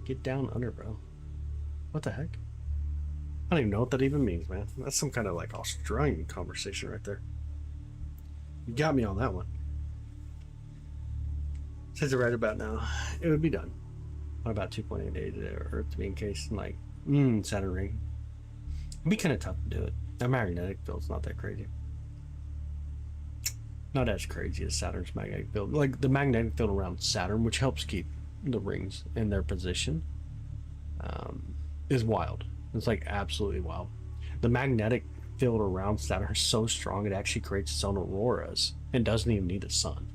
Get down under, bro. What the heck? I don't even know what that even means, man. That's some kind of like Australian conversation right there. You got me on that one. Says it right about now. It would be done. What about 2.8 days to Earth to be encased in like Saturn ring? It'd be kind of tough to do it. That magnetic field's not that crazy. Not as crazy as Saturn's magnetic field. Like the magnetic field around Saturn, which helps keep the rings in their position, is wild. It's like absolutely wild. The magnetic field around Saturn is so strong it actually creates its own auroras and doesn't even need the sun.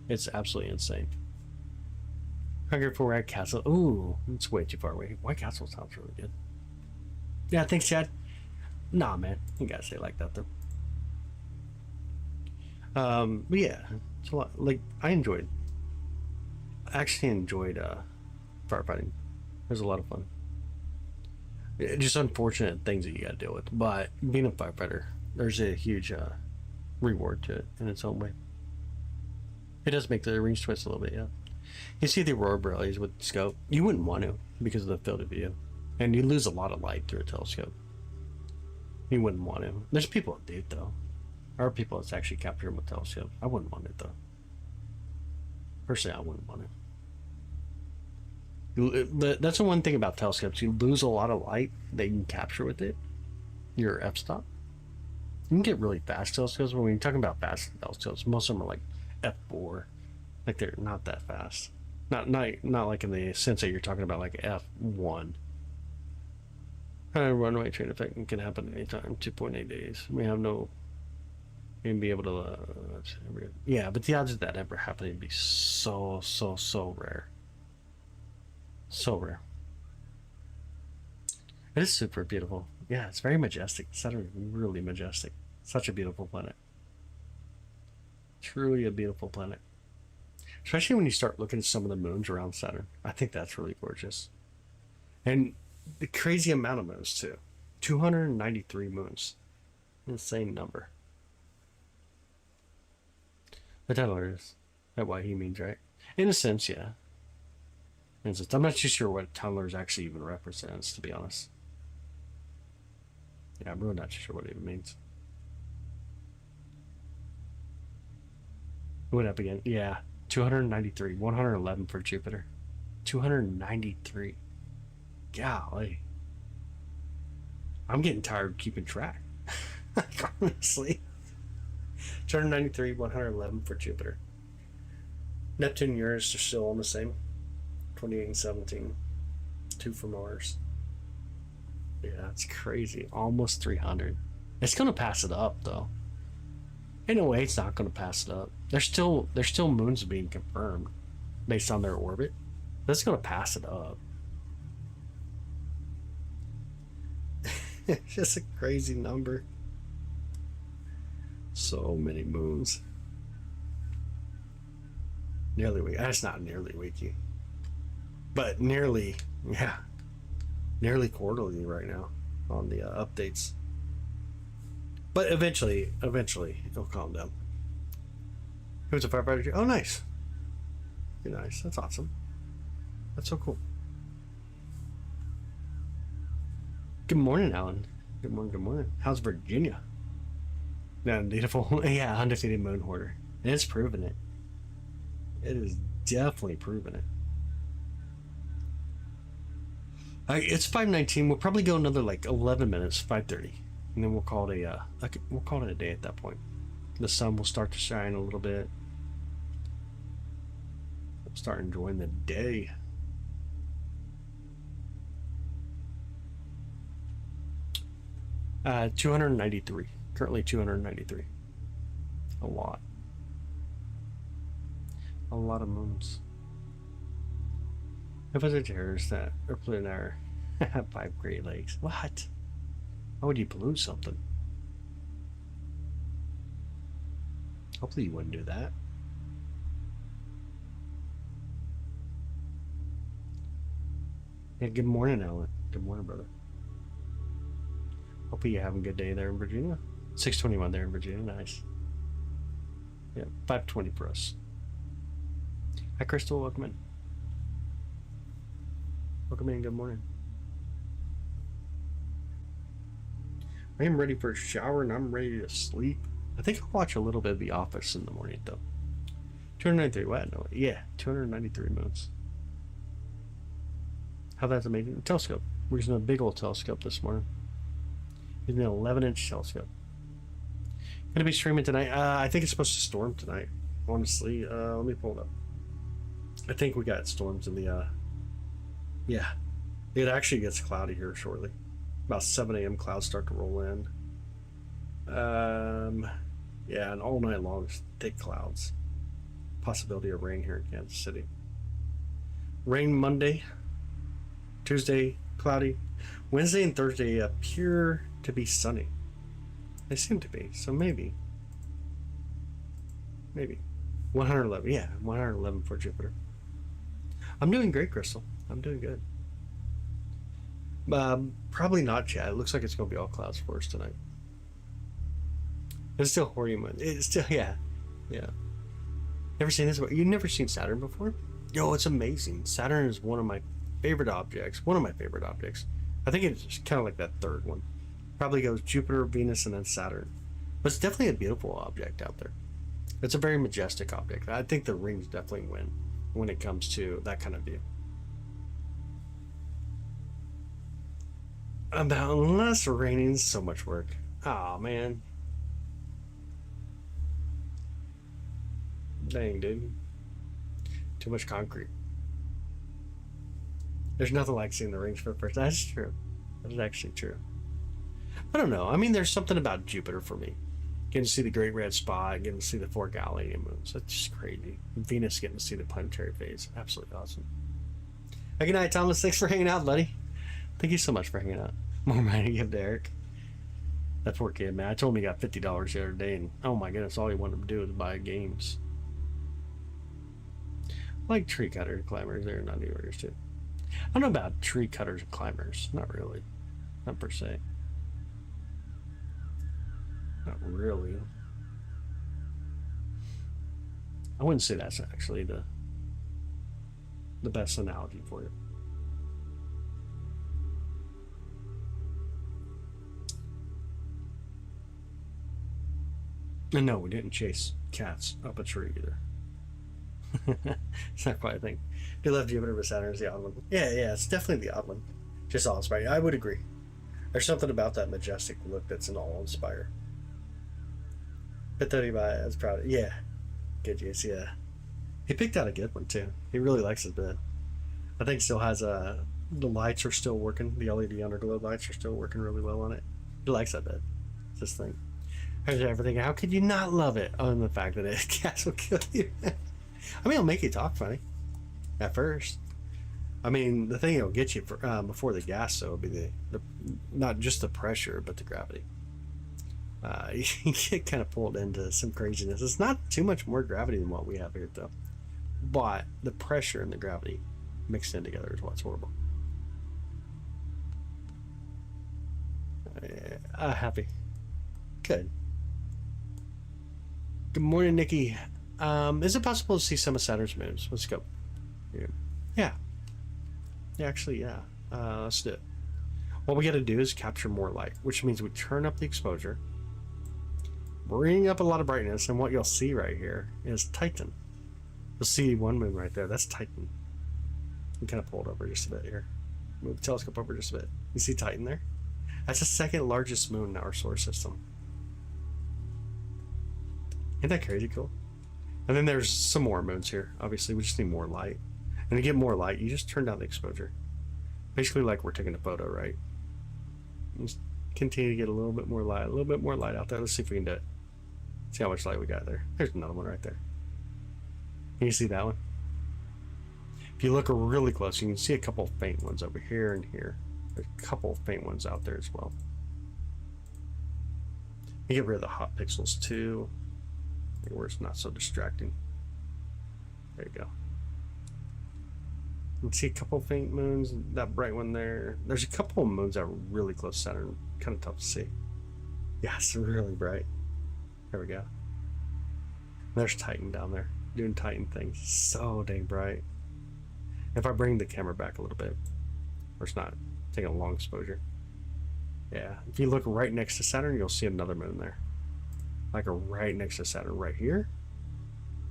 It's absolutely insane. Hungry for White Castle. Ooh, it's way too far away. White Castle sounds really good. Yeah, thanks, Chad. Nah, man, you gotta say it like that though. But yeah, it's a lot. Like I actually enjoyed firefighting. It was a lot of fun. Just unfortunate things that you got to deal with, but being a firefighter, there's a huge reward to it in its own way. It does make the rings twist a little bit, yeah. You see the aurora borealis with the scope. You wouldn't want to because of the field of view, and you lose a lot of light through a telescope. You wouldn't want to. There's people that do it though. There are people that's actually capture them with telescope. I wouldn't want it though. Personally, I wouldn't want it. That's the one thing about telescopes. You lose a lot of light that you can capture with it. Your f-stop. You can get really fast telescopes, but when you're talking about fast telescopes, most of them are like f4. Like they're not that fast. Not like in the sense that you're talking about like f1. Runaway train effect can happen anytime. 2.8 days. We have no. You can be able to. Yeah, but the odds of that ever happening would be so rare. So rare. It is super beautiful. Yeah, it's very majestic. Saturn is really majestic. Such a beautiful planet. Truly a beautiful planet. Especially when you start looking at some of the moons around Saturn. I think that's really gorgeous. And the crazy amount of moons too. 293 moons. Insane number. The Tunneler is that what he means, right? In a sense, yeah. I'm not too sure what Tunneler's actually even represents, to be honest. Yeah, I'm really not too sure what it even means. It went up again. Yeah, 293. 111 for Jupiter. 293. Golly. I'm getting tired of keeping track. Honestly. 293, 111 for Jupiter. Neptune and Uranus are still on the same. 28 and 17. 2 for Mars. Yeah, that's crazy. Almost 300. It's gonna pass it up though. In a way, it's not gonna pass it up. There's still moons being confirmed based on their orbit. That's gonna pass it up. It's just a crazy number. So many moons. Nearly week. That's not nearly weekly. But nearly, yeah. Nearly quarterly right now on the updates. But eventually it'll calm down. Who's a firefighter? Oh, nice. You're nice. That's awesome. That's so cool. Good morning, Alan. Good morning. How's Virginia? Unbeatable. Yeah, undefeated moon hoarder. And it's proven it. It is definitely proven it. It's 5:19. We'll probably go another like 11 minutes, 5:30, and then we'll call it we'll call it a day at that point. The sun will start to shine a little bit. We'll start enjoying the day. Uh, 293. Currently 293. A lot. A lot of moons. If it's a terrorist that are polluting our 5 Great Lakes. What? Why would you pollute something? Hopefully you wouldn't do that. Yeah, good morning, Alan. Good morning, brother. Hopefully you're having a good day there in Virginia. 6:21 there in Virginia. Nice. Yeah, 5:20 for us. Hi, Crystal. Welcome in. Welcome in. Good morning. I am ready for a shower and I'm ready to sleep. I think I'll watch a little bit of The Office in the morning, though. 293. What? No, yeah, 293 moons. How that's amazing. Telescope. We're using a big old telescope this morning. Using an 11-inch telescope. Gonna be streaming tonight. I think it's supposed to storm tonight. Honestly, let me pull it up. I think we got storms in the. Yeah, it actually gets cloudy here shortly. About 7 a.m. clouds start to roll in. Yeah, and all night long, thick clouds. Possibility of rain here in Kansas City. Rain Monday. Tuesday, cloudy. Wednesday and Thursday appear to be sunny. They seem to be, so maybe. 111, yeah, 111 for Jupiter. I'm doing great, Crystal. I'm doing good. Probably not, Chad. It looks like it's going to be all clouds for us tonight. It's still horny, man. It's still, yeah. Never seen this? You've never seen Saturn before? Yo, it's amazing. Saturn is one of my favorite objects. I think it's kind of like that third one. Probably goes Jupiter, Venus, and then Saturn. But it's definitely a beautiful object out there. It's a very majestic object. I think the rings definitely win when it comes to that kind of view. About less raining, so much work. Oh man. Dang, dude. Too much concrete. There's nothing like seeing the rings for the first time. That's true. That is actually true. I don't know. I mean, there's something about Jupiter for me. Getting to see the Great Red Spot, getting to see the 4 Galilean moons. That's just crazy. Venus getting to see the planetary phase. Absolutely awesome. Hey, good night, Thomas. Thanks for hanging out, buddy. Thank you so much for hanging out. More money to give to Eric. That poor kid, man. I told him he got $50 the other day, and oh my goodness, all he wanted to do was buy games. I like tree cutter climbers. They're not New Yorkers, too. I don't know about tree cutters and climbers. Not really. Not per se. Not really. I wouldn't say that's actually the best analogy for it. And no, we didn't chase cats up a tree either. It's not quite a thing. You love Jupiter, but Saturn is the odd one. Yeah, it's definitely the odd one. Just awe-inspiring. I would agree. There's something about that majestic look that's an awe-inspiring. But 35, I was proud of it. Yeah. Good use, yeah. He picked out a good one, too. He really likes his bed. I think still has the lights are still working. The LED underglow lights are still working really well on it. He likes that bed. It's this thing. Here's everything. How could you not love it? Other than the fact that gas will kill you. I mean, it'll make you talk funny at first. I mean, the thing it'll get you for, before the gas, though, will be the not just the pressure, but the gravity. You get kind of pulled into some craziness. It's not too much more gravity than what we have here, though. But the pressure and the gravity mixed in together is what's horrible. Happy. Good. Good morning, Nikki. Is it possible to see some of Saturn's moons? Let's go. Yeah. Actually, yeah. Let's do it. What we got to do is capture more light, which means we turn up the exposure. bring up a lot of brightness, and what you'll see right here is Titan. You'll see one moon right there. That's Titan. You kind of pull it over just a bit here. Move the telescope over just a bit. You see Titan there? That's the second largest moon in our solar system. Isn't that crazy cool? And then there's some more moons here. Obviously, we just need more light. And to get more light, you just turn down the exposure. Basically like we're taking a photo, right? Just continue to get a little bit more light out there. Let's see if we can do it. See how much light we got there. There's another one right there. Can you see that one? If you look really close, you can see a couple of faint ones over here and here. There's a couple of faint ones out there as well. You get rid of the hot pixels too, where it's not so distracting. There you go. You can see a couple of faint moons, that bright one there. There's a couple of moons that are really close to Saturn. Kind of tough to see. Yeah, it's really bright. There we go. There's Titan down there, doing Titan things. So dang bright. If I bring the camera back a little bit, or it's not taking a long exposure. Yeah, if you look right next to Saturn, you'll see another moon there. Like right next to Saturn right here.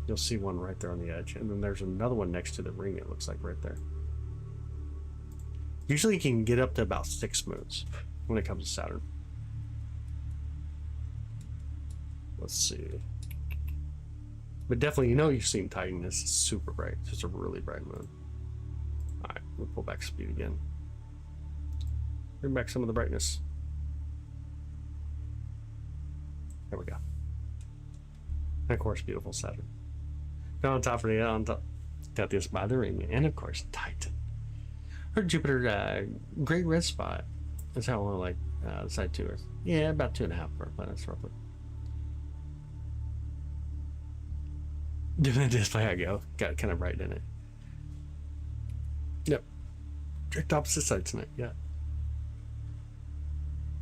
You'll see one right there on the edge. And then there's another one next to the ring, it looks like right there. Usually you can get up to about 6 moons when it comes to Saturn. Let's see. But definitely, you know you've seen Titan. This is super bright. It's just a really bright moon. Alright, we'll pull back speed again. Bring back some of the brightness. There we go. And of course, beautiful Saturn. Now on top of the got this by the ring, and of course Titan. Or Jupiter, great red spot. That's how we're like the side to Earth. Yeah, about 2.5 of our planets roughly. Doing the display, I go. Got it kind of bright in it. Yep. Direct opposite side tonight. Yeah.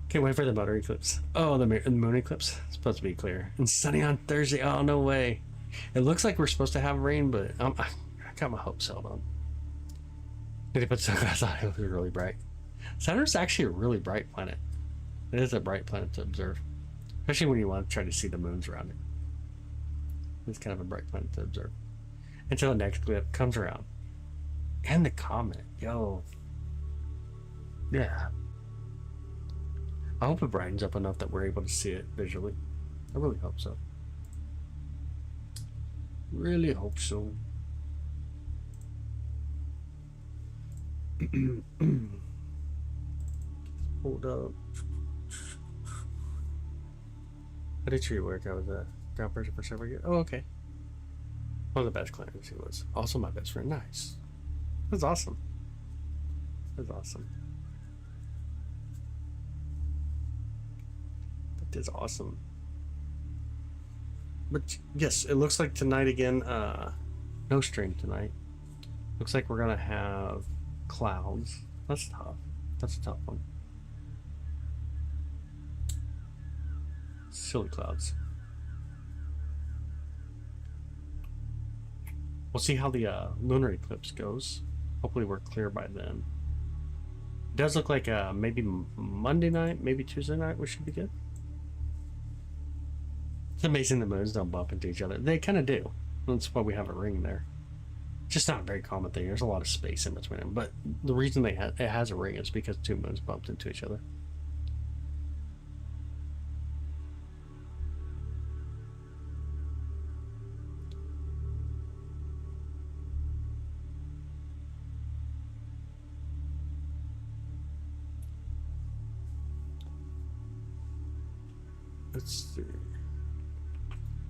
Can't wait for the motor eclipse. Oh, the moon eclipse. It's supposed to be clear and sunny on Thursday. Oh, no way. It looks like we're supposed to have rain, but I got my hopes held on. Did he put sunglasses on? It was really bright. Saturn's actually a really bright planet. It is a bright planet to observe, especially when you want to try to see the moons around it. It's kind of a bright planet to observe until the next eclipse comes around. And the comet, yo. Yeah. I hope it brightens up enough that we're able to see it visually. I really hope so. Really hope so. Hold up. How did tree work? I was ground pressure for several years. Oh, okay. One of the best climbers he was. Also my best friend. Nice. That's awesome. That's awesome. That is awesome. But yes, it looks like tonight again, no stream tonight. Looks like we're gonna have clouds. That's tough. That's a tough one. Silly clouds. We'll see how the lunar eclipse goes. Hopefully we're clear by then. It does look like maybe Monday night, maybe Tuesday night we should be good. It's amazing the moons don't bump into each other. They kind of do. That's why we have a ring there. Just not a very common thing. There's a lot of space in between them. But the reason it has a ring is because 2 moons bumped into each other. Let's see.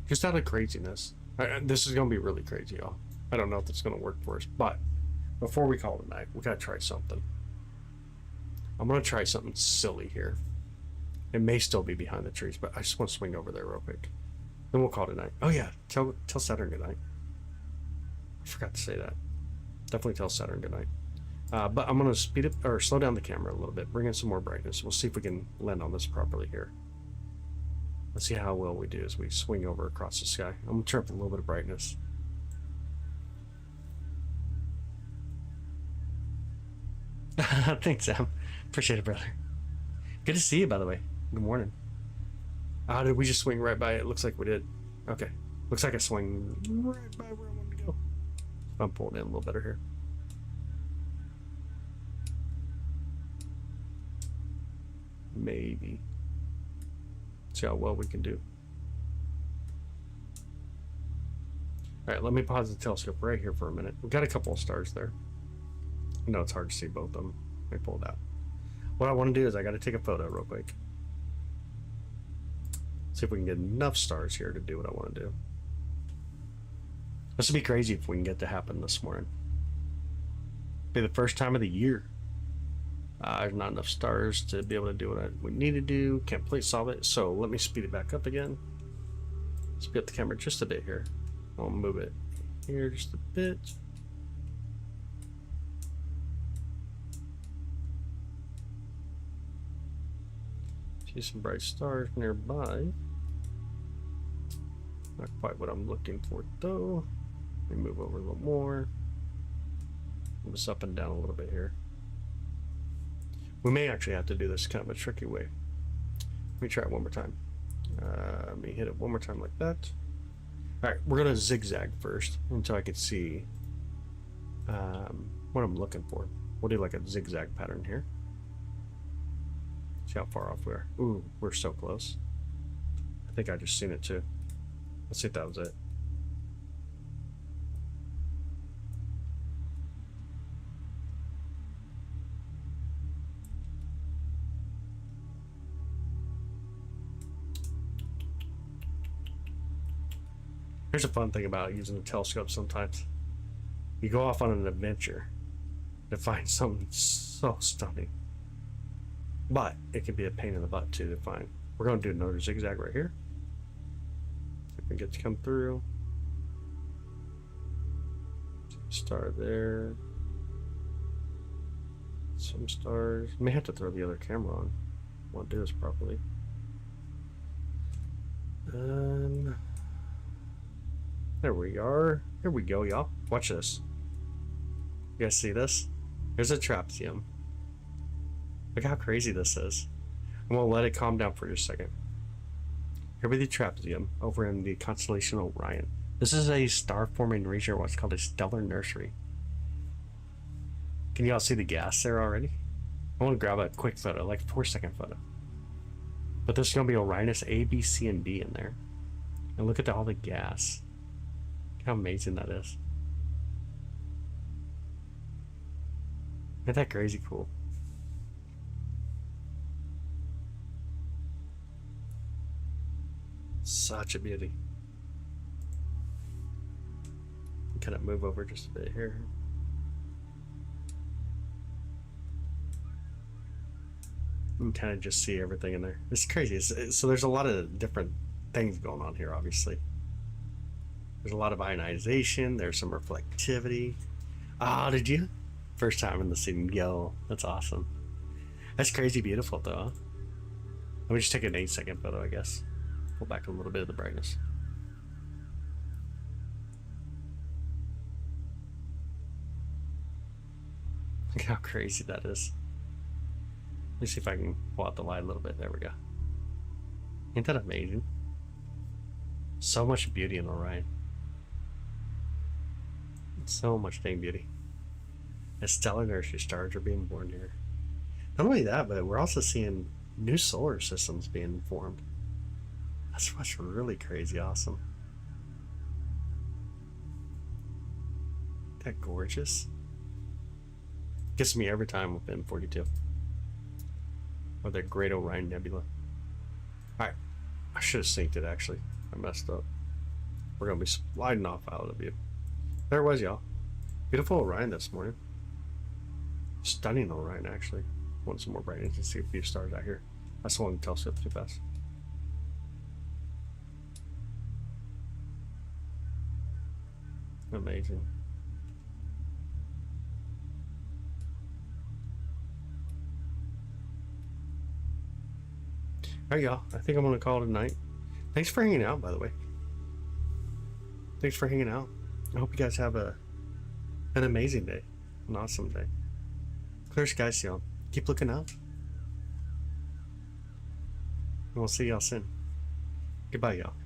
Just out of craziness. This is going to be really crazy, y'all. I don't know if it's going to work for us, but before we call it a night, we got to try something. I'm going to try something silly here. It may still be behind the trees, but I just want to swing over there real quick. Then we'll call it a night. Oh yeah, tell Saturn goodnight. I forgot to say that. Definitely tell Saturn goodnight. But I'm going to speed up or slow down the camera a little bit, bring in some more brightness. We'll see if we can land on this properly here. Let's see how well we do as we swing over across the sky. I'm going to turn up a little bit of brightness. Thanks, Sam. Appreciate it, brother. Good to see you, by the way. Good morning. Ah, did we just swing right by it? Looks like we did. Okay. Looks like I swing right by where I wanted to go. I'm pulling in a little better here. Maybe. See how well we can do. Alright, let me pause the telescope right here for a minute. We've got a couple of stars there. I know it's hard to see both of them. Let me pull it out. What I want to do is I got to take a photo real quick. See if we can get enough stars here to do what I want to do. This would be crazy if we can get to happen this morning. Be the first time of the year. There's not enough stars to be able to do what we need to do. Can't completely solve it. So let me speed it back up again. Speed up the camera just a bit here. I'll move it here just a bit. See some bright stars nearby. Not quite what I'm looking for though. Let me move over a little more. Move this up and down a little bit here. We may actually have to do this kind of a tricky way. Let me try it one more time. Let me hit it one more time like that. Alright, we're going to zigzag first until I can see what I'm looking for. We'll do like a zigzag pattern here. See how far off we are. Ooh, we're so close. I think I just seen it too. Let's see if that was it. Here's a fun thing about using a telescope sometimes. You go off on an adventure to find something so stunning. But it can be a pain in the butt too to find. We're going to do another zigzag right here. See if we can get to come through. Star there. Some stars. May have to throw the other camera on. I want to do this properly. There we are. Here we go, y'all. Watch this. You guys see this? Here's a trapezium. Look how crazy this is. I'm gonna let it calm down for just a second. Here we the trapezium over in the constellation Orion. This is a star-forming region, what's called a stellar nursery. Can y'all see the gas there already? I want to grab a quick photo, like a 4-second photo. But there's gonna be Orionus A, B, C, and D in there. And look at all the gas. How amazing that is. Isn't that crazy cool? Such a beauty. Kind of move over just a bit here. You can kind of just see everything in there. It's crazy. So there's a lot of different things going on here, obviously. There's a lot of ionization. There's some reflectivity. Ah, did you? First time in the scene. Yo, that's awesome. That's crazy beautiful, though. Let me just take an 8-second photo, I guess. Pull back a little bit of the brightness. Look how crazy that is. Let me see if I can pull out the light a little bit. There we go. Ain't that amazing? So much beauty in Orion. So much dang beauty. As stellar nursery stars are being born here. Not only that, but we're also seeing new solar systems being formed. That's what's really crazy awesome. Isn't that gorgeous? Gets me every time with M42. Or the Great Orion Nebula. Alright. I should have synced it actually. I messed up. We're gonna be sliding off out of view. There it was, y'all. Beautiful Orion this morning. Stunning Orion, actually. Want some more brightness and see a few stars out here. I swung the telescope too fast. Amazing. Alright, y'all. I think I'm gonna call it a night. Thanks for hanging out, by the way. Thanks for hanging out. I hope you guys have an amazing day. An awesome day. Clear skies, y'all. Keep looking out. And we'll see y'all soon. Goodbye, y'all.